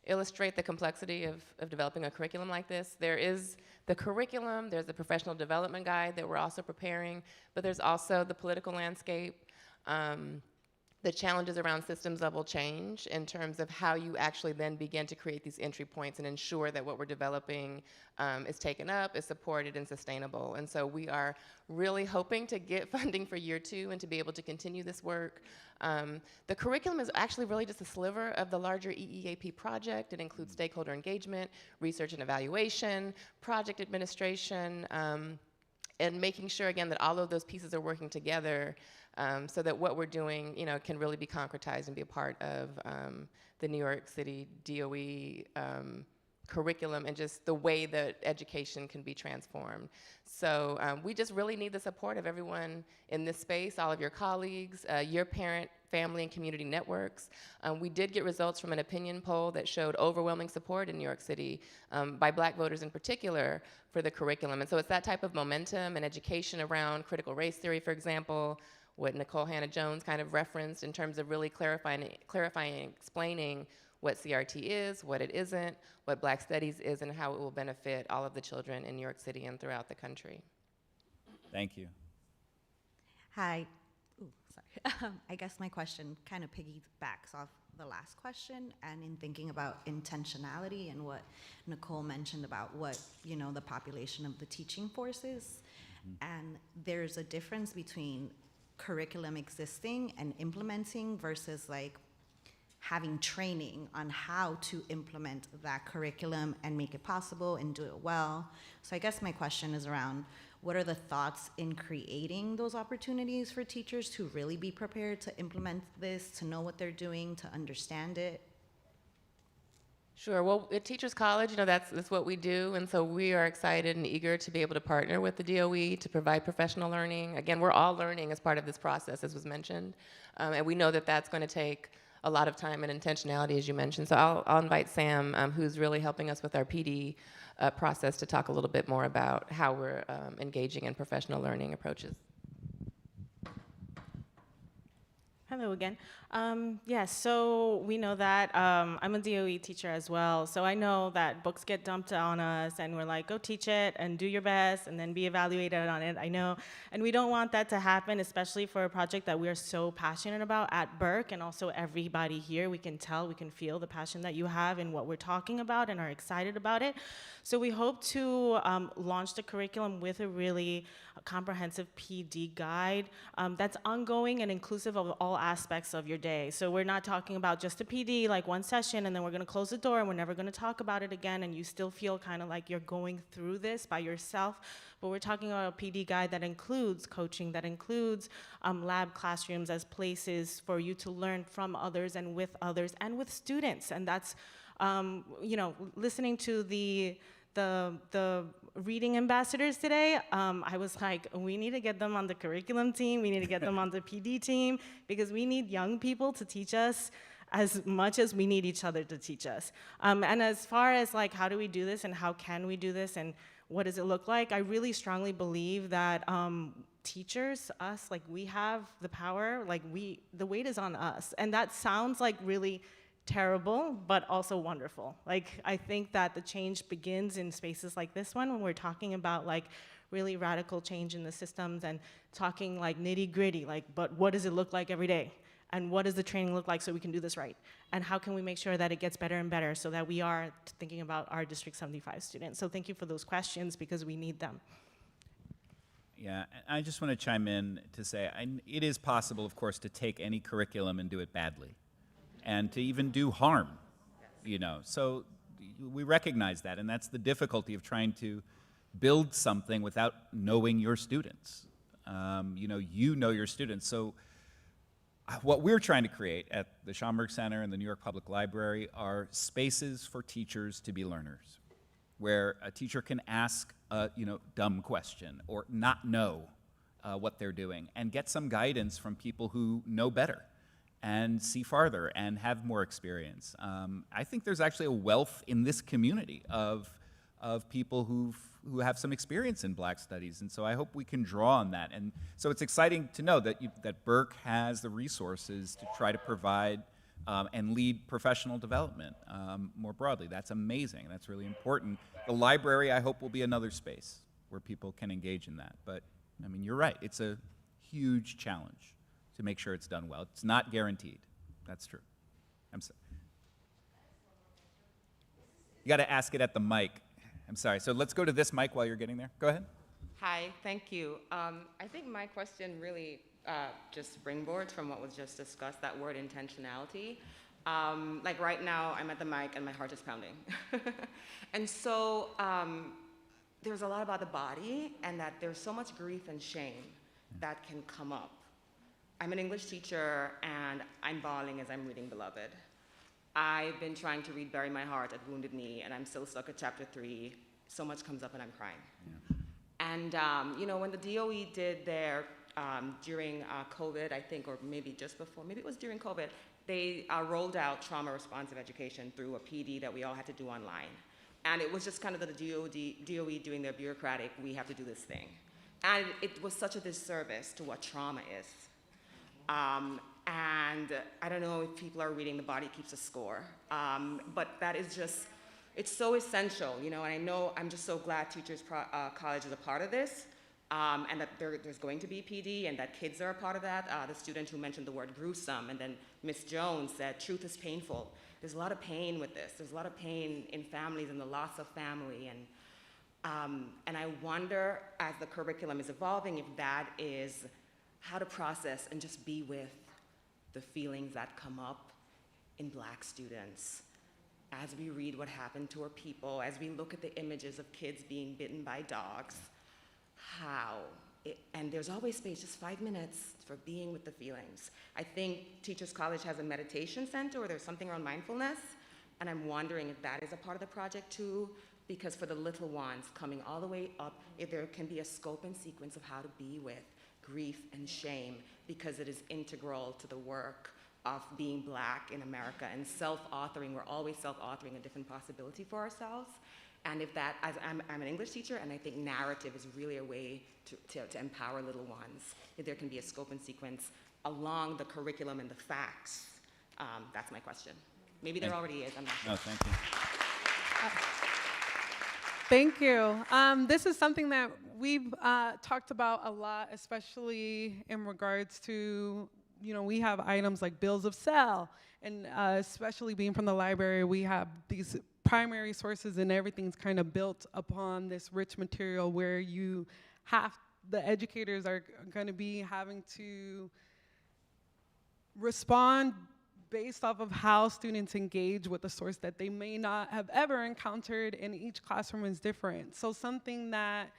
illustrate the complexity of developing a curriculum like this. There is the curriculum, there's the professional development guide that we're also preparing, but there's also the political landscape, the challenges around systems level change in terms of how you actually then begin to create these entry points and ensure that what we're developing is taken up, is supported, and sustainable. And so we are really hoping to get funding for year 2 and to be able to continue this work. The curriculum is actually really just a sliver of the larger EEAP project. It includes stakeholder engagement, research and evaluation, project administration, and making sure, again, that all of those pieces are working together so that what we're doing, can really be concretized and be a part of the New York City DOE curriculum and just the way that education can be transformed. So we just really need the support of everyone in this space, all of your colleagues, your parent, family, and community networks. We did get results from an opinion poll that showed overwhelming support in New York City by Black voters in particular for the curriculum. And so it's that type of momentum and education around critical race theory, for example, what Nikole Hannah-Jones kind of referenced in terms of really clarifying and explaining what CRT is, what it isn't, what Black Studies is, and how it will benefit all of the children in New York City and throughout the country. Thank you. Hi. Ooh, sorry. I guess my question kind of piggybacks off the last question and in thinking about intentionality and what Nicole mentioned about what, you know, the population of the teaching force is. And there's a difference between curriculum existing and implementing versus like having training on how to implement that curriculum and make it possible and do it well. So I guess my question is around what are the thoughts in creating those opportunities for teachers to really be prepared to implement this, to know what they're doing, to understand it? Sure. Well, at Teachers College, you know, that's what we do, and so we are excited and eager to be able to partner with the DOE to provide professional learning. Again, we're all learning as part of this process, as was mentioned, and we know that that's going to take a lot of time and intentionality, as you mentioned. So I'll invite Sam, who's really helping us with our PD process, to talk a little bit more about how we're engaging in professional learning approaches. Hello again. Yes, so we know that I'm a DOE teacher as well, so I know that books get dumped on us and we're like, go teach it and do your best and then be evaluated on it, I know. And we don't want that to happen, especially for a project that we're so passionate about at Burke, and also everybody here. We can tell, we can feel the passion that you have in what we're talking about and are excited about it. So we hope to launch the curriculum with a really comprehensive PD guide that's ongoing and inclusive of all aspects of your day. So we're not talking about just a PD, like one session, and then we're gonna close the door and we're never gonna talk about it again, and you still feel kind of like you're going through this by yourself. But we're talking about a PD guide that includes coaching, that includes lab classrooms as places for you to learn from others and with students. And that's, you know, listening to the reading ambassadors today, I was like, we need to get them on the curriculum team, we need to get them on the PD team, because we need young people to teach us as much as we need each other to teach us. And as far as like, how do we do this and how can we do this and what does it look like, I really strongly believe that teachers, us, like we have the power, like the weight is on us. And that sounds like really terrible, but also wonderful. Like, I think that the change begins in spaces like this one when we're talking about like really radical change in the systems and talking like nitty gritty, like, but what does it look like every day? And what does the training look like so we can do this right? And how can we make sure that it gets better and better so that we are thinking about our District 75 students? So thank you for those questions because we need them. Yeah, I just want to chime in to say it is possible, of course, to take any curriculum and do it badly, and to even do harm, you know. So we recognize that, and that's the difficulty of trying to build something without knowing your students. You know your students. So what we're trying to create at the Schomburg Center and the New York Public Library are spaces for teachers to be learners, where a teacher can ask a dumb question or not know what they're doing and get some guidance from people who know better and see farther and have more experience. I think there's actually a wealth in this community of people who have some experience in Black studies, and so I hope we can draw on that. And so it's exciting to know that Burke has the resources to try to provide and lead professional development more broadly. That's amazing. That's really important. The library, I hope, will be another space where people can engage in that. But I mean, you're right. It's a huge challenge to make sure it's done well. It's not guaranteed. That's true. I'm sorry. You got to ask it at the mic. I'm sorry. So let's go to this mic while you're getting there. Go ahead. Hi, thank you. I think my question really just springboards from what was just discussed, that word intentionality. Like right now, I'm at the mic and my heart is pounding. And so there's a lot about the body and that there's so much grief and shame that can come up. I'm an English teacher and I'm bawling as I'm reading Beloved. I've been trying to read Bury My Heart at Wounded Knee and I'm still stuck at chapter 3. So much comes up and I'm crying. Yeah. And when the DOE did their, during COVID, I think, or maybe just before, maybe it was during COVID, they rolled out trauma responsive education through a PD that we all had to do online. And it was just kind of the DOE doing their bureaucratic, we have to do this thing. And it was such a disservice to what trauma is. And I don't know if people are reading The Body Keeps a Score, but that is just, it's so essential, and I know I'm just so glad Teachers College is a part of this, and that there's going to be PD and that kids are a part of that. The student who mentioned the word gruesome, and then Ms. Jones said truth is painful. There's a lot of pain with this. There's a lot of pain in families and the loss of family. And I wonder, as the curriculum is evolving, if that is how to process and just be with the feelings that come up in Black students. As we read what happened to our people, as we look at the images of kids being bitten by dogs, and there's always space, just 5 minutes for being with the feelings. I think Teachers College has a meditation center where there's something around mindfulness, and I'm wondering if that is a part of the project too, because for the little ones coming all the way up, if there can be a scope and sequence of how to be with grief and shame, because it is integral to the work of being Black in America and self-authoring. We're always self-authoring a different possibility for ourselves. And if that, I'm an English teacher, and I think narrative is really a way to empower little ones. If there can be a scope and sequence along the curriculum and the facts, that's my question. Maybe there already is, I'm not sure. No, thank you. Thank you. This is something that we've talked about a lot, especially in regards to, we have items like bills of sale, and especially being from the library, we have these primary sources and everything's kind of built upon this rich material where the educators are going to be having to respond based off of how students engage with the source that they may not have ever encountered, and each classroom is different. So something that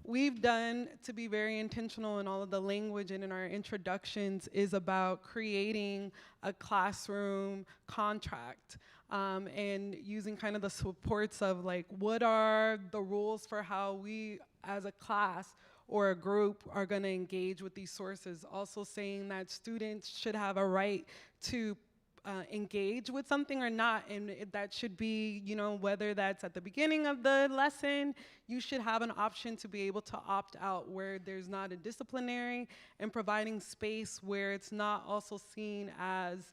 we've done to be very intentional in all of the language and in our introductions is about creating a classroom contract, and using kind of the supports of like, what are the rules for how we as a class or a group are going to engage with these sources. Also saying that students should have a right to engage with something or not, and that should be, whether that's at the beginning of the lesson, you should have an option to be able to opt out where there's not a disciplinary, and providing space where it's not also seen as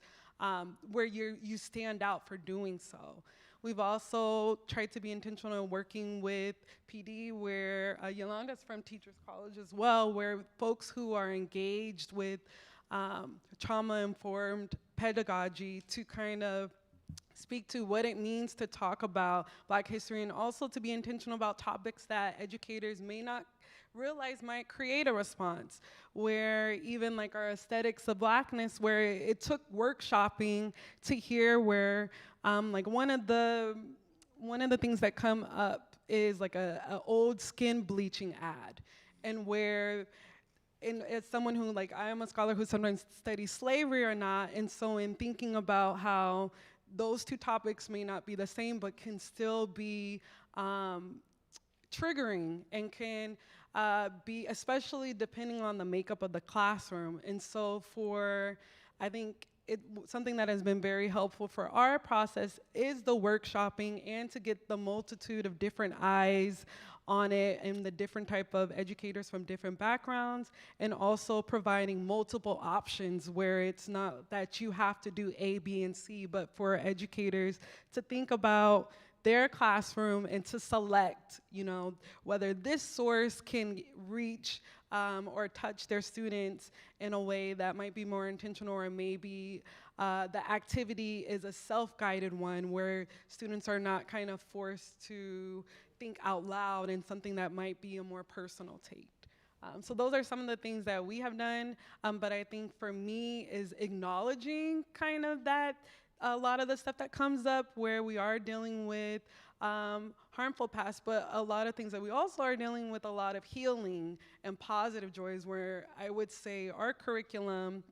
where you stand out for doing so. We've also tried to be intentional working with PD, where Yolanda's from Teachers College as well, where folks who are engaged with trauma-informed pedagogy to kind of speak to what it means to talk about Black history, and also to be intentional about topics that educators may not realize might create a response, where even like our Aesthetics of Blackness, where it took workshopping to hear where like one of the things that come up is like a old skin bleaching ad, and where as someone who, like, I am a scholar who sometimes studies slavery or not, and so in thinking about how those two topics may not be the same, but can still be triggering and can be, especially depending on the makeup of the classroom. And so I think something that has been very helpful for our process is the workshopping, and to get the multitude of different eyes on it and the different type of educators from different backgrounds, and also providing multiple options where it's not that you have to do A, B, and C, but for educators to think about their classroom and to select, whether this source can reach or touch their students in a way that might be more intentional, or maybe the activity is a self-guided one where students are not kind of forced to think out loud, and something that might be a more personal take. So those are some of the things that we have done, but I think for me is acknowledging kind of that a lot of the stuff that comes up where we are dealing with harmful past, but a lot of things that we also are dealing with, a lot of healing and positive joys, where I would say our curriculum,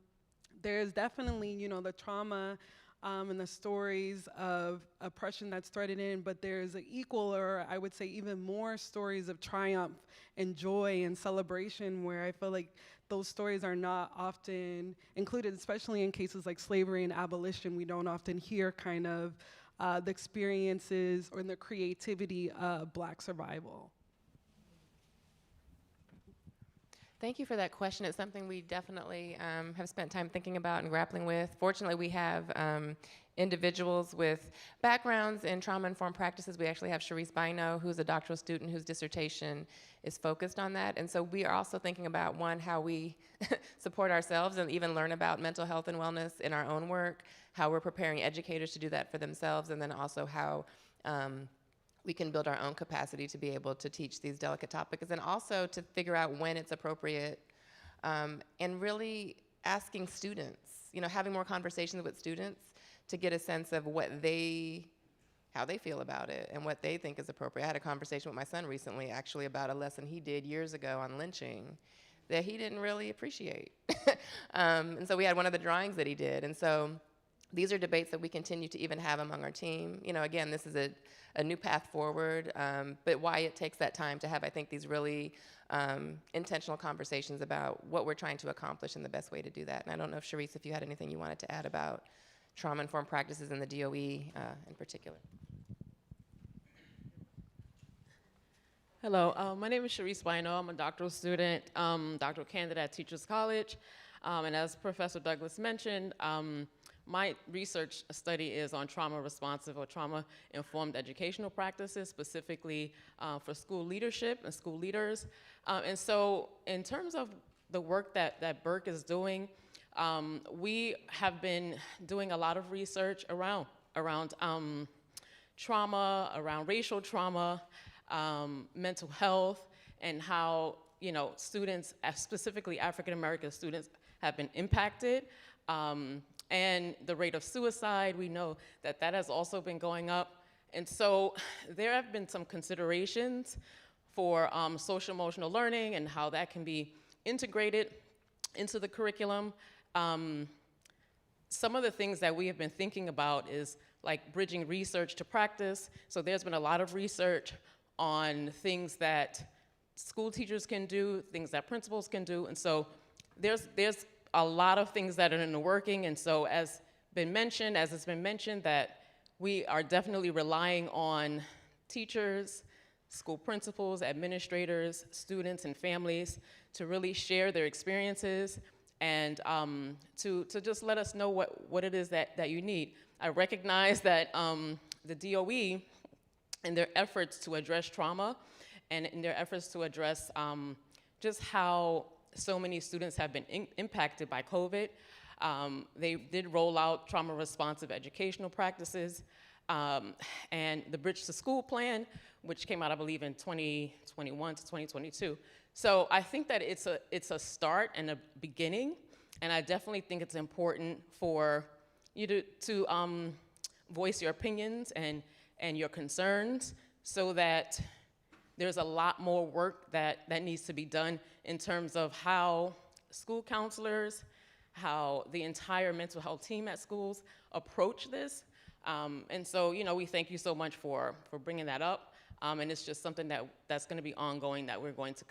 there's definitely, the trauma and the stories of oppression that's threaded in, but there's an equal, or I would say even more, stories of triumph and joy and celebration, where I feel like those stories are not often included, especially in cases like slavery and abolition. We don't often hear kind of the experiences or the creativity of Black survival. Thank you for that question. It's something we definitely have spent time thinking about and grappling with. Fortunately, we have individuals with backgrounds in trauma-informed practices. We actually have Sharice Bino, who's a doctoral student whose dissertation is focused on that. And so we are also thinking about, one, how we support ourselves and even learn about mental health and wellness in our own work, how we're preparing educators to do that for themselves, and then also how we can build our own capacity to be able to teach these delicate topics, and also to figure out when it's appropriate, and really asking students, having more conversations with students to get a sense of how they feel about it and what they think is appropriate. I had a conversation with my son recently, actually, about a lesson he did years ago on lynching that he didn't really appreciate. And so we had one of the drawings that he did. And so these are debates that we continue to even have among our team. Again, this is a new path forward, but why it takes that time to have, I think, these really intentional conversations about what we're trying to accomplish and the best way to do that. And I don't know if Sharice, if you had anything you wanted to add about trauma-informed practices in the DOE in particular. Hello, my name is Sharice Bino. I'm a doctoral student, doctoral candidate at Teachers College. And as Professor Douglas mentioned, my research study is on trauma-responsive or trauma-informed educational practices, specifically for school leadership and school leaders. And so in terms of the work that Burke is doing, we have been doing a lot of research around trauma, around racial trauma, mental health, and how students, specifically African American students, have been impacted. And the rate of suicide, we know that has also been going up. And so there have been some considerations for social emotional learning and how that can be integrated into the curriculum. Some of the things that we have been thinking about is like bridging research to practice. So there's been a lot of research on things that school teachers can do, things that principals can do. And so there's a lot of things that are in the working. And so as it's been mentioned, that we are definitely relying on teachers, school principals, administrators, students, and families to really share their experiences and to just let us know what it is that you need. I recognize that the DOE, in their efforts to address trauma and in their efforts to address just how so many students have been impacted by COVID, they did roll out trauma-responsive educational practices and the Bridge to School plan, which came out, I believe, in 2021 to 2022. So I think that it's a start and a beginning, and I definitely think it's important for you to voice your opinions and your concerns, so that there's a lot more work that needs to be done in terms of how school counselors, how the entire mental health team at schools approach this. And so, we thank you so much for bringing that up. And it's just something that's going to be ongoing that we're going to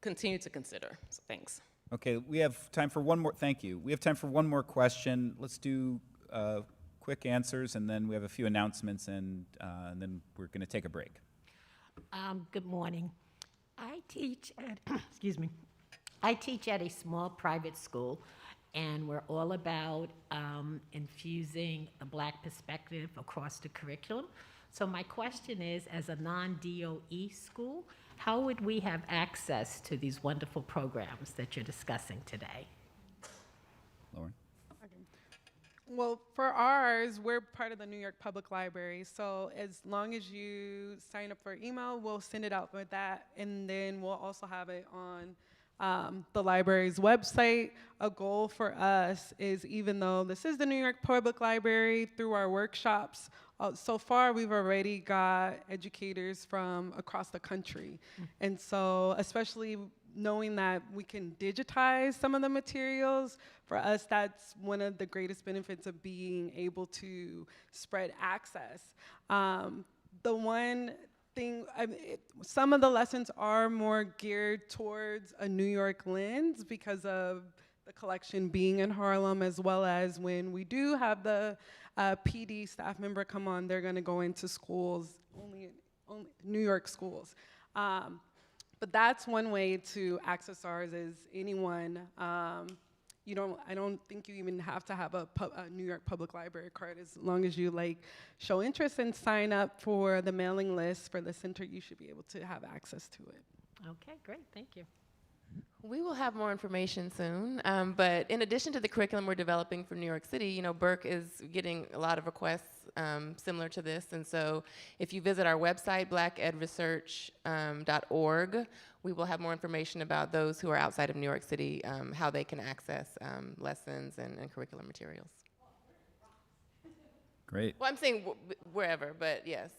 continue to consider. So thanks. Okay, we have time for one more. Thank you. We have time for one more question. Let's do quick answers, and then we have a few announcements, and then we're going to take a break. Good morning. I teach at, excuse me, I teach at a small private school, and we're all about infusing the Black perspective across the curriculum. So my question is, as a non-DOE school, how would we have access to these wonderful programs that you're discussing today? Lauren? Well, for ours, we're part of the New York Public Library, so as long as you sign up for email, we'll send it out with that, and then we'll also have it on the library's website. A goal for us is, even though this is the New York Public Library, through our workshops, so far we've already got educators from across the country. And so, especially knowing that we can digitize some of the materials, for us, that's one of the greatest benefits of being able to spread access. The one thing, some of the lessons are more geared towards a New York lens because of the collection being in Harlem, as well as when we do have the PD staff member come on, they're gonna go into schools, only New York schools. But that's one way to access ours is anyone. I don't think you even have to have a New York Public Library card. As long as you show interest and sign up for the mailing list for the center, you should be able to have access to it. Okay, great, thank you. We will have more information soon, but in addition to the curriculum we're developing for New York City, Burke is getting a lot of requests similar to this, and so if you visit our website, blackedresearch.org, we will have more information about those who are outside of New York City, how they can access lessons and curriculum materials. Great. Well, I'm saying wherever, but yes,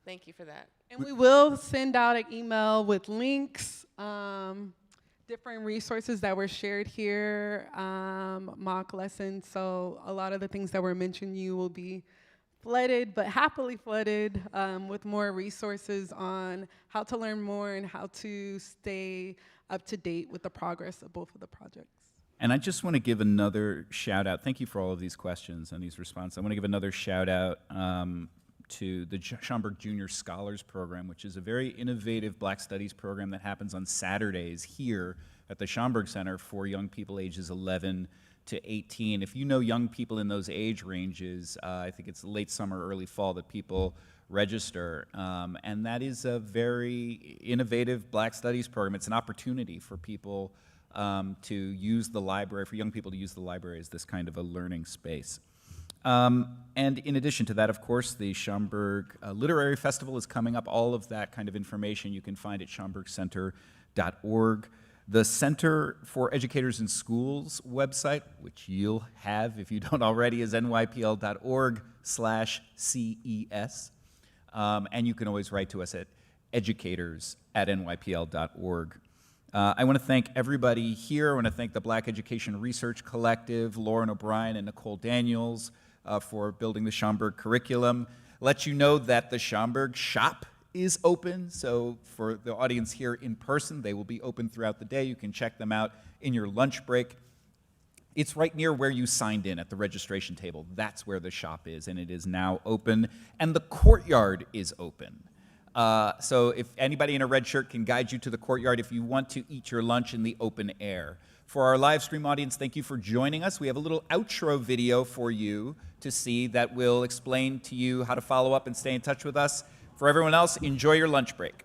thank you for that. And we will send out an email with links, different resources that were shared here, mock lessons. So a lot of the things that were mentioned, you will be flooded, but happily flooded with more resources on how to learn more and how to stay up to date with the progress of both of the projects. And I just want to give another shout out. Thank you for all of these questions and these responses. I want to give another shout out to the Schaumburg Junior Scholars Program, which is a very innovative Black Studies program that happens on Saturdays here at the Schaumburg Center for young people ages 11 to 18. If you know young people in those age ranges, I think it's late summer, early fall that people register. And that is a very innovative Black Studies program. It's an opportunity for people to use the library, for young people to use the library as this kind of a learning space. And in addition to that, of course, the Schaumburg Literary Festival is coming up. All of that kind of information you can find at schaumburgcenter.org. The Center for Educators in Schools website, which you'll have if you don't already, is nypl.org/CES. And you can always write to us at educators@nypl.org. I want to thank everybody here. I want to thank the Black Education Research Collective, Lauren O'Brien and Nicole Daniels for building the Schaumburg Curriculum. Let you know that the Schaumburg shop is open, so for the audience here in person, they will be open throughout the day. You can check them out in your lunch break. It's right near where you signed in at the registration table. That's where the shop is, and it is now open. And the courtyard is open. So if anybody in a red shirt can guide you to the courtyard if you want to eat your lunch in the open air. For our live stream audience, thank you for joining us. We have a little outro video for you to see that will explain to you how to follow up and stay in touch with us. For everyone else, enjoy your lunch break.